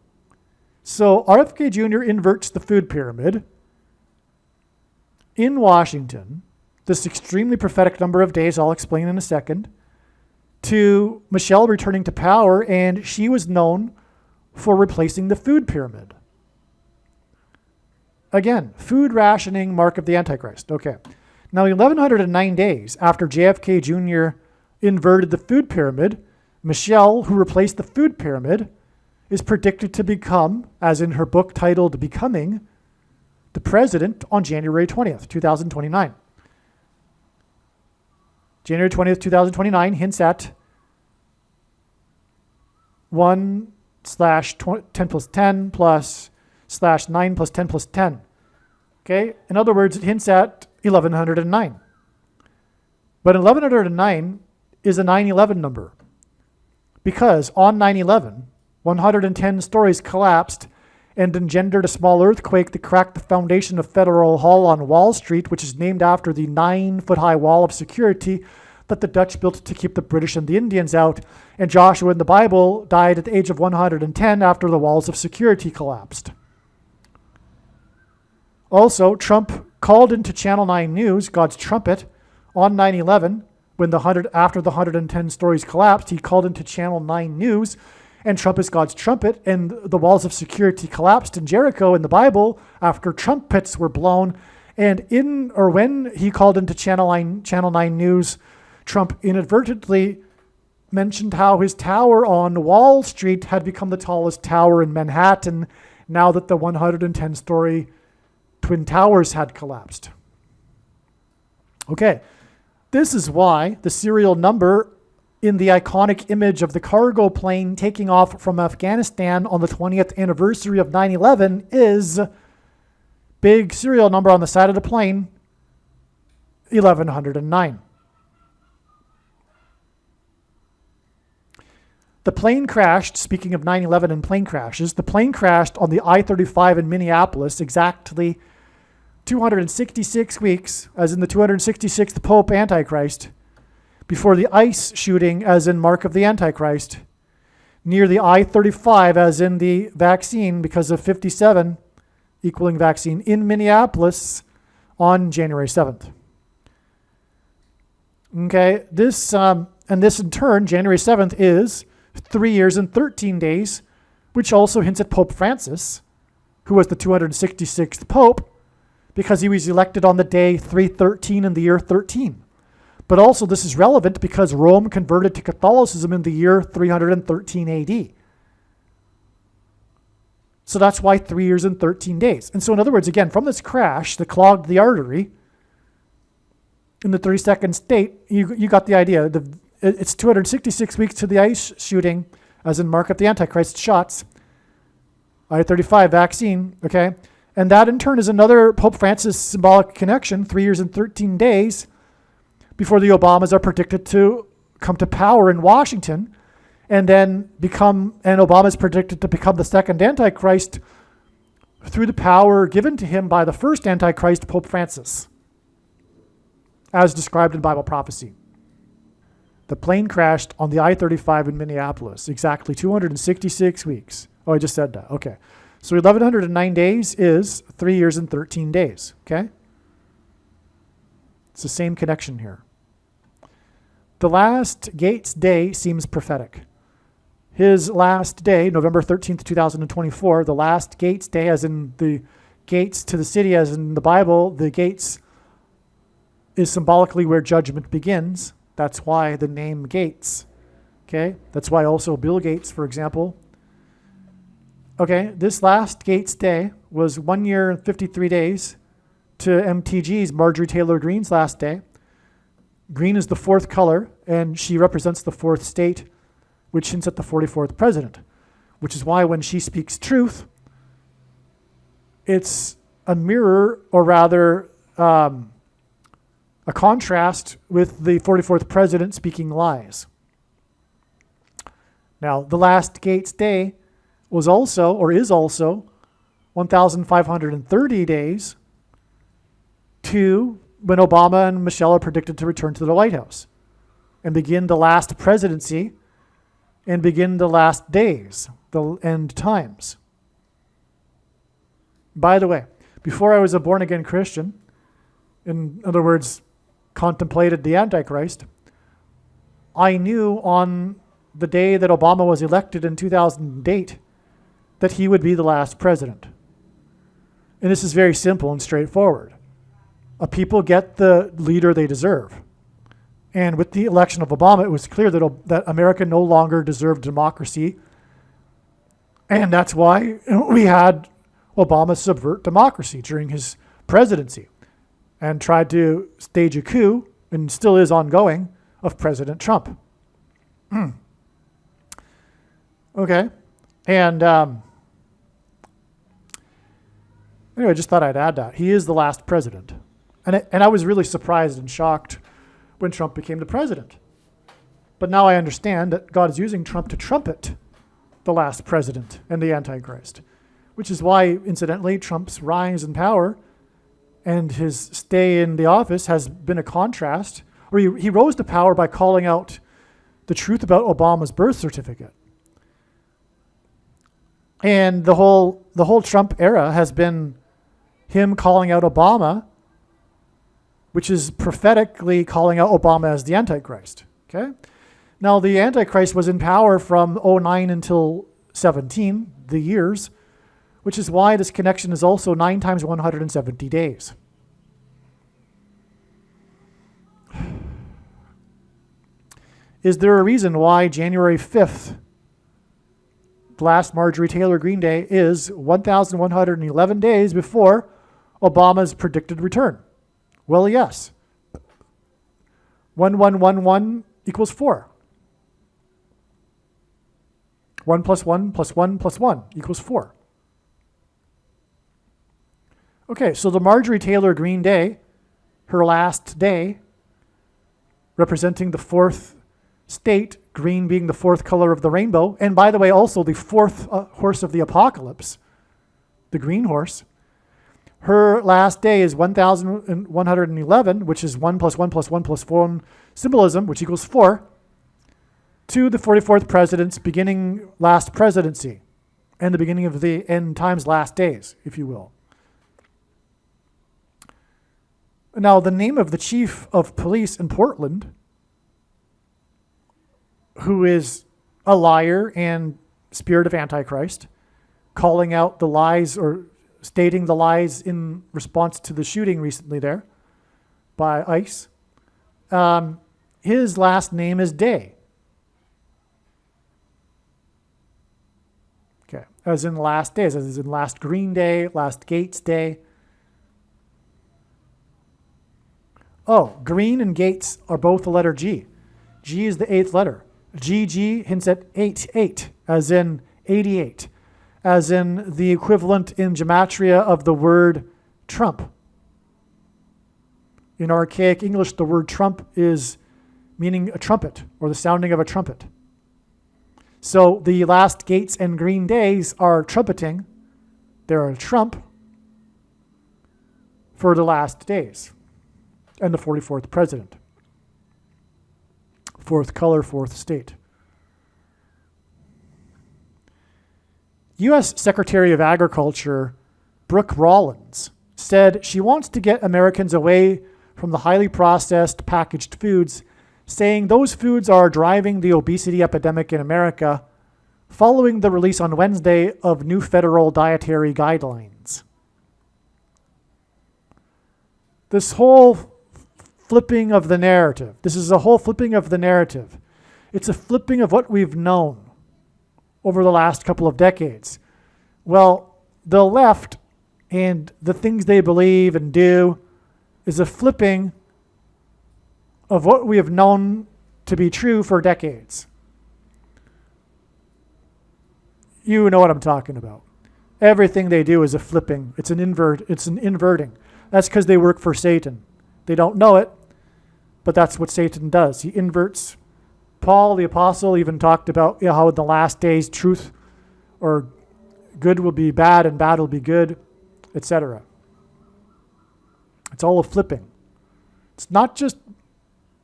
So RFK Jr. inverts the food pyramid in Washington, this extremely prophetic number of days, I'll explain in a second, to Michelle returning to power, and she was known for replacing the food pyramid. Again, food rationing, mark of the Antichrist. Okay. Now, 1,109 days after JFK Jr. inverted the food pyramid, Michelle, who replaced the food pyramid, is predicted to become, as in her book titled Becoming, the president on January 20th, 2029. January 20th, 2029 hints at 1/10 plus 10 plus /9 plus 10 plus 10. Okay? In other words, it hints at 1109. But 1109 is a 9/11 number. Because on 9/11, 110 stories collapsed and engendered a small earthquake that cracked the foundation of Federal Hall on Wall Street, which is named after the 9-foot-high wall of security that the Dutch built to keep the British and the Indians out. And Joshua in the Bible died at the age of 110 after the walls of security collapsed. Also, Trump called into Channel 9 News, God's trumpet, on 9/11, after the 110 stories collapsed. He called into Channel 9 News, and Trump is God's trumpet, and the walls of security collapsed in Jericho in the Bible after trumpets were blown. And when he called into Channel 9 News, Trump inadvertently mentioned how his tower on Wall Street had become the tallest tower in Manhattan now that the 110-story Twin Towers had collapsed. Okay, this is why the serial number in the iconic image of the cargo plane taking off from Afghanistan on the 20th anniversary of 9/11 is big serial number on the side of the plane, 1109. The plane crashed, speaking of 9/11 and plane crashes, the plane crashed on the I-35 in Minneapolis exactly 266 weeks, as in the 266th Pope Antichrist, before the ICE shooting, as in Mark of the Antichrist, near the I-35, as in the vaccine, because of 57 equaling vaccine, in Minneapolis on January 7th. Okay, this in turn, January 7th is 3 years and 13 days, which also hints at Pope Francis, who was the 266th Pope, because he was elected on the day 313 in the year 13. But also this is relevant because Rome converted to Catholicism in the year 313 AD. So that's why 3 years and 13 days. And so in other words, again, from this crash that clogged the artery in the 32nd state, you got the idea. It's 266 weeks to the ICE shooting, as in Mark of the Antichrist shots, I-35 vaccine, okay? And that in turn is another Pope Francis symbolic connection, 3 years and 13 days before the Obamas are predicted to come to power in Washington, and then Obama is predicted to become the second Antichrist through the power given to him by the first Antichrist, Pope Francis, as described in Bible prophecy. The plane crashed on the I-35 in Minneapolis, exactly 266 weeks. Oh, I just said that. Okay. So 1,109 days is 3 years and 13 days. Okay? It's the same connection here. The last Gates day seems prophetic. His last day, November 13th, 2024, the last Gates day, as in the gates to the city, as in the Bible, the gates is symbolically where judgment begins. That's why the name Gates. Okay? That's why also Bill Gates, for example. Okay, this last Gates day was 1 year and 53 days to MTG's Marjorie Taylor Greene's last day. Green is the fourth color, and she represents the fourth state, which hints at the 44th president, which is why when she speaks truth, it's a mirror, or rather a contrast with the 44th president speaking lies. Now, the last Gates day was also, or is also, 1,530 days to when Obama and Michelle are predicted to return to the White House and begin the last presidency and begin the last days, the end times. By the way, before I was a born-again Christian, in other words, contemplated the Antichrist, I knew on the day that Obama was elected in 2008 that he would be the last president. And this is very simple and straightforward. People get the leader they deserve. And with the election of Obama, it was clear that America no longer deserved democracy. And that's why we had Obama subvert democracy during his presidency and tried to stage a coup, and still is ongoing, of President Trump. Okay. And anyway, I just thought I'd add that. He is the last president. And I was really surprised and shocked when Trump became the president. But now I understand that God is using Trump to trumpet the last president and the Antichrist, which is why, incidentally, Trump's rise in power and his stay in the office has been a contrast, or he rose to power by calling out the truth about Obama's birth certificate. And the whole Trump era has been him calling out Obama, which is prophetically calling out Obama as the Antichrist. Okay? Now, the Antichrist was in power from 2009 until 17, the years, which is why this connection is also 9 times 170 days. Is there a reason why January 5th, the last Marjorie Taylor Greene Day, is 1,111 days before Obama's predicted return? Well, yes. 1111 equals 4. 1 plus 1 plus 1 plus 1 equals 4. Okay, so the Marjorie Taylor Greene Day, her last day, representing the fourth state, green being the fourth color of the rainbow, and by the way, also the fourth horse of the apocalypse, the green horse. Her last day is 1,111, which is 1 plus 1 plus 1 plus 4 symbolism, which equals 4, to the 44th president's beginning last presidency and the beginning of the end times last days, if you will. Now, the name of the chief of police in Portland, who is a liar and spirit of Antichrist, calling out the lies or stating the lies in response to the shooting recently there by ICE. His last name is Day. Okay, as in last days, as in last Green Day, last Gates Day. Oh, Green and Gates are both the letter G. G is the 8th letter. GG hints at 88, as in 88. As in the equivalent in gematria of the word trump. In archaic English, the word trump is meaning a trumpet or the sounding of a trumpet. So the last Gates and Green Days are trumpeting. They're a trump for the last days and the 44th president. Fourth color, fourth state. U.S. Secretary of Agriculture Brooke Rollins said she wants to get Americans away from the highly processed packaged foods, saying those foods are driving the obesity epidemic in America, following the release on Wednesday of new federal dietary guidelines. This whole flipping of the narrative. This is a whole flipping of the narrative. It's a flipping of what we've known over the last couple of decades. Well, the left and the things they believe and do is a flipping of what we have known to be true for decades. You know what I'm talking about. Everything they do is a flipping. It's an inverting. That's because they work for Satan. They don't know it, but that's what Satan does. He inverts Paul the apostle even talked about how in the last days truth or good will be bad and bad will be good, etc. It's all a flipping. It's not just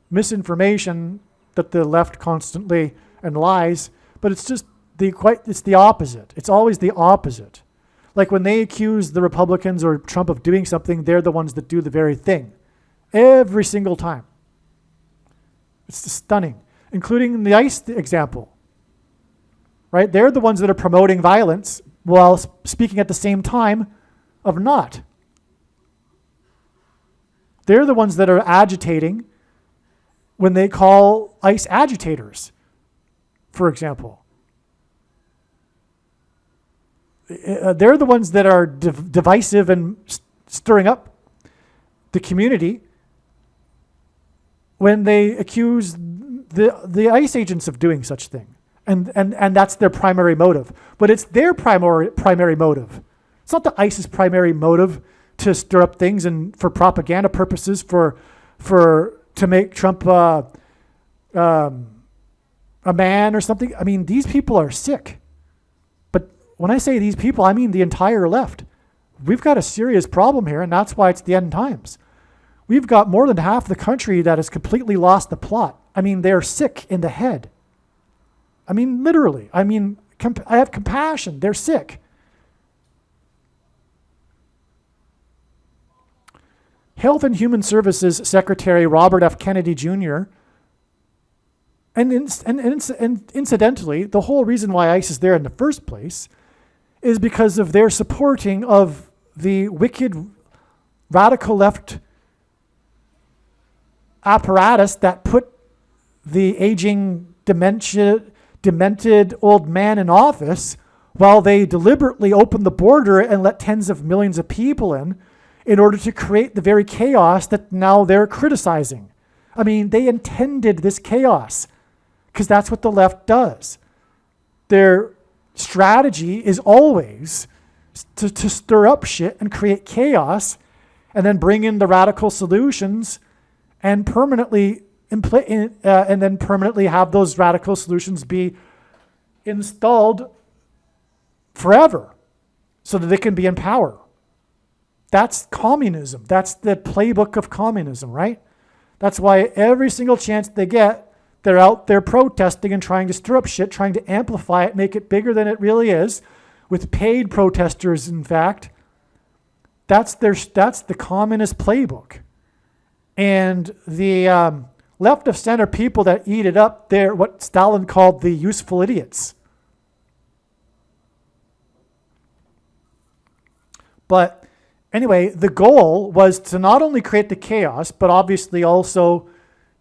misinformation that the left constantly and lies, but it's just it's the opposite. It's always the opposite. Like when they accuse the Republicans or Trump of doing something, they're the ones that do the very thing. Every single time. It's stunning. Including the ICE example. Right? They're the ones that are promoting violence while speaking at the same time of not. They're the ones that are agitating when they call ICE agitators, for example. They're the ones that are divisive and stirring up the community when they accuse the ICE agents of doing such thing. And that's their primary motive. But it's their primary motive. It's not the ICE's primary motive to stir up things and for propaganda purposes to make Trump a man or something. I mean, these people are sick. But when I say these people, I mean the entire left. We've got a serious problem here, and that's why it's the end times. We've got more than half the country that has completely lost the plot. I mean, they're sick in the head. I mean, literally. I mean, I have compassion. They're sick. Health and Human Services Secretary Robert F. Kennedy Jr., and incidentally, the whole reason why ICE is there in the first place is because of their supporting of the wicked radical left apparatus that put the aging, demented old man in office while they deliberately opened the border and let tens of millions of people in order to create the very chaos that now they're criticizing. I mean, they intended this chaos because that's what the left does. Their strategy is always to stir up shit and create chaos and then bring in the radical solutions and permanently have those radical solutions be installed forever so that they can be in power. That's communism. That's the playbook of communism, right? That's why every single chance they get, they're out there protesting and trying to stir up shit, trying to amplify it, make it bigger than it really is, with paid protesters, in fact. That's the communist playbook. And the left of center people that eat it up, they're what Stalin called the useful idiots. But anyway, the goal was to not only create the chaos, but obviously also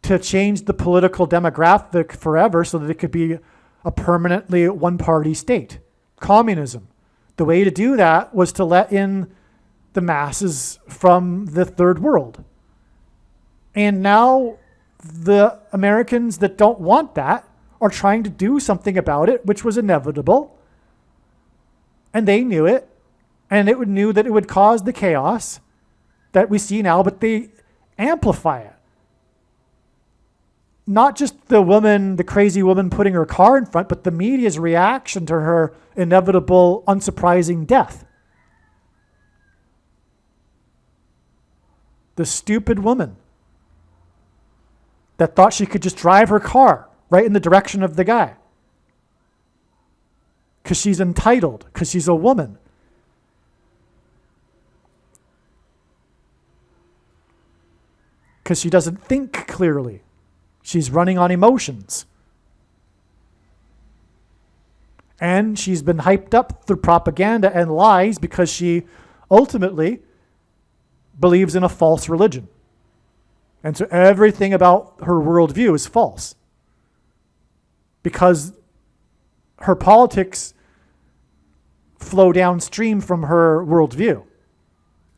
to change the political demographic forever so that it could be a permanently one-party state. Communism. The way to do that was to let in the masses from the third world. And now the Americans that don't want that are trying to do something about it, which was inevitable. And they knew it. And it knew that it would cause the chaos that we see now, but they amplify it. Not just the crazy woman putting her car in front, but the media's reaction to her inevitable, unsurprising death. The stupid woman that thought she could just drive her car right in the direction of the guy. Because she's entitled, because she's a woman. Because she doesn't think clearly. She's running on emotions. And she's been hyped up through propaganda and lies because she ultimately believes in a false religion. And so everything about her worldview is false. Because her politics flow downstream from her worldview.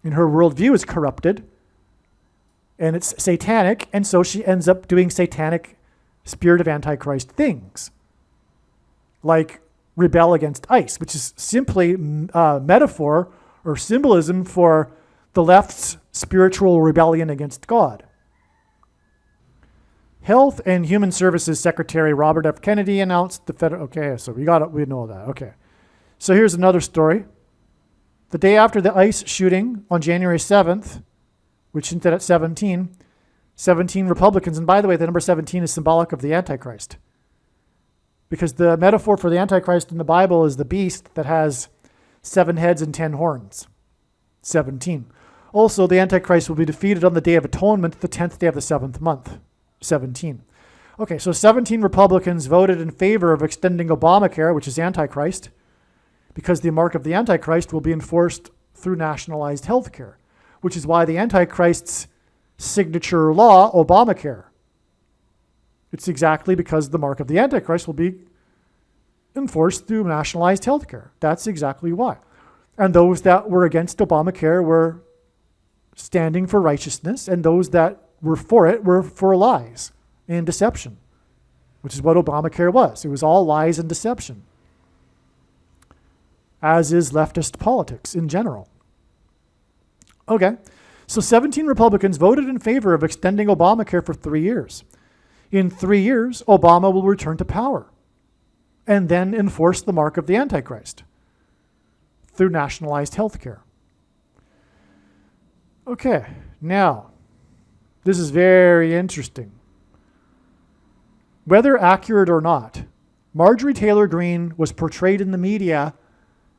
And her worldview is corrupted. And it's satanic, and so she ends up doing satanic spirit of Antichrist things. Like rebel against ICE, which is simply metaphor or symbolism for the left's spiritual rebellion against God. Health and Human Services Secretary Robert F. Kennedy announced the federal. Okay, so we know that. Okay. So here's another story. The day after the ICE shooting on January 7th, which hinted at 17 Republicans, and by the way, the number 17 is symbolic of the Antichrist. Because the metaphor for the Antichrist in the Bible is the beast that has 7 heads and 10 horns. 17. Also, the Antichrist will be defeated on the Day of Atonement, the 10th day of the 7th month. 17. Okay, so 17 Republicans voted in favor of extending Obamacare, which is Antichrist, because the mark of the Antichrist will be enforced through nationalized health care, which is why the Antichrist's signature law, Obamacare. It's exactly because the mark of the Antichrist will be enforced through nationalized health care. That's exactly why. And those that were against Obamacare were standing for righteousness, and those that were for it were for lies and deception, which is what Obamacare was. It was all lies and deception, as is leftist politics in general. Okay, so 17 Republicans voted in favor of extending Obamacare for 3 years. In 3 years, Obama will return to power and then enforce the mark of the Antichrist through nationalized health care. Okay, now, this is very interesting. Whether accurate or not, Marjorie Taylor Greene was portrayed in the media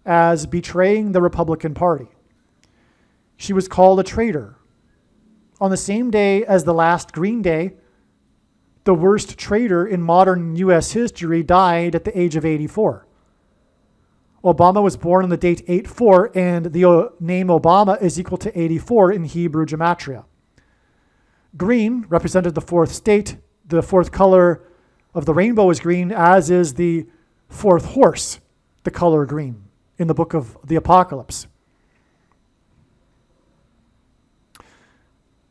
as betraying the Republican Party. She was called a traitor. On the same day as the last Green Day, the worst traitor in modern U.S. history died at the age of 84. Obama was born on the date 8/4, and the name Obama is equal to 84 in Hebrew gematria. Green represented the fourth state. The fourth color of the rainbow is green, as is the fourth horse, the color green, in the book of the Apocalypse.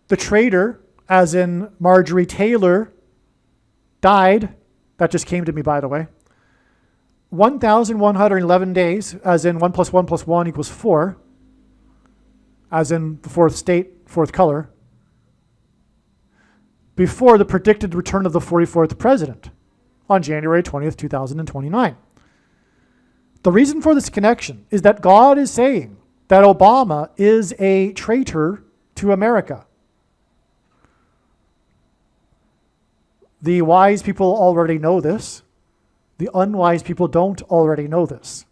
The traitor, as in Marjorie Taylor, died. That just came to me, by the way. 1,111 days, as in 1 + 1 + 1 = 4, as in the fourth state, fourth color, before the predicted return of the 44th president on January 20th, 2029. The reason for this connection is that God is saying that Obama is a traitor to America. The wise people already know this. The unwise people don't already know this.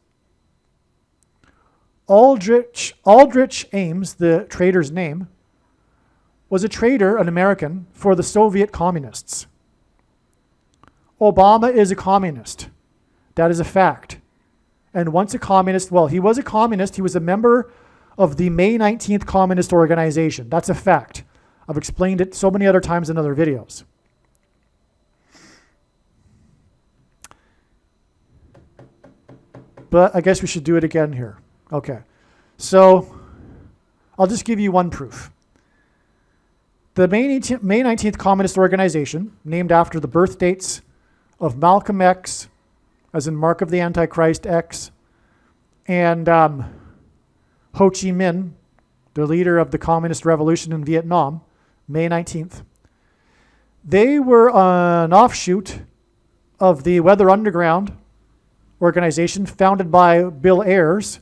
Aldrich Ames, the traitor's name, was a traitor, an American, for the Soviet communists. Obama is a communist. That is a fact. And once a communist, well, he was a communist. He was a member of the May 19th Communist Organization. That's a fact. I've explained it so many other times in other videos. But I guess we should do it again here. Okay. So I'll just give you one proof. The May 19th Communist Organization, named after the birth dates of Malcolm X, as in Mark of the Antichrist X, and Ho Chi Minh, the leader of the Communist Revolution in Vietnam, May 19th. They were an offshoot of the Weather Underground organization founded by Bill Ayers,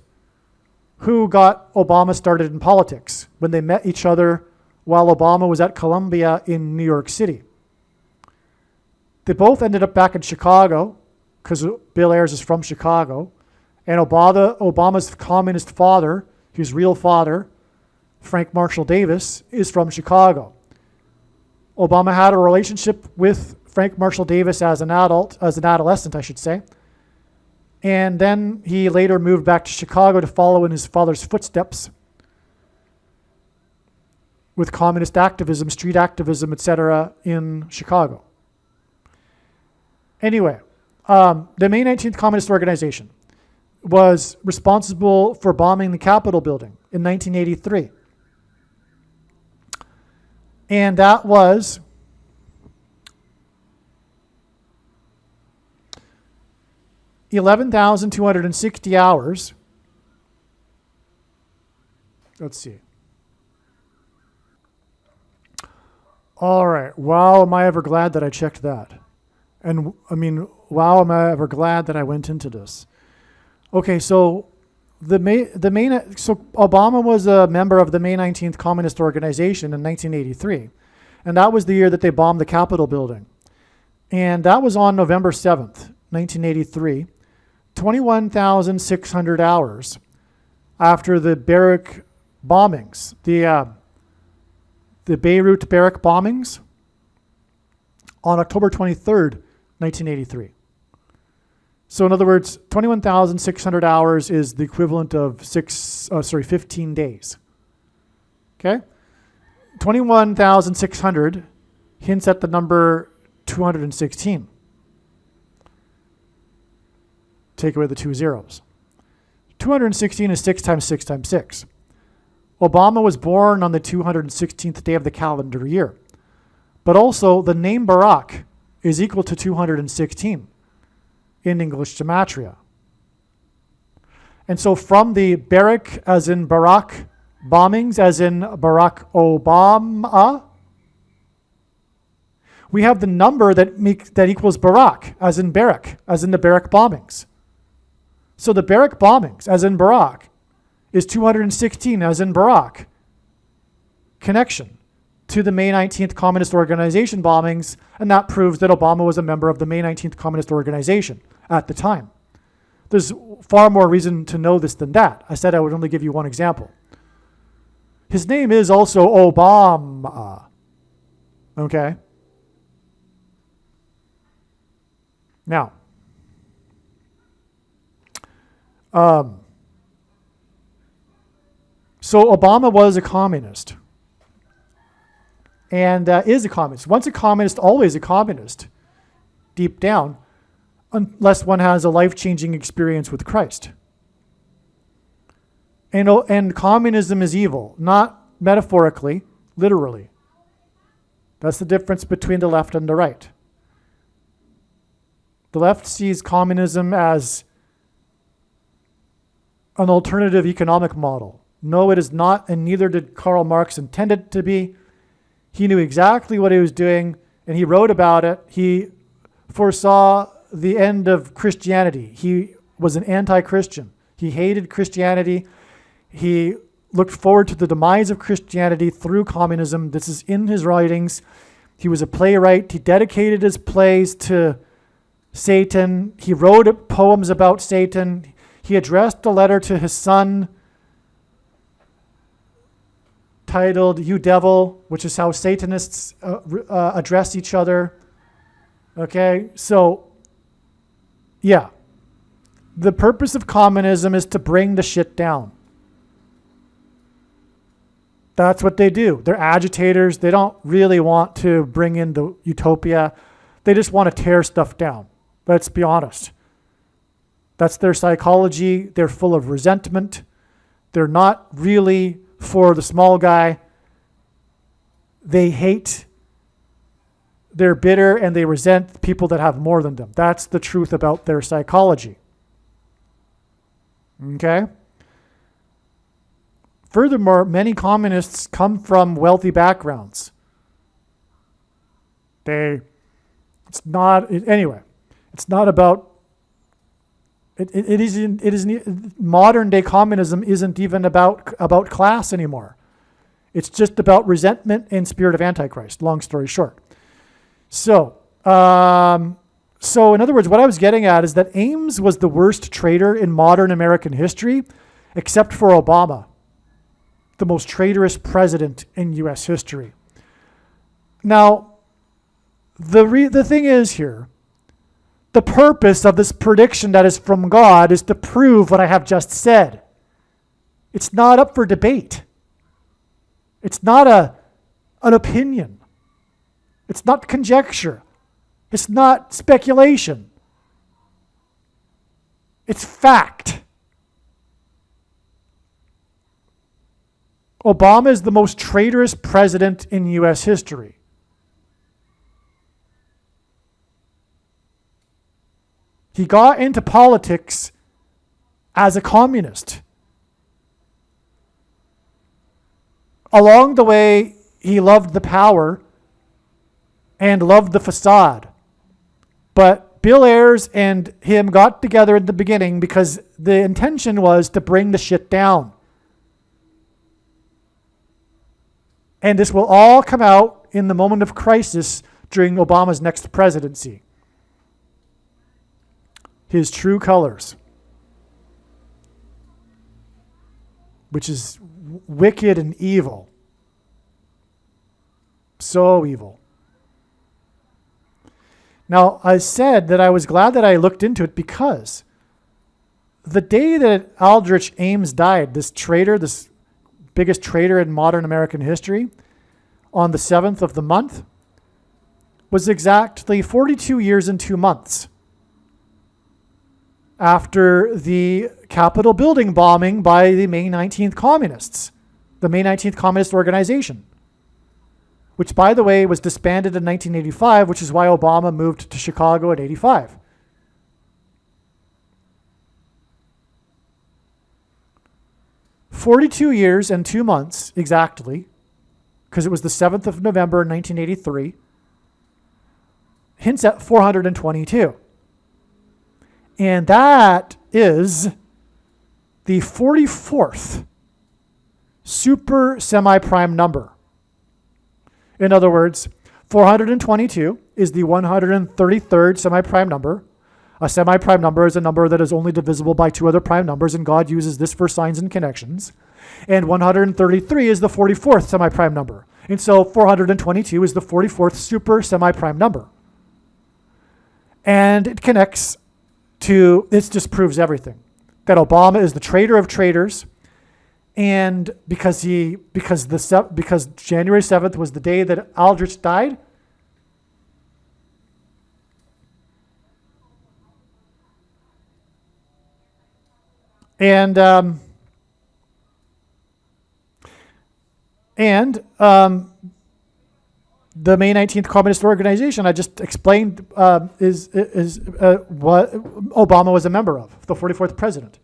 who got Obama started in politics when they met each other while Obama was at Columbia in New York City. They both ended up back in Chicago because Bill Ayers is from Chicago, and Obama's communist father, his real father, Frank Marshall Davis, is from Chicago. Obama had a relationship with Frank Marshall Davis as an adolescent, I should say. And then he later moved back to Chicago to follow in his father's footsteps with communist activism, street activism, etc. in Chicago. Anyway, the May 19th Communist Organization was responsible for bombing the Capitol building in 1983. And that was $11,260 hours. Let's see. All right. Wow, am I ever glad that I checked that. And I mean, wow, am I ever glad that I went into this. Okay, so so Obama was a member of the May 19th Communist Organization in 1983. And that was the year that they bombed the Capitol building. And that was on November 7th, 1983, 21,600 hours after the barrack bombings, the Beirut barrack bombings on October 23rd, 1983. So in other words, 21,600 hours is the equivalent of 15 days. Okay? 21,600 hints at the number 216. Take away the two zeros. 216 is 6 times 6 times 6. Obama was born on the 216th day of the calendar year. But also, the name Barack is equal to 216 in English gematria. And so from the Barrack, as in Barack, bombings, as in Barack Obama, we have the number that equals Barack, as in Barrack, as in the Barrack bombings. So the Barrack bombings, as in Barack, is 216, as in Barack, connection to the May 19th Communist Organization bombings, and that proves that Obama was a member of the May 19th Communist Organization at the time. There's far more reason to know this than that. I said I would only give you one example. His name is also Obama. Okay? Now, so Obama was a communist and is a communist. Once a communist, always a communist, deep down, unless one has a life-changing experience with Christ. And communism is evil, not metaphorically, literally. That's the difference between the left and the right. The left sees communism as an alternative economic model. No, it is not, and neither did Karl Marx intend it to be. He knew exactly what he was doing, and he wrote about it. He foresaw the end of Christianity. He was an anti-Christian. He hated Christianity. He looked forward to the demise of Christianity through communism. This is in his writings. He was a playwright. He dedicated his plays to Satan. He wrote poems about Satan. He addressed a letter to his son titled "You Devil," which is how Satanists address each other. Okay, so yeah, the purpose of communism is to bring the shit down. That's what they do. They're agitators. They don't really want to bring in the utopia. They just want to tear stuff down. Let's be honest. That's their psychology. They're full of resentment. They're not really for the small guy. They hate, they're bitter, and they resent people that have more than them. That's the truth about their psychology. Okay? Furthermore, many communists come from wealthy backgrounds. It's not about, modern day communism isn't even about class anymore. It's just about resentment and spirit of Antichrist, long story short. So in other words, what I was getting at is that Ames was the worst traitor in modern American history, except for Obama, the most traitorous president in U.S. history. Now, the thing is here, the purpose of this prediction that is from God is to prove what I have just said. It's not up for debate. It's not an opinion. It's not conjecture. It's not speculation. It's fact. Obama is the most traitorous president in U.S. history. He got into politics as a communist. Along the way, he loved the power and loved the facade. But Bill Ayers and him got together in the beginning because the intention was to bring the shit down. And this will all come out in the moment of crisis during Obama's next presidency. His true colors, which is wicked and evil. So evil. Now, I said that I was glad that I looked into it because the day that Aldrich Ames died, this traitor, this biggest traitor in modern American history, on the 7th of the month, was exactly 42 years and 2 months after the Capitol building bombing by the May 19th Communists, the May 19th Communist Organization, which, by the way, was disbanded in 1985, which is why Obama moved to Chicago in 85. "42 years and 2 months exactly, because it was the 7th of November 1983, hints at 422. And that is the 44th super semi-prime number. In other words, 422 is the 133rd semi-prime number. A semi-prime number is a number that is only divisible by two other prime numbers, and God uses this for signs and connections. And 133 is the 44th semi-prime number. And so 422 is the 44th super semi-prime number. And it connects to, this just proves everything. That Obama is the traitor of traitors, and because January 7th was the day that Aldrich died, and the May 19th Communist Organization, I just explained, is what Obama was a member of, the 44th president.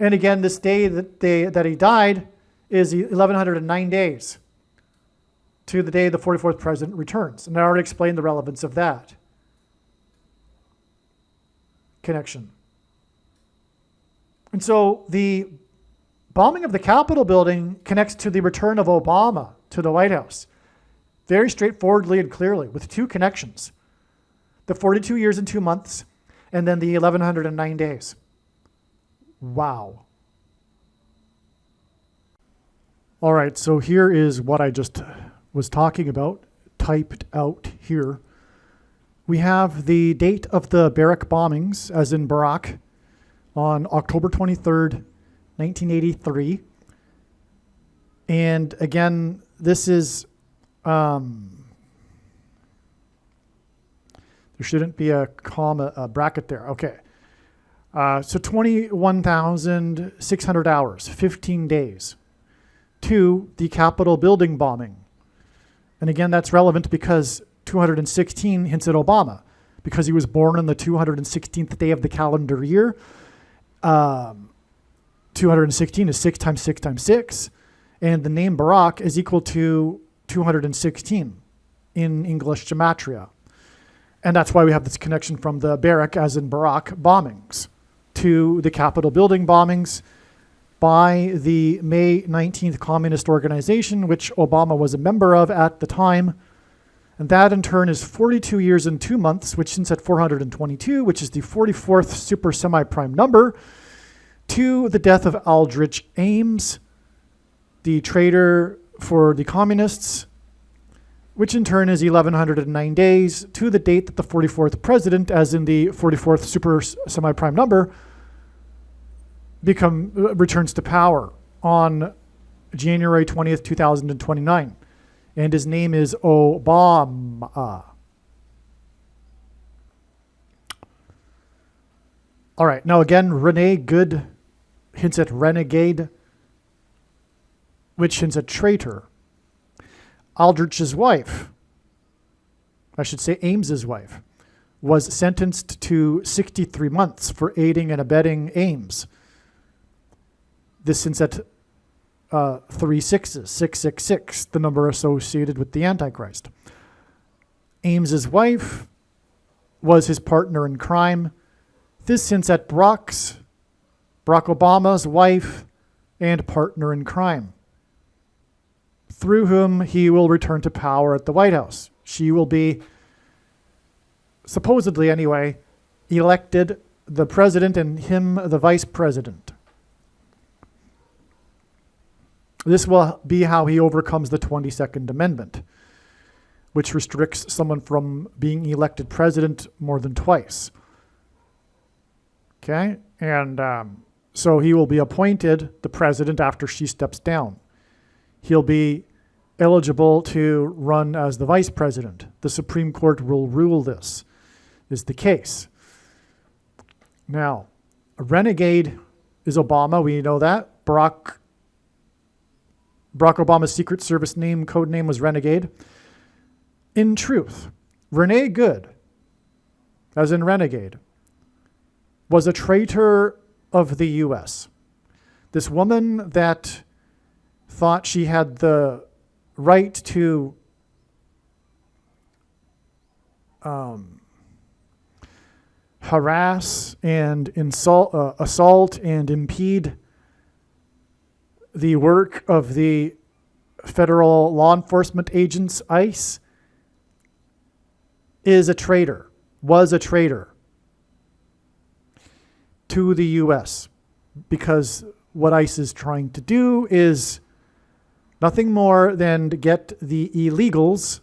And again, this day that he died is 1109 days to the day the 44th president returns. And I already explained the relevance of that connection. And so the bombing of the Capitol building connects to the return of Obama to the White House. Very straightforwardly and clearly, with two connections. The 42 years and 2 months, and then the 1109 days. Wow. All right, so here is what I just was talking about, typed out here. We have the date of the Barrack bombings, as in Barack, on October 23rd, 1983. And again, this is, there shouldn't be a comma, a bracket there. Okay. So 21,600 hours, 15 days to the Capitol building bombing. And again, that's relevant because 216 hints at Obama, because he was born on the 216th day of the calendar year. 216 is 6 times 6 times 6. And the name Barack is equal to 216 in English gematria. And that's why we have this connection from the Barrack, as in Barack, bombings to the Capitol building bombings by the May 19th Communist Organization, which Obama was a member of at the time. And that in turn is 42 years and 2 months, which hints at 422, which is the 44th super semi-prime number, to the death of Aldrich Ames, the traitor for the communists, which in turn is 1109 days to the date that the 44th president, as in the 44th super semi-prime number, returns to power on January 20th, 2029. And his name is Obama. All right, now again, Renee Good hints at renegade, which hints at traitor. Aldrich's wife, I should say Ames's wife, was sentenced to 63 months for aiding and abetting Ames. This hints at 3 sixes, 666, the number associated with the Antichrist. Ames's wife was his partner in crime. This hints at Barack Obama's wife and partner in crime, through whom he will return to power at the White House. She will be, supposedly anyway, elected the president and him the vice president. This will be how he overcomes the 22nd Amendment, which restricts someone from being elected president more than twice. Okay? And so he will be appointed the president after she steps down. He'll be eligible to run as the vice president. The Supreme Court will rule this is the case. Now, a renegade is Obama. We know that. Barack Obama's Secret Service code name was Renegade. In truth, Renee Good, as in Renegade, was a traitor of the U.S. This woman that thought she had the right to harass and assault and impede the work of the federal law enforcement agents, ICE, is a traitor, was a traitor to the U.S. because what ICE is trying to do is nothing more than to get the illegals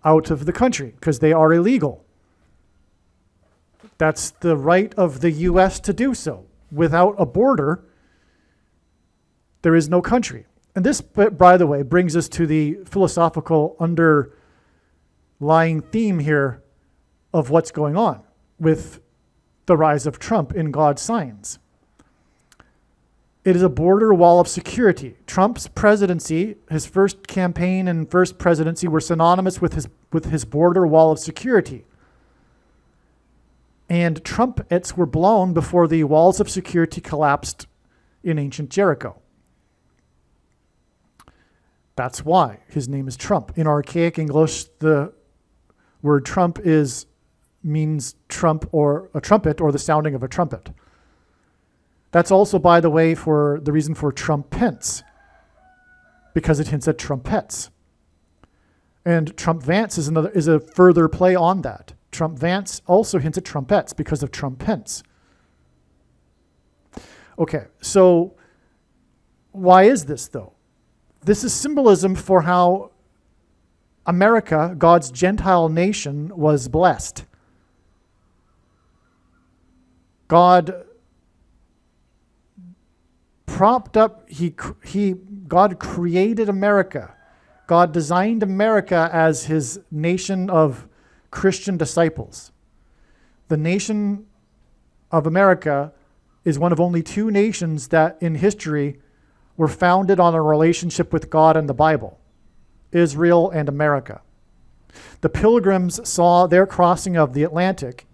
out of the country because they are illegal. That's the right of the U.S. to do so. Without a border, there is no country. And this, by the way, brings us to the philosophical underlying theme here of what's going on with the rise of Trump in God's signs. It is a border wall of security. Trump's presidency, his first campaign and first presidency were synonymous with his border wall of security. And trumpets were blown before the walls of security collapsed in ancient Jericho. That's why his name is Trump. In archaic English, the word Trump means trump or a trumpet or the sounding of a trumpet. That's also, by the way, for the reason for trumpets, because it hints at trumpets. And Trump Vance is a further play on that. Trump Vance also hints at trumpets because of Trump Pence. Okay, so why is this though? This is symbolism for how America, God's Gentile nation, was blessed. God propped up, God created America. God designed America as his nation of Christian disciples. The nation of America is one of only two nations that in history were founded on a relationship with God and the Bible, Israel and America. The Pilgrims saw their crossing of the Atlantic,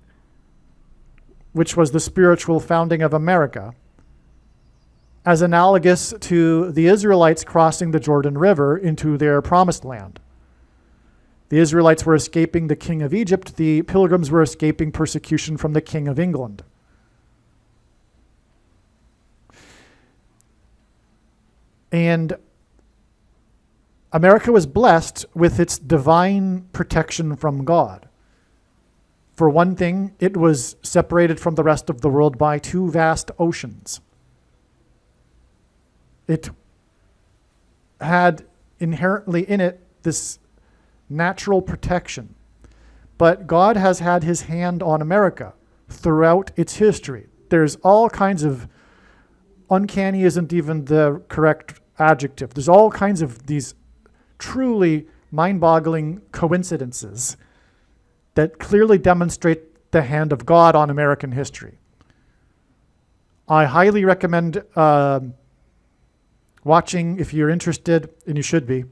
which was the spiritual founding of America, as analogous to the Israelites crossing the Jordan River into their promised land. The Israelites were escaping the king of Egypt. The Pilgrims were escaping persecution from the king of England. And America was blessed with its divine protection from God. For one thing, it was separated from the rest of the world by two vast oceans. It had inherently in it this natural protection. But God has had his hand on America throughout its history. There's all kinds of, uncanny isn't even the correct adjective. There's all kinds of these truly mind-boggling coincidences that clearly demonstrate the hand of God on American history. I highly recommend watching, if you're interested, and you should be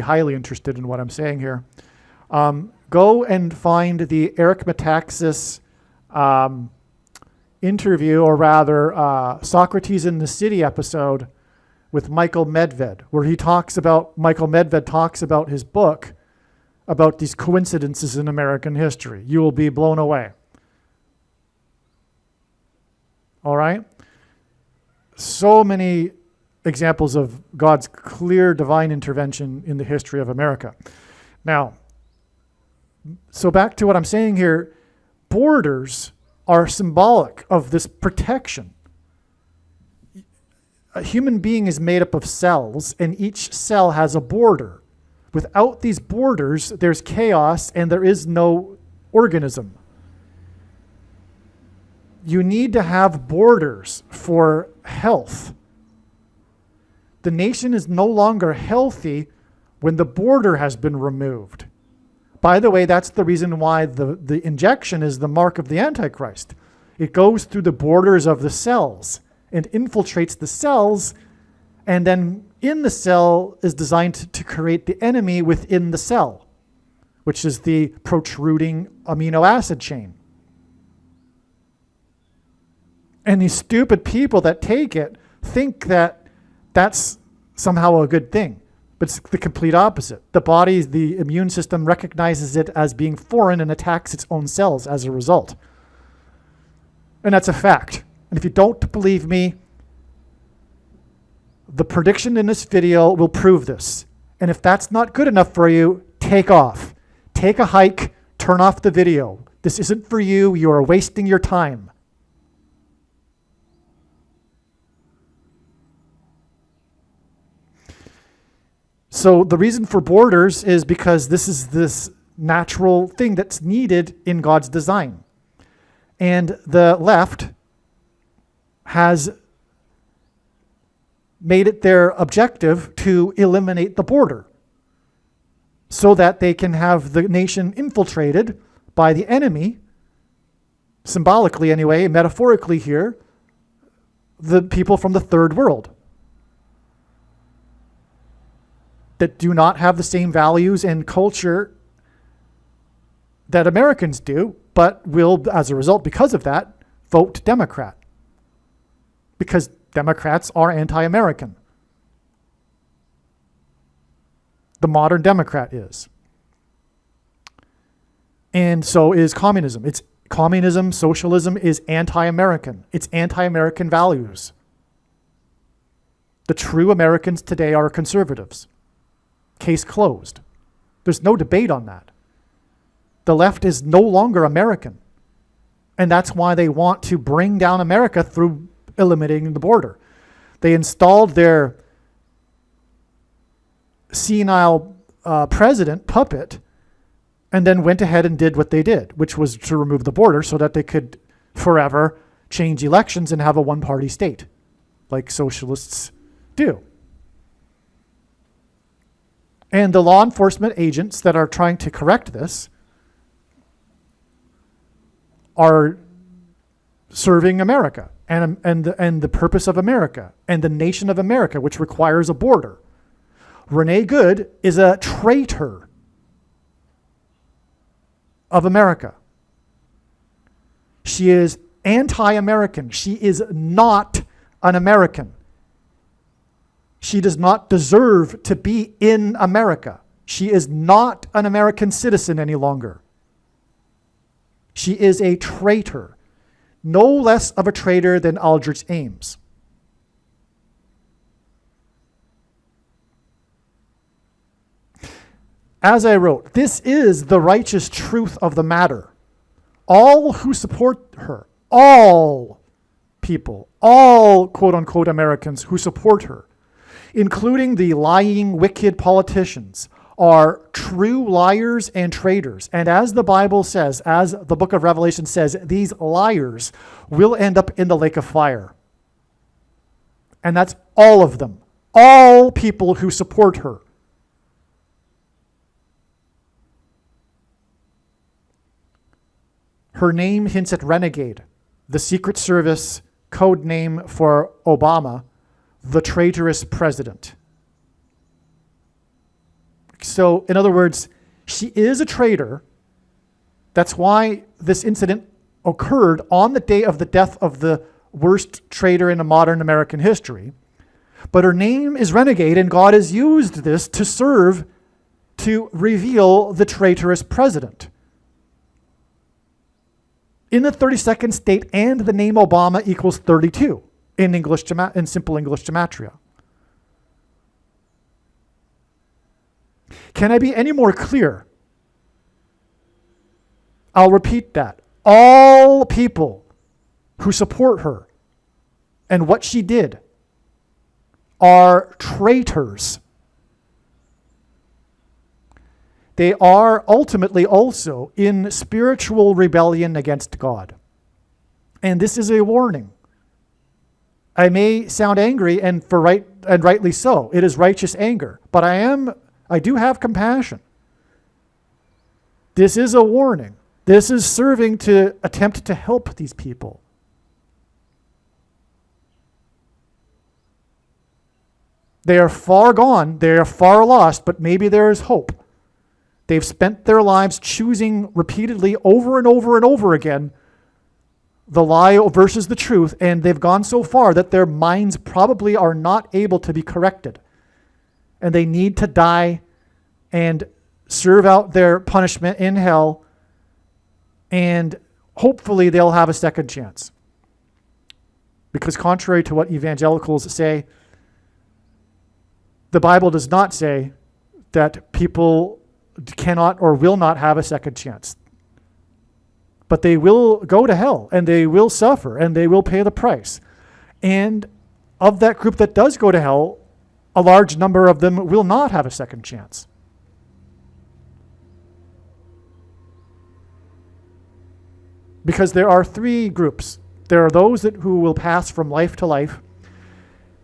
highly interested in what I'm saying here. Go and find the Eric Metaxas interview, or rather Socrates in the City episode with Michael Medved, where Michael Medved talks about his book, about these coincidences in American history. You will be blown away. All right? So many examples of God's clear divine intervention in the history of America. Now, so back to what I'm saying here, borders are symbolic of this protection. A human being is made up of cells, and each cell has a border. Without these borders, there's chaos and there is no organism. You need to have borders for health. The nation is no longer healthy when the border has been removed. By the way, that's the reason why the injection is the mark of the Antichrist. It goes through the borders of the cells and infiltrates the cells, and then in the cell is designed to create the enemy within the cell, which is the protruding amino acid chain. And these stupid people that take it think that that's somehow a good thing. But it's the complete opposite. The body, the immune system recognizes it as being foreign and attacks its own cells as a result. And that's a fact. And if you don't believe me, the prediction in this video will prove this. And if that's not good enough for you, take off. Take a hike, turn off the video. This isn't for you. You are wasting your time. So the reason for borders is because this is this natural thing that's needed in God's design. And the left has made it their objective to eliminate the border so that they can have the nation infiltrated by the enemy, symbolically anyway, metaphorically here, the people from the third world that do not have the same values and culture that Americans do, but will, as a result, because of that, vote Democrat. Because Democrats are anti-American. The modern Democrat is. And so is communism. It's communism, socialism is anti-American. It's anti-American values. The true Americans today are conservatives. Case closed. There's no debate on that. The left is no longer American. And that's why they want to bring down America through eliminating the border. They installed their senile president, puppet, and then went ahead and did what they did, which was to remove the border so that they could forever change elections and have a one-party state, like socialists do. And the law enforcement agents that are trying to correct this are serving America and the purpose of America and the nation of America, which requires a border. Renee Good is a traitor of America. She is anti-American. She is not an American. She does not deserve to be in America. She is not an American citizen any longer. She is a traitor, no less of a traitor than Aldrich Ames. As I wrote, this is the righteous truth of the matter. All who support her, all people, all quote-unquote Americans who support her, including the lying, wicked politicians, are true liars and traitors. And as the Bible says, as the book of Revelation says, these liars will end up in the lake of fire. And that's all of them. All people who support her. Her name hints at renegade, the Secret Service code name for Obama, the traitorous president. So, in other words, she is a traitor. That's why this incident occurred on the day of the death of the worst traitor in modern American history. But her name is renegade, and God has used this to serve to reveal the traitorous president. In the 32nd state, and the name Obama equals 32 in simple English gematria. Can I be any more clear? I'll repeat that. All people who support her and what she did are traitors. They are ultimately also in spiritual rebellion against God. And this is a warning. I may sound angry, and rightly so. It is righteous anger. But I do have compassion. This is a warning. This is serving to attempt to help these people. They are far gone. They are far lost, but maybe there is hope. They've spent their lives choosing repeatedly over and over and over again the lie versus the truth, and they've gone so far that their minds probably are not able to be corrected. And they need to die and serve out their punishment in hell, and hopefully they'll have a second chance. Because contrary to what evangelicals say, the Bible does not say that people cannot or will not have a second chance. But they will go to hell, and they will suffer, and they will pay the price. And of that group that does go to hell, a large number of them will not have a second chance. Because there are three groups. There are those who will pass from life to life,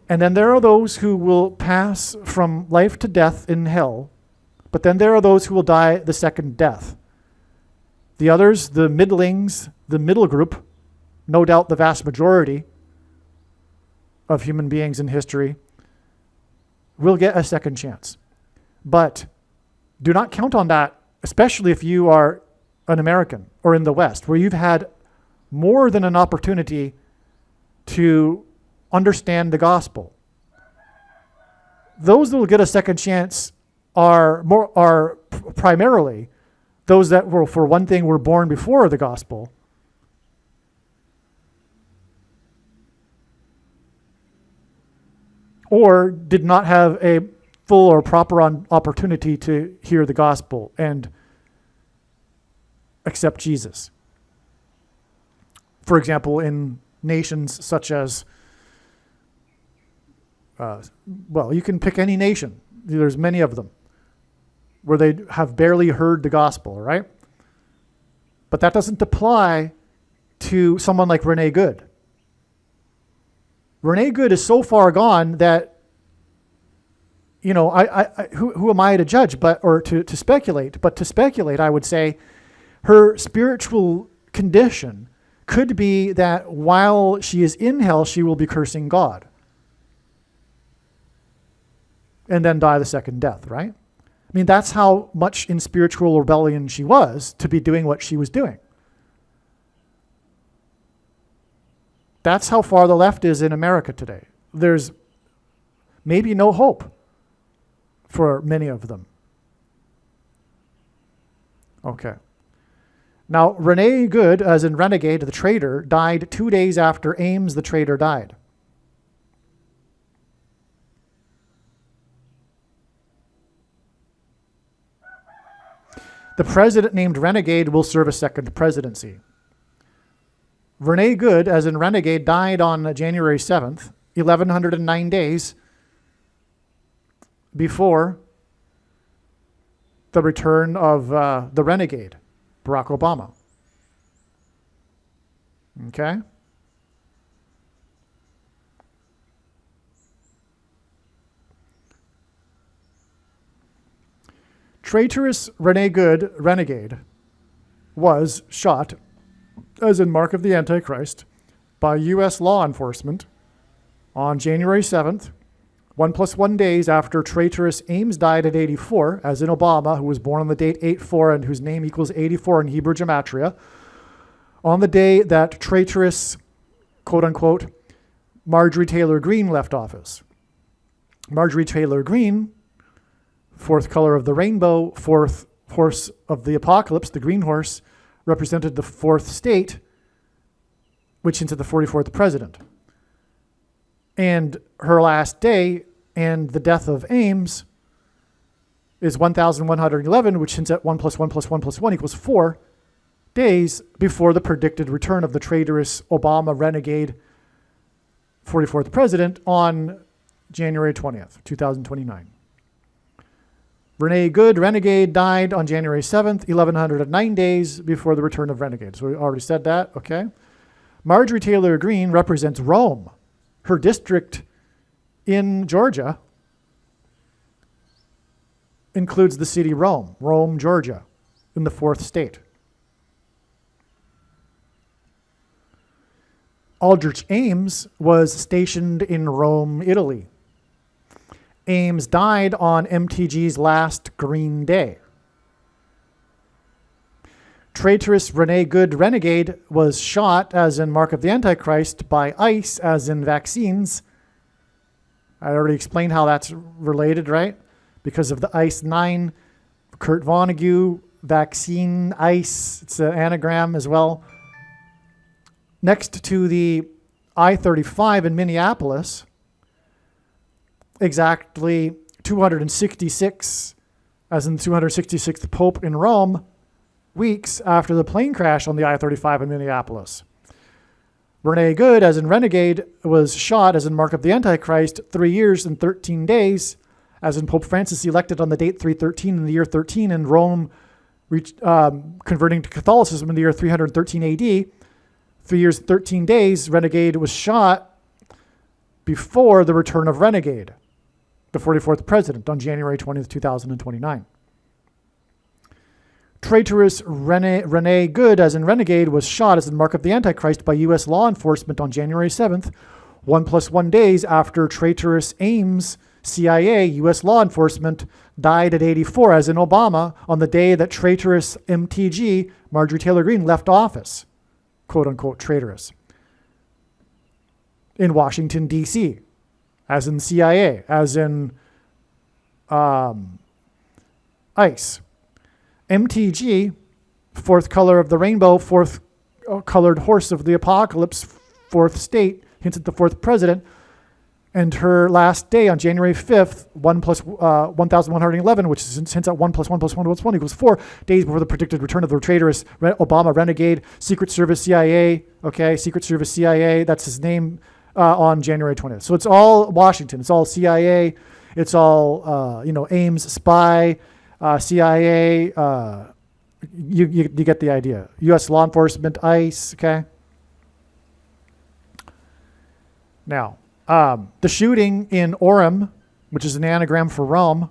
and then there are those who will pass from life to death in hell, but then there are those who will die the second death. The others, the middlings, the middle group, no doubt the vast majority of human beings in history, will get a second chance. But do not count on that, especially if you are an American or in the West, where you've had more than an opportunity to understand the gospel. Those that will get a second chance are primarily those that were, for one thing, were born before the gospel, or did not have a full or proper opportunity to hear the gospel and accept Jesus. For example, in nations such as, you can pick any nation. There's many of them where they have barely heard the gospel, right? But that doesn't apply to someone like Rene Good. Rene Good is so far gone that, who am I to judge, or to speculate? But to speculate, I would say her spiritual condition could be that while she is in hell, she will be cursing God. And then die the second death, right? I mean, that's how much in spiritual rebellion she was to be doing what she was doing. That's how far the left is in America today. There's maybe no hope for many of them. Okay. Now, Rene Good, as in Renegade, the traitor, died 2 days after Ames, the traitor, died. The president named Renegade will serve a second presidency. Rene Good, as in Renegade, died on January 7th, 1109 days before the return of the Renegade, Barack Obama. Okay? Traitorous Rene Good, Renegade, was shot, as in Mark of the Antichrist, by U.S. law enforcement on January 7th, 1+1 days after traitorous Ames died at 84, as in Obama, who was born on the date 8/4 and whose name equals 84 in Hebrew gematria, on the day that traitorous, quote-unquote, Marjorie Taylor Greene left office. Marjorie Taylor Greene, Fourth color of the rainbow, fourth horse of the apocalypse, the green horse, represented the fourth state, which hints at the 44th president. And her last day and the death of Ames is 1,111, which hints at 1 plus 1 plus 1 plus 1 equals 4 days before the predicted return of the traitorous Obama renegade 44th president on January 20th, 2029. Renee Good, renegade, died on January 7th, 1109 days before the return of renegade. So we already said that, okay? Marjorie Taylor Greene represents Rome. Her district in Georgia includes the city Rome, Georgia, in the fourth state. Aldrich Ames was stationed in Rome, Italy. Ames died on MTG's last green day. Traitorous Renee Good renegade was shot, as in Mark of the Antichrist, by ICE, as in vaccines. I already explained how that's related, right? Because of the ICE-9, Kurt Vonnegut, vaccine, ICE, it's an anagram as well. Next to the I-35 in Minneapolis, exactly 266, as in the 266th Pope in Rome, weeks after the plane crash on the I-35 in Minneapolis. Renee Good, as in renegade, was shot, as in Mark of the Antichrist, 3 years and 13 days, as in Pope Francis elected on the date 313 in the year 13, and Rome converting to Catholicism in the year 313 AD. 3 years, 13 days, renegade was shot before the return of renegade, the 44th president, on January 20th, 2029. Traitorous Renee Good, as in renegade, was shot, as in Mark of the Antichrist, by U.S. law enforcement on January 7th, 1 plus 1 days after traitorous Ames, CIA, U.S. law enforcement, died at 84, as in Obama, on the day that traitorous MTG, Marjorie Taylor Greene, left office, quote-unquote traitorous, in Washington, D.C., as in CIA, as in ICE. MTG, fourth color of the rainbow, fourth colored horse of the apocalypse, fourth state, hints at the fourth president, and her last day on January 5th, 1 plus 1,111, which is hints at 1 plus 1 plus 1 plus 1 equals 4 days before the predicted return of the traitorous Obama renegade, Secret Service CIA, okay, Secret Service CIA, that's his name, on January 20th. So it's all Washington, it's all CIA, it's all, Ames spy, CIA, you get the idea. U.S. law enforcement, ICE, okay? Now, the shooting in Orem, which is an anagram for Rome,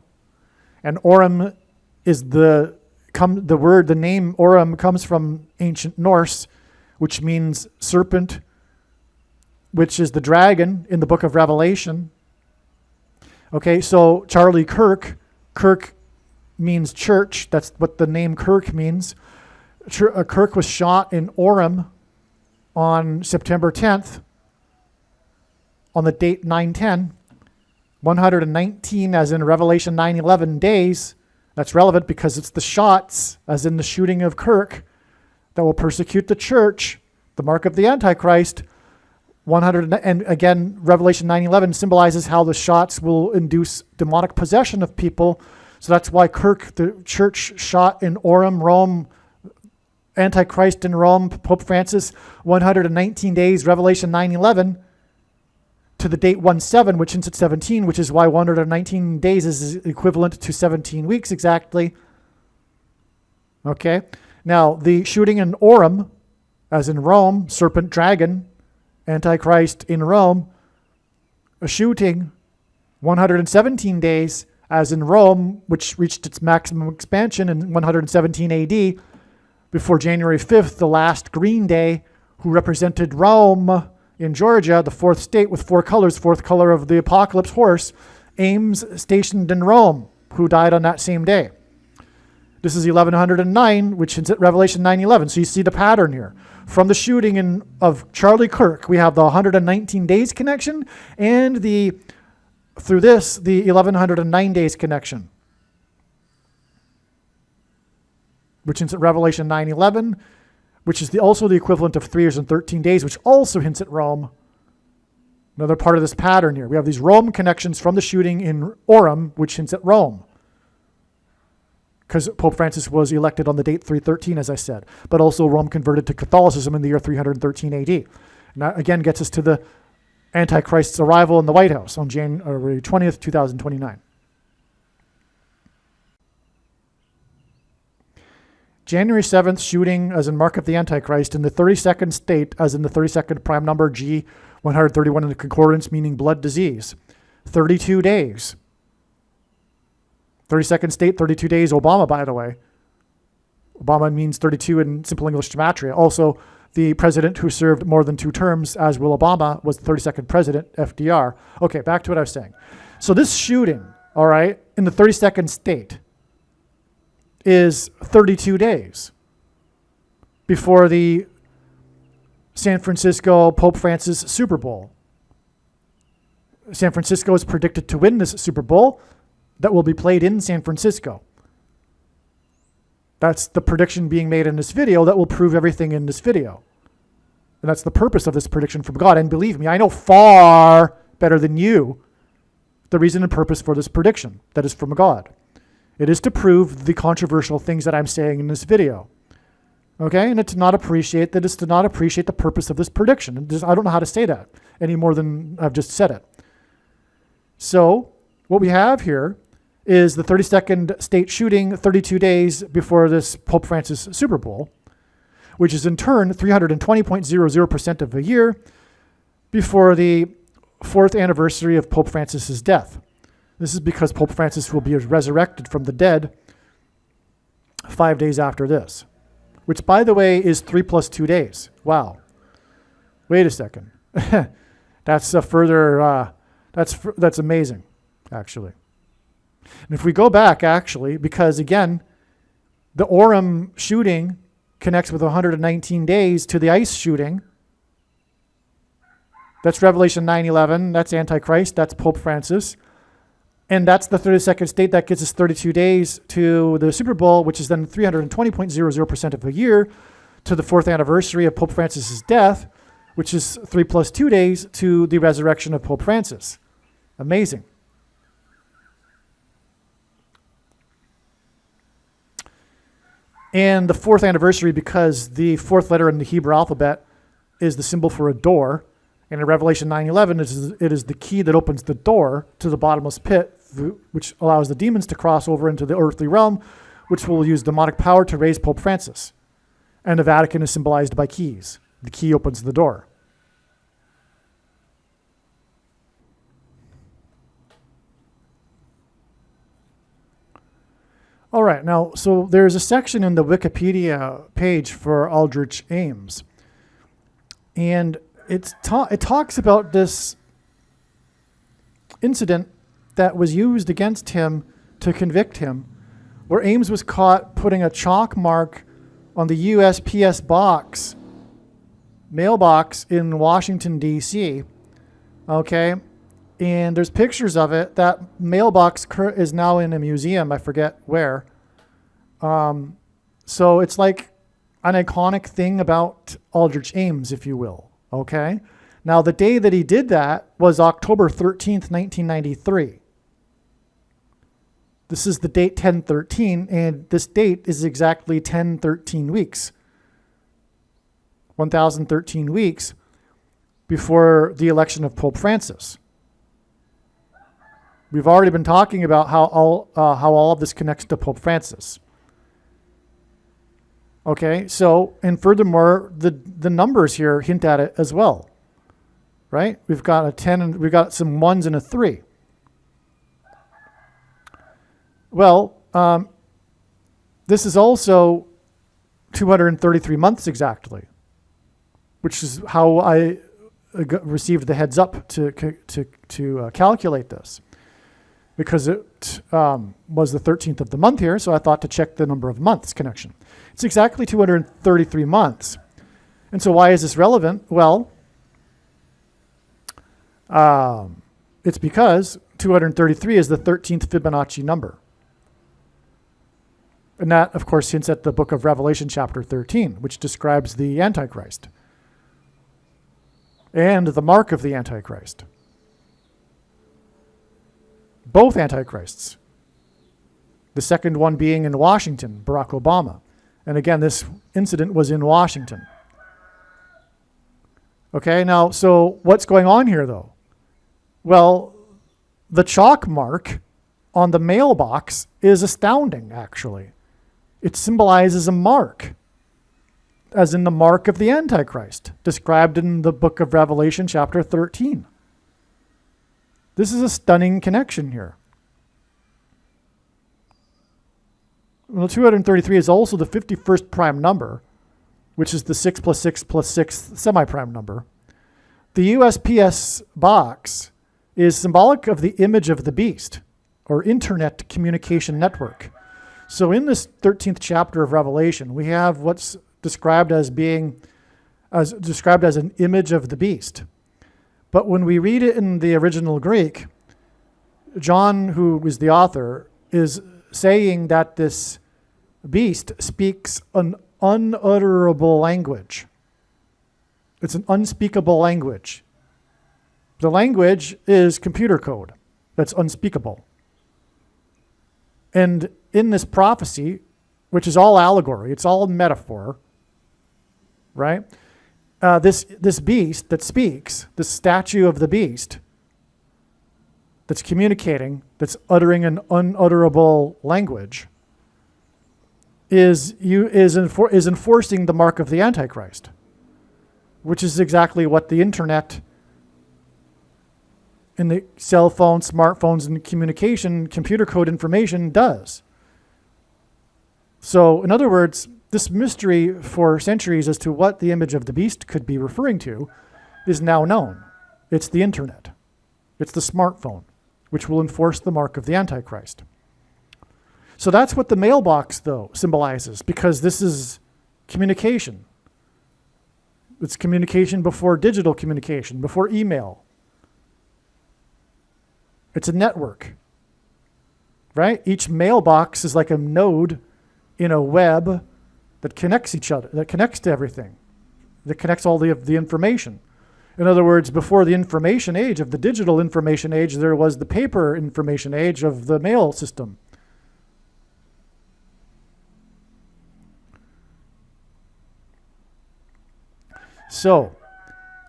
and Orem is the name Orem comes from ancient Norse, which means serpent, which is the dragon in the book of Revelation. Okay, so Charlie Kirk means church. That's what the name Kirk means. Kirk was shot in Orem on September 10th, on the date 9/10, 119, as in Revelation 9:11 days. That's relevant because it's the shots, as in the shooting of Kirk, that will persecute the church, the mark of the Antichrist. 100, and again, Revelation 9:11 symbolizes how the shots will induce demonic possession of people. So that's why Kirk, the church shot in Orem, Rome, Antichrist in Rome, Pope Francis, 119 days, Revelation 9:11, to the date 1/7, which hints at 17, which is why 119 days is equivalent to 17 weeks exactly. Okay, now the shooting in Orem, as in Rome, serpent, dragon, Antichrist in Rome, a shooting 117 days, as in Rome, which reached its maximum expansion in 117 AD, before January 5th, the last green day, who represented Rome in Georgia, the fourth state with 4 colors, fourth color of the apocalypse horse, Ames, stationed in Rome, who died on that same day. This is 1109, which is at Revelation 9:11. So you see the pattern here. From the shooting of Charlie Kirk, we have the 119 days connection, and through this, the 1109 days connection. which hints at Revelation 9:11, which is also the equivalent of 3 years and 13 days, which also hints at Rome. Another part of this pattern here. We have these Rome connections from the shooting in Orem, which hints at Rome, because Pope Francis was elected on the date 313, as I said, but also Rome converted to Catholicism in the year 313 AD. And that again gets us to the Antichrist's arrival in the White House on January 20th, 2029. January 7th shooting as in mark of the Antichrist in the 32nd state as in the 32nd prime number G131 in the concordance, meaning blood disease. 32 days. 32nd state, 32 days. Obama, by the way. Obama means 32 in simple English gematria. Also, the president who served more than 2 terms, as will Obama, was the 32nd president, FDR. Okay, back to what I was saying. So this shooting, all right, in the 32nd state is 32 days before the San Francisco Pope Francis Super Bowl. San Francisco is predicted to win this Super Bowl that will be played in San Francisco. That's the prediction being made in this video that will prove everything in this video. And that's the purpose of this prediction from God. And believe me, I know far better than you the reason and purpose for this prediction that is from God. It is to prove the controversial things that I'm saying in this video. Okay? And it's to not appreciate the purpose of this prediction. I don't know how to say that any more than I've just said it. So what we have here is the 32nd state shooting 32 days before this Pope Francis Super Bowl, which is in turn 320.00% of a year before the 4th anniversary of Pope Francis's death. This is because Pope Francis will be resurrected from the dead 5 days after this, which, by the way, is 3 plus 2 days. Wow. Wait a second. That's a further, that's amazing, actually. And if we go back, actually, because, again, the Orem shooting connects with 119 days to the ICE shooting. That's Revelation 9:11. That's Antichrist. That's Pope Francis. And that's the 32nd state. That gets us 32 days to the Super Bowl, which is then 320.00% of a year to the 4th anniversary of Pope Francis's death, which is 3 plus 2 days to the resurrection of Pope Francis. Amazing. And the 4th anniversary, because the 4th letter in the Hebrew alphabet is the symbol for a door. And in Revelation 9:11, it is the key that opens the door to the bottomless pit, which allows the demons to cross over into the earthly realm, which will use demonic power to raise Pope Francis. And the Vatican is symbolized by keys. The key opens the door. All right, now, so there's a section in the Wikipedia page for Aldrich Ames. And it talks about this incident that was used against him to convict him, where Ames was caught putting a chalk mark on the USPS mailbox in Washington, D.C., okay? And there's pictures of it. That mailbox is now in a museum. I forget where. So it's like an iconic thing about Aldrich Ames, if you will. Okay. Now, the day that he did that was October 13th, 1993. This is the date 1013, and this date is exactly 1013 weeks. 1013 weeks before the election of Pope Francis. We've already been talking about how all of this connects to Pope Francis. Okay, so, and furthermore, the numbers here hint at it as well, right? We've got a 10 and we've got some 1s and a 3. Well, this is also 233 months exactly, which is how I received the heads up to calculate this. Because it was the 13th of the month here, so I thought to check the number of months connection. It's exactly 233 months. And so why is this relevant? Well, it's because 233 is the 13th Fibonacci number. And that, of course, hints at the book of Revelation chapter 13, which describes the Antichrist and the mark of the Antichrist. Both Antichrists. The second one being in Washington, Barack Obama. And again, this incident was in Washington. Okay, now, so what's going on here, though? Well, the chalk mark on the mailbox is astounding, actually. It symbolizes a mark, as in the mark of the Antichrist, described in the book of Revelation chapter 13. This is a stunning connection here. Well, 233 is also the 51st prime number, which is the 6 plus 6 plus 6 semi-prime number. The USPS box is symbolic of the image of the beast, or Internet Communication Network. So in this 13th chapter of Revelation, we have what's described as an image of the beast. But when we read it in the original Greek, John, who is the author, is saying that this beast speaks an unutterable language. It's an unspeakable language. The language is computer code that's unspeakable. And in this prophecy, which is all allegory, it's all metaphor, right? This beast that speaks, this statue of the beast that's communicating, that's uttering an unutterable language, is enforcing the mark of the Antichrist, which is exactly what the internet and the cell phones, smartphones, and communication, computer code information does. So, in other words, this mystery for centuries as to what the image of the beast could be referring to is now known. It's the internet. It's the smartphone, which will enforce the mark of the Antichrist. So that's what the mailbox, though, symbolizes, because this is communication. It's communication before digital communication, before email. It's a network, right? Each mailbox is like a node in a web that connects each other, that connects to everything, that connects all the information. In other words, before the information age, of the digital information age, there was the paper information age of the mail system. So,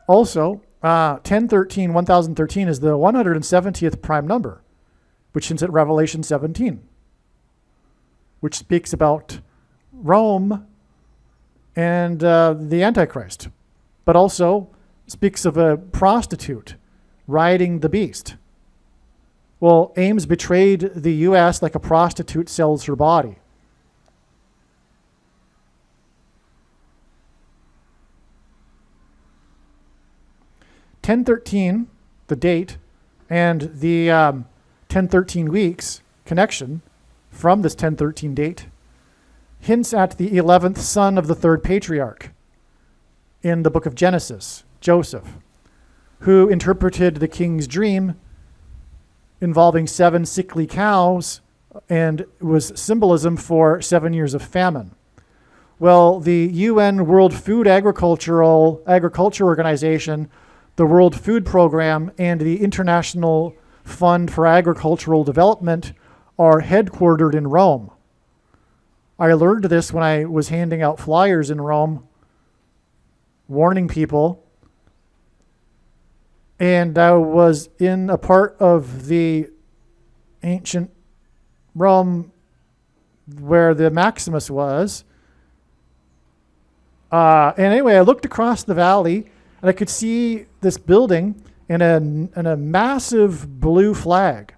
also, 1013 is the 170th prime number, which hints at Revelation 17, which speaks about Rome and the Antichrist, but also speaks of a prostitute riding the beast. Well, Ames betrayed the U.S. like a prostitute sells her body. (1013), the date, and the 1013 weeks connection from this 1013 date hints at the 11th son of the third patriarch in the book of Genesis, Joseph, who interpreted the king's dream involving 7 sickly cows and was symbolism for 7 years of famine. Well, the UN World Food Agriculture Organization, the World Food Program, and the International Fund for Agricultural Development are headquartered in Rome. I learned this when I was handing out flyers in Rome, warning people. And I was in a part of the ancient Rome where the Maximus was. And anyway, I looked across the valley and I could see this building and a massive blue flag,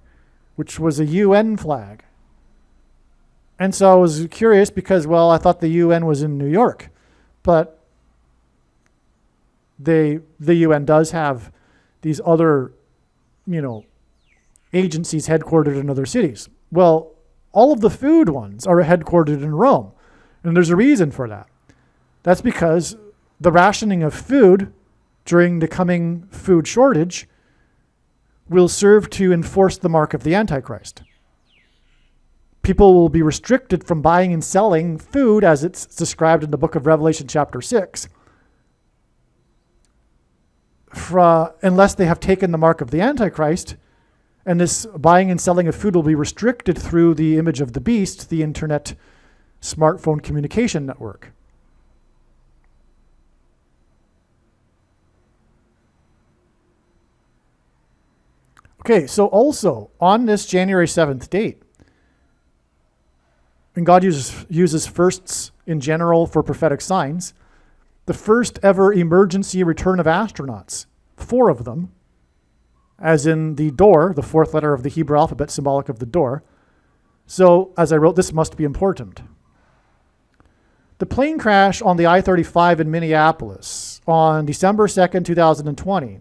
which was a UN flag. And so I was curious because, well, I thought the UN was in New York, but the UN does have these other, agencies headquartered in other cities. Well, all of the food ones are headquartered in Rome, and there's a reason for that. That's because the rationing of food during the coming food shortage will serve to enforce the mark of the Antichrist. People will be restricted from buying and selling food as it's described in the book of Revelation chapter 6, unless they have taken the mark of the Antichrist. And this buying and selling of food will be restricted through the image of the beast, the internet smartphone communication network. Okay, so also on this January 7th date, and God uses firsts in general for prophetic signs, the first ever emergency return of astronauts, 4 of them, as in the door, the 4th letter of the Hebrew alphabet, symbolic of the door. So, as I wrote, this must be important. The plane crash on the I-35 in Minneapolis on December 2nd, 2020,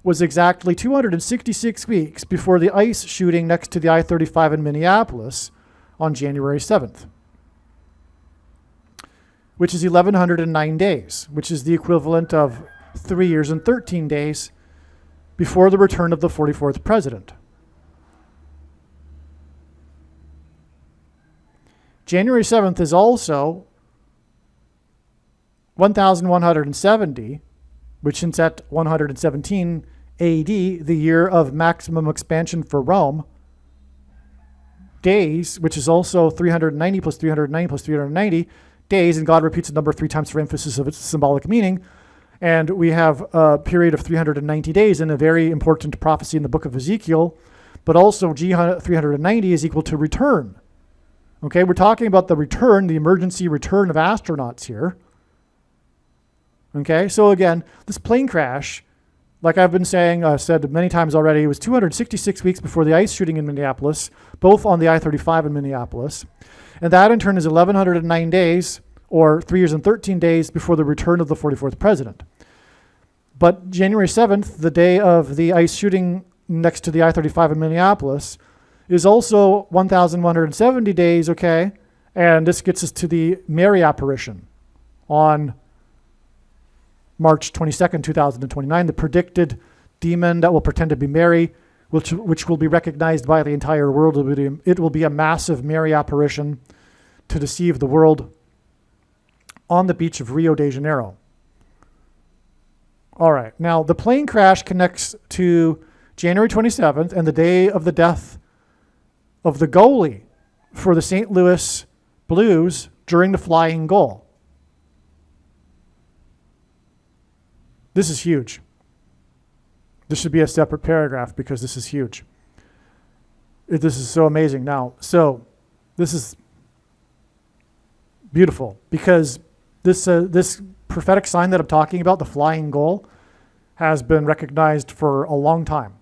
was exactly 266 weeks before the ICE shooting next to the I-35 in Minneapolis on January 7th, which is 1,109 days, which is the equivalent of 3 years and 13 days before the return of the 44th president. January 7th is also 1,170, which is at 117 AD, the year of maximum expansion for Rome, days, which is also 390 plus 390 plus 390 days, and God repeats the number 3 times for emphasis of its symbolic meaning. And we have a period of 390 days in a very important prophecy in the book of Ezekiel, but also G 390 is equal to return. Okay, we're talking about the return, the emergency return of astronauts here. Okay, so again, this plane crash, like I've been saying, said many times already, it was 266 weeks before the ICE shooting in Minneapolis, both on the I-35 in Minneapolis. And that in turn is 1,109 days, or 3 years and 13 days before the return of the 44th president. But January 7th, the day of the ICE shooting next to the I-35 in Minneapolis, is also 1,170 days, okay? And this gets us to the Mary apparition on March 22nd, 2029, the predicted demon that will pretend to be Mary, which will be recognized by the entire world. It will be a massive Mary apparition to deceive the world on the beach of Rio de Janeiro. All right, now the plane crash connects to January 27th and the day of the death of the goalie for the St. Louis Blues during the Flying Goal. This is huge. This should be a separate paragraph because this is huge. This is so amazing. Now, so this is beautiful because this prophetic sign that I'm talking about, the flying goal, has been recognized for a long time.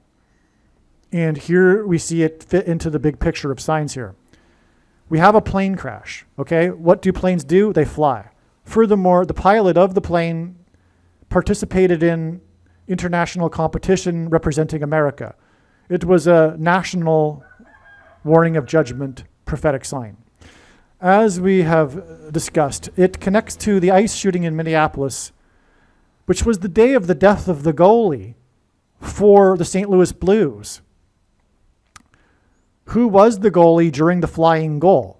And here we see it fit into the big picture of signs here. We have a plane crash, okay? What do planes do? They fly. Furthermore, the pilot of the plane participated in international competition representing America. It was a national warning of judgment prophetic sign. As we have discussed, it connects to the ICE shooting in Minneapolis, which was the day of the death of the goalie for the St. Louis Blues. Who was the goalie during the Flying Goal?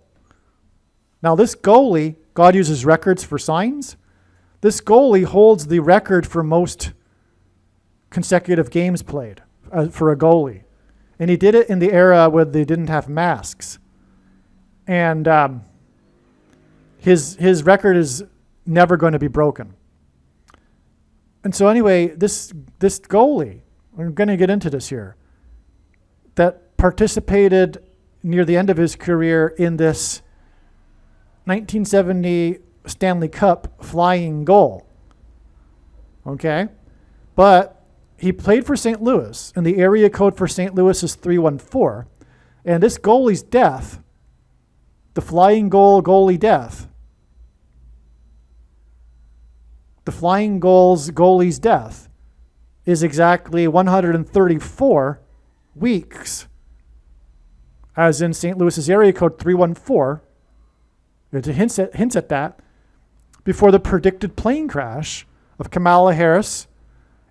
Now, this goalie, God uses records for signs. This goalie holds the record for most consecutive games played for a goalie. And he did it in the era where they didn't have masks. And his record is never going to be broken. And so anyway, this goalie, I'm going to get into this here, that participated near the end of his career in this 1970 Stanley Cup flying goal. Okay? But he played for St. Louis, and the area code for St. Louis is 314. And this goalie's death, the flying goal goalie death, the flying goal's goalie's death is exactly 134 weeks, as in St. Louis's area code 314. It hints at that, before the predicted plane crash of Kamala Harris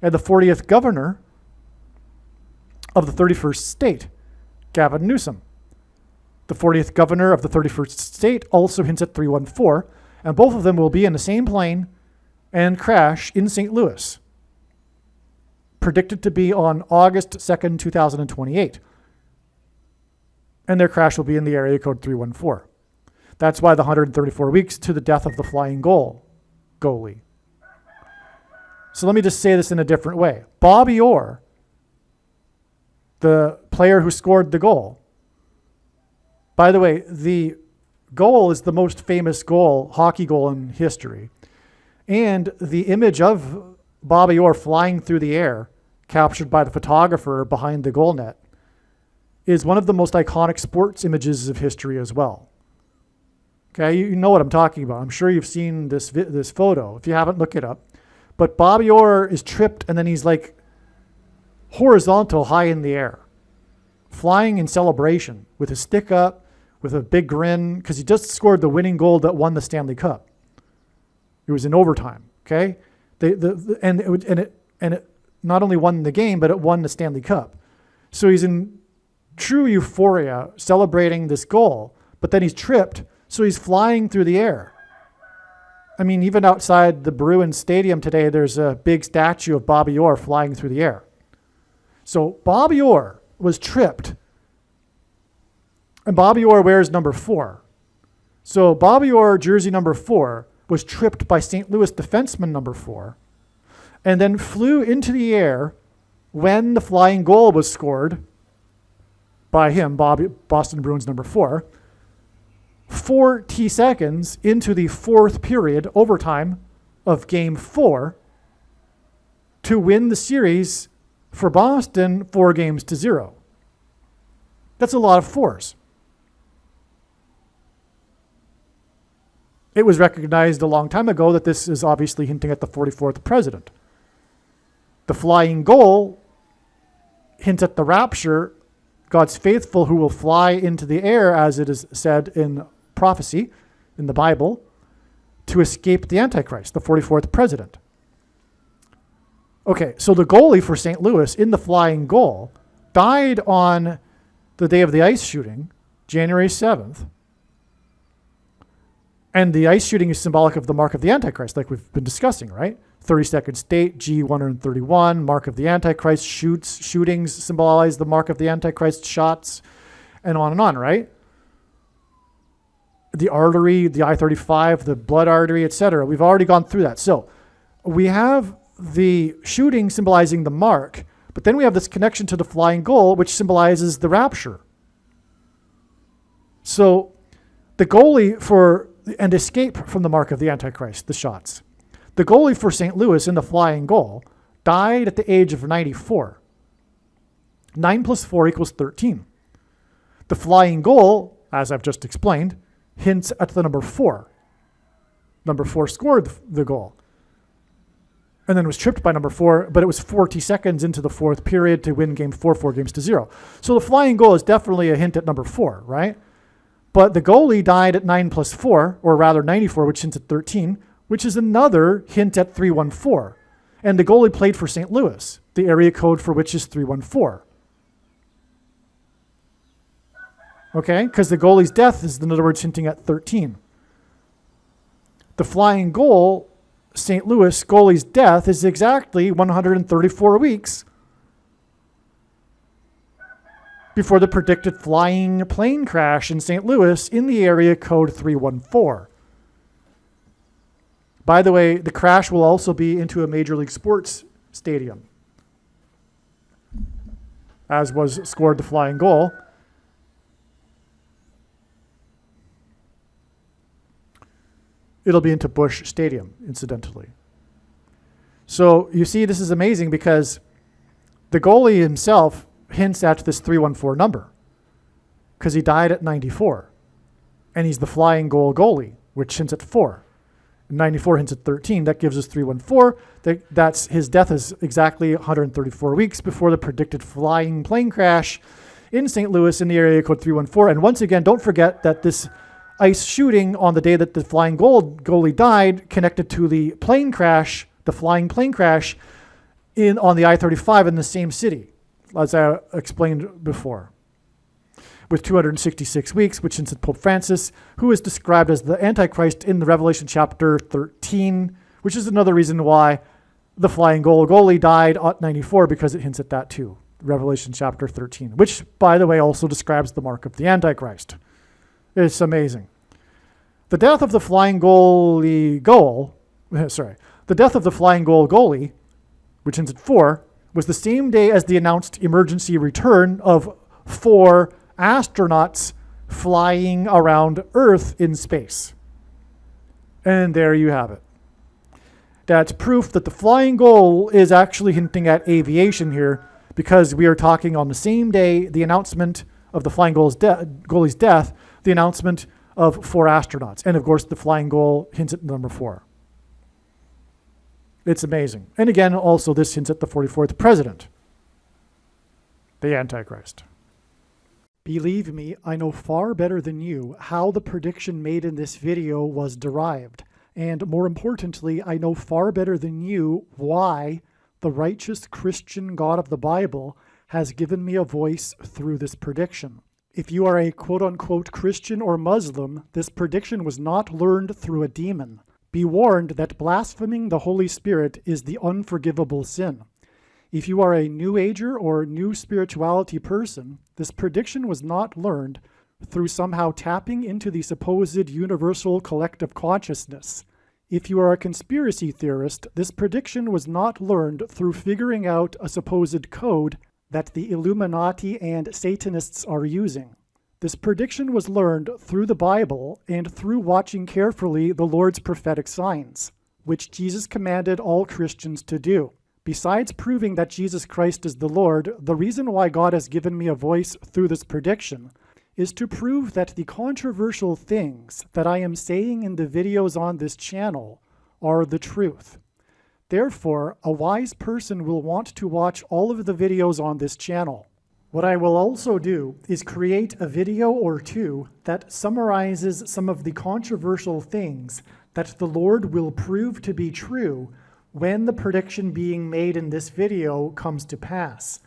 and the 40th governor of the 31st state, Gavin Newsom. The 40th governor of the 31st state also hints at 314, and both of them will be in the same plane and crash in St. Louis, predicted to be on August 2nd, 2028. And their crash will be in the area code 314. That's why the 134 weeks to the death of the flying goalie. So let me just say this in a different way. Bobby Orr, the player who scored the goal. By the way, the goal is the most famous hockey goal in history. And the image of Bobby Orr flying through the air, captured by the photographer behind the goal net, is one of the most iconic sports images of history as well. Okay, you know what I'm talking about. I'm sure you've seen this photo. If you haven't, look it up. But Bobby Orr is tripped, and then he's like horizontal high in the air, flying in celebration with his stick up, with a big grin, because he just scored the winning goal that won the Stanley Cup. It was in overtime. Okay, it not only won the game, but it won the Stanley Cup. So he's in true euphoria, celebrating this goal, but then he's tripped, so he's flying through the air. I mean, even outside the Bruins Stadium today, there's a big statue of Bobby Orr flying through the air. So Bobby Orr was tripped, and Bobby Orr wears number 4. So Bobby Orr, jersey number 4, was tripped by St. Louis defenseman number 4, and then flew into the air when the flying goal was scored by him, Boston Bruins number 4, 40 seconds into the 4th period, overtime of Game 4, to win the series for Boston 4-0. That's a lot of force. It was recognized a long time ago that this is obviously hinting at the 44th president. The flying goal hints at the rapture, God's faithful who will fly into the air, as it is said in prophecy in the Bible, to escape the Antichrist, the 44th president. Okay, so the goalie for St. Louis in the flying goal died on the day of the ice shooting, January 7th. And the ice shooting is symbolic of the mark of the Antichrist, like we've been discussing, right? 32nd state, G131, mark of the Antichrist, shootings symbolize the mark of the Antichrist, shots, and on, right? The artery, the I-35, the blood artery, etc. We've already gone through that. So we have the shooting symbolizing the mark, but then we have this connection to the flying goal, which symbolizes the rapture. So the goalie and escape from the mark of the Antichrist, the shots. The goalie for St. Louis in the flying goal died at the age of 94. 9 plus 4 equals 13. The flying goal, as I've just explained, hints at the number 4. Number 4 scored the goal, and then was tripped by number 4, but it was 40 seconds into the 4th period to win Game 4, 4-0. So the flying goal is definitely a hint at number 4, right? But the goalie died at 9 plus 4, or rather 94, which hints at 13, which is another hint at 314. And the goalie played for St. Louis, the area code for which is 314. Okay, because the goalie's death is, in other words, hinting at 13. The flying goal, St. Louis goalie's death, is exactly 134 weeks before the predicted flying plane crash in St. Louis in the area code 314. By the way, the crash will also be into a Major League Sports stadium, as was scored the flying goal. It'll be into Busch Stadium, incidentally. So you see, this is amazing because the goalie himself hints at this 314 number because he died at 94. And he's the flying goal goalie, which hints at 4. 94 hints at 13. That gives us 314. That's his death is exactly 134 weeks before the predicted flying plane crash in St. Louis in the area code 314. And once again, don't forget that this ice shooting on the day that the flying goalie died connected to the plane crash, the flying plane crash on the I-35 in the same city, as I explained before. with 266 weeks, which hints at Pope Francis, who is described as the Antichrist in the Revelation chapter 13, which is another reason why the flying goalie died at 94, because it hints at that too. Revelation chapter 13, which, by the way, also describes the mark of the Antichrist. It's amazing. The death of the flying goalie, which hints at 4, was the same day as the announced emergency return of 4 astronauts flying around Earth in space. And there you have it. That's proof that the flying goal is actually hinting at aviation here, because we are talking on the same day, the announcement of the flying goalie's death, the announcement of 4 astronauts. And of course, the flying goal hints at number 4. It's amazing. And again, also this hints at the 44th president, the Antichrist. Believe me, I know far better than you how the prediction made in this video was derived. And more importantly, I know far better than you why the righteous Christian God of the Bible has given me a voice through this prediction. If you are a quote-unquote Christian or Muslim, this prediction was not learned through a demon. Be warned that blaspheming the Holy Spirit is the unforgivable sin. If you are a New Ager or New Spirituality person, this prediction was not learned through somehow tapping into the supposed universal collective consciousness. If you are a conspiracy theorist, this prediction was not learned through figuring out a supposed code that the Illuminati and Satanists are using. This prediction was learned through the Bible and through watching carefully the Lord's prophetic signs, which Jesus commanded all Christians to do. Besides proving that Jesus Christ is the Lord, the reason why God has given me a voice through this prediction is to prove that the controversial things that I am saying in the videos on this channel are the truth. Therefore, a wise person will want to watch all of the videos on this channel. What I will also do is create a video or two that summarizes some of the controversial things that the Lord will prove to be true when the prediction being made in this video comes to pass.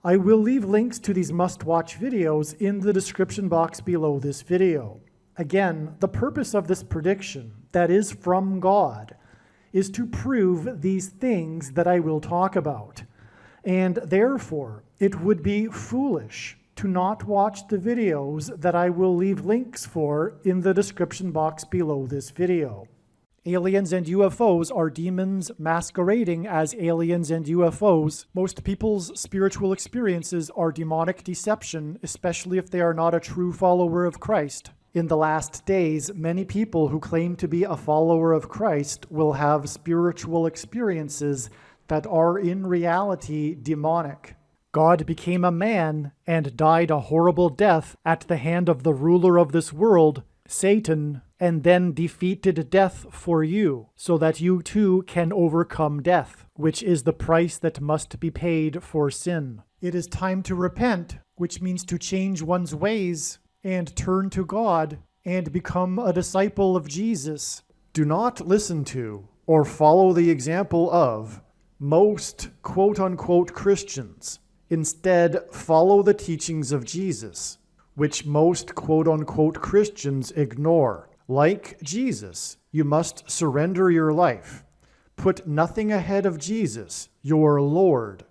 I will leave links to these must-watch videos in the description box below this video. Again, the purpose of this prediction, that is from God, is to prove these things that I will talk about. And therefore, it would be foolish to not watch the videos that I will leave links for in the description box below this video. Aliens and UFOs are demons masquerading as aliens and UFOs. Most people's spiritual experiences are demonic deception, especially if they are not a true follower of Christ. In the last days, many people who claim to be a follower of Christ will have spiritual experiences that are in reality demonic. God became a man and died a horrible death at the hand of the ruler of this world, Satan, and then defeated death for you, so that you too can overcome death, which is the price that must be paid for sin. It is time to repent, which means to change one's ways and turn to God and become a disciple of Jesus. Do not listen to or follow the example of most quote-unquote Christians. Instead, follow the teachings of Jesus, which most quote-unquote Christians ignore. Like Jesus, you must surrender your life. Put nothing ahead of Jesus, your Lord.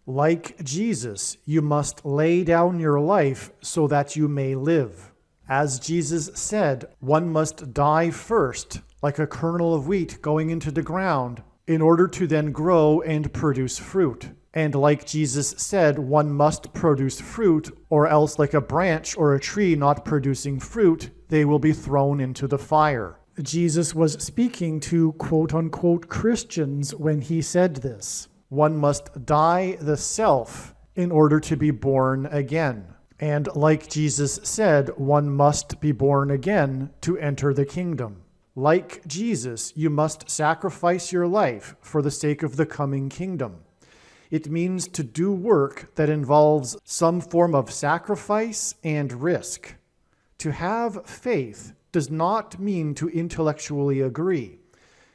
Like Jesus, you must lay down your life so that you may live. As Jesus said, one must die first, like a kernel of wheat going into the ground, in order to then grow and produce fruit. And like Jesus said, one must produce fruit, or else like a branch or a tree not producing fruit, they will be thrown into the fire. Jesus was speaking to quote-unquote Christians when he said this. One must die the self in order to be born again. And like Jesus said, one must be born again to enter the kingdom. Like Jesus, you must sacrifice your life for the sake of the coming kingdom. It means to do work that involves some form of sacrifice and risk. To have faith does not mean to intellectually agree.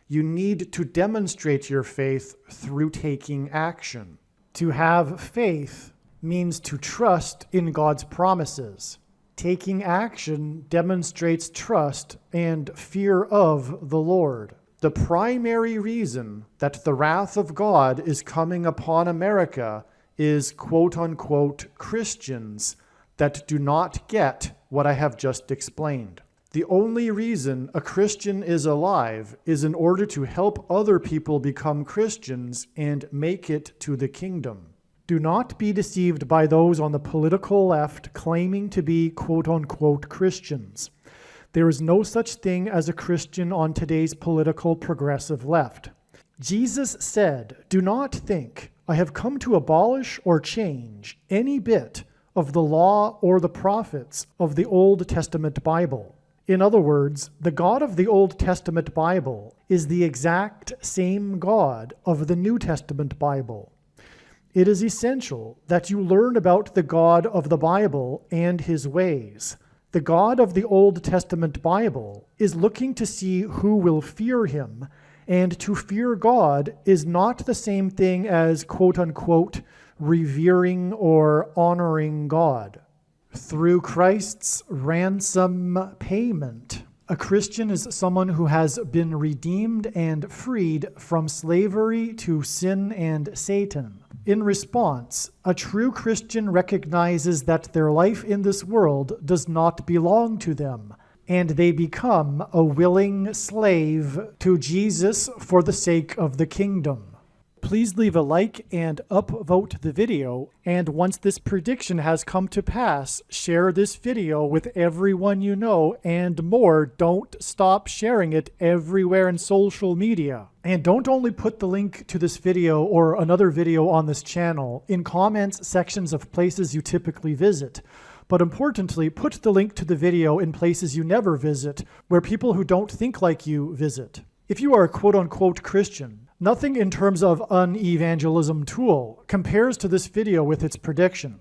You need to demonstrate your faith through taking action. To have faith means to trust in God's promises. Taking action demonstrates trust and fear of the Lord. The primary reason that the wrath of God is coming upon America is quote-unquote Christians that do not get what I have just explained. The only reason a Christian is alive is in order to help other people become Christians and make it to the kingdom. Do not be deceived by those on the political left claiming to be quote-unquote Christians. There is no such thing as a Christian on today's political progressive left. Jesus said, "Do not think I have come to abolish or change any bit of the law or the prophets of the Old Testament Bible." In other words, the God of the Old Testament Bible is the exact same God of the New Testament Bible. It is essential that you learn about the God of the Bible and his ways. The God of the Old Testament Bible is looking to see who will fear him, and to fear God is not the same thing as quote-unquote revering or honoring God. Through Christ's ransom payment, a Christian is someone who has been redeemed and freed from slavery to sin and Satan. In response, a true Christian recognizes that their life in this world does not belong to them, and they become a willing slave to Jesus for the sake of the kingdom. Please leave a like and upvote the video, and once this prediction has come to pass, share this video with everyone you know, and more, don't stop sharing it everywhere in social media. And don't only put the link to this video or another video on this channel in comments sections of places you typically visit, but importantly, put the link to the video in places you never visit, where people who don't think like you visit. If you are a quote-unquote Christian, nothing in terms of an evangelism tool compares to this video with its prediction.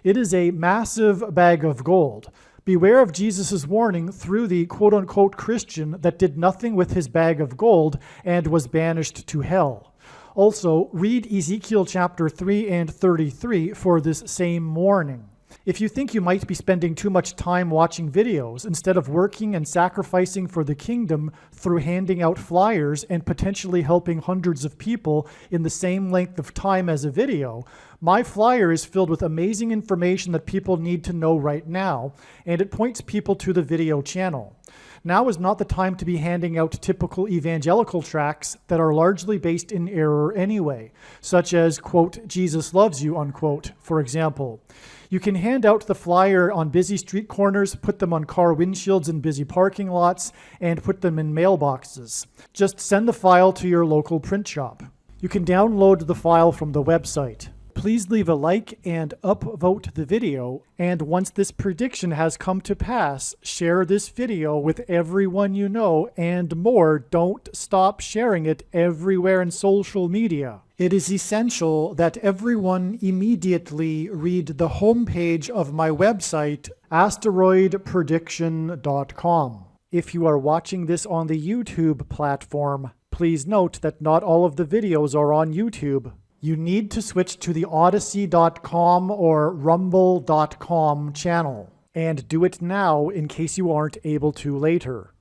It is a massive bag of gold. Beware of Jesus' warning through the quote-unquote Christian that did nothing with his bag of gold and was banished to hell. Also, read Ezekiel chapter 3 and 33 for this same warning. If you think you might be spending too much time watching videos instead of working and sacrificing for the kingdom through handing out flyers and potentially helping hundreds of people in the same length of time as a video, my flyer is filled with amazing information that people need to know right now, and it points people to the video channel. Now is not the time to be handing out typical evangelical tracts that are largely based in error anyway, such as, quote, Jesus loves you, unquote, for example. You can hand out the flyer on busy street corners, put them on car windshields in busy parking lots, and put them in mailboxes. Just send the file to your local print shop. You can download the file from the website. Please leave a like and upvote the video, and once this prediction has come to pass, share this video with everyone you know, and more, don't stop sharing it everywhere in social media. It is essential that everyone immediately read the homepage of my website, asteroidprediction.com. If you are watching this on the YouTube platform, please note that not all of the videos are on YouTube. You need to switch to the Odyssey.com or Rumble.com channel, and do it now in case you aren't able to later.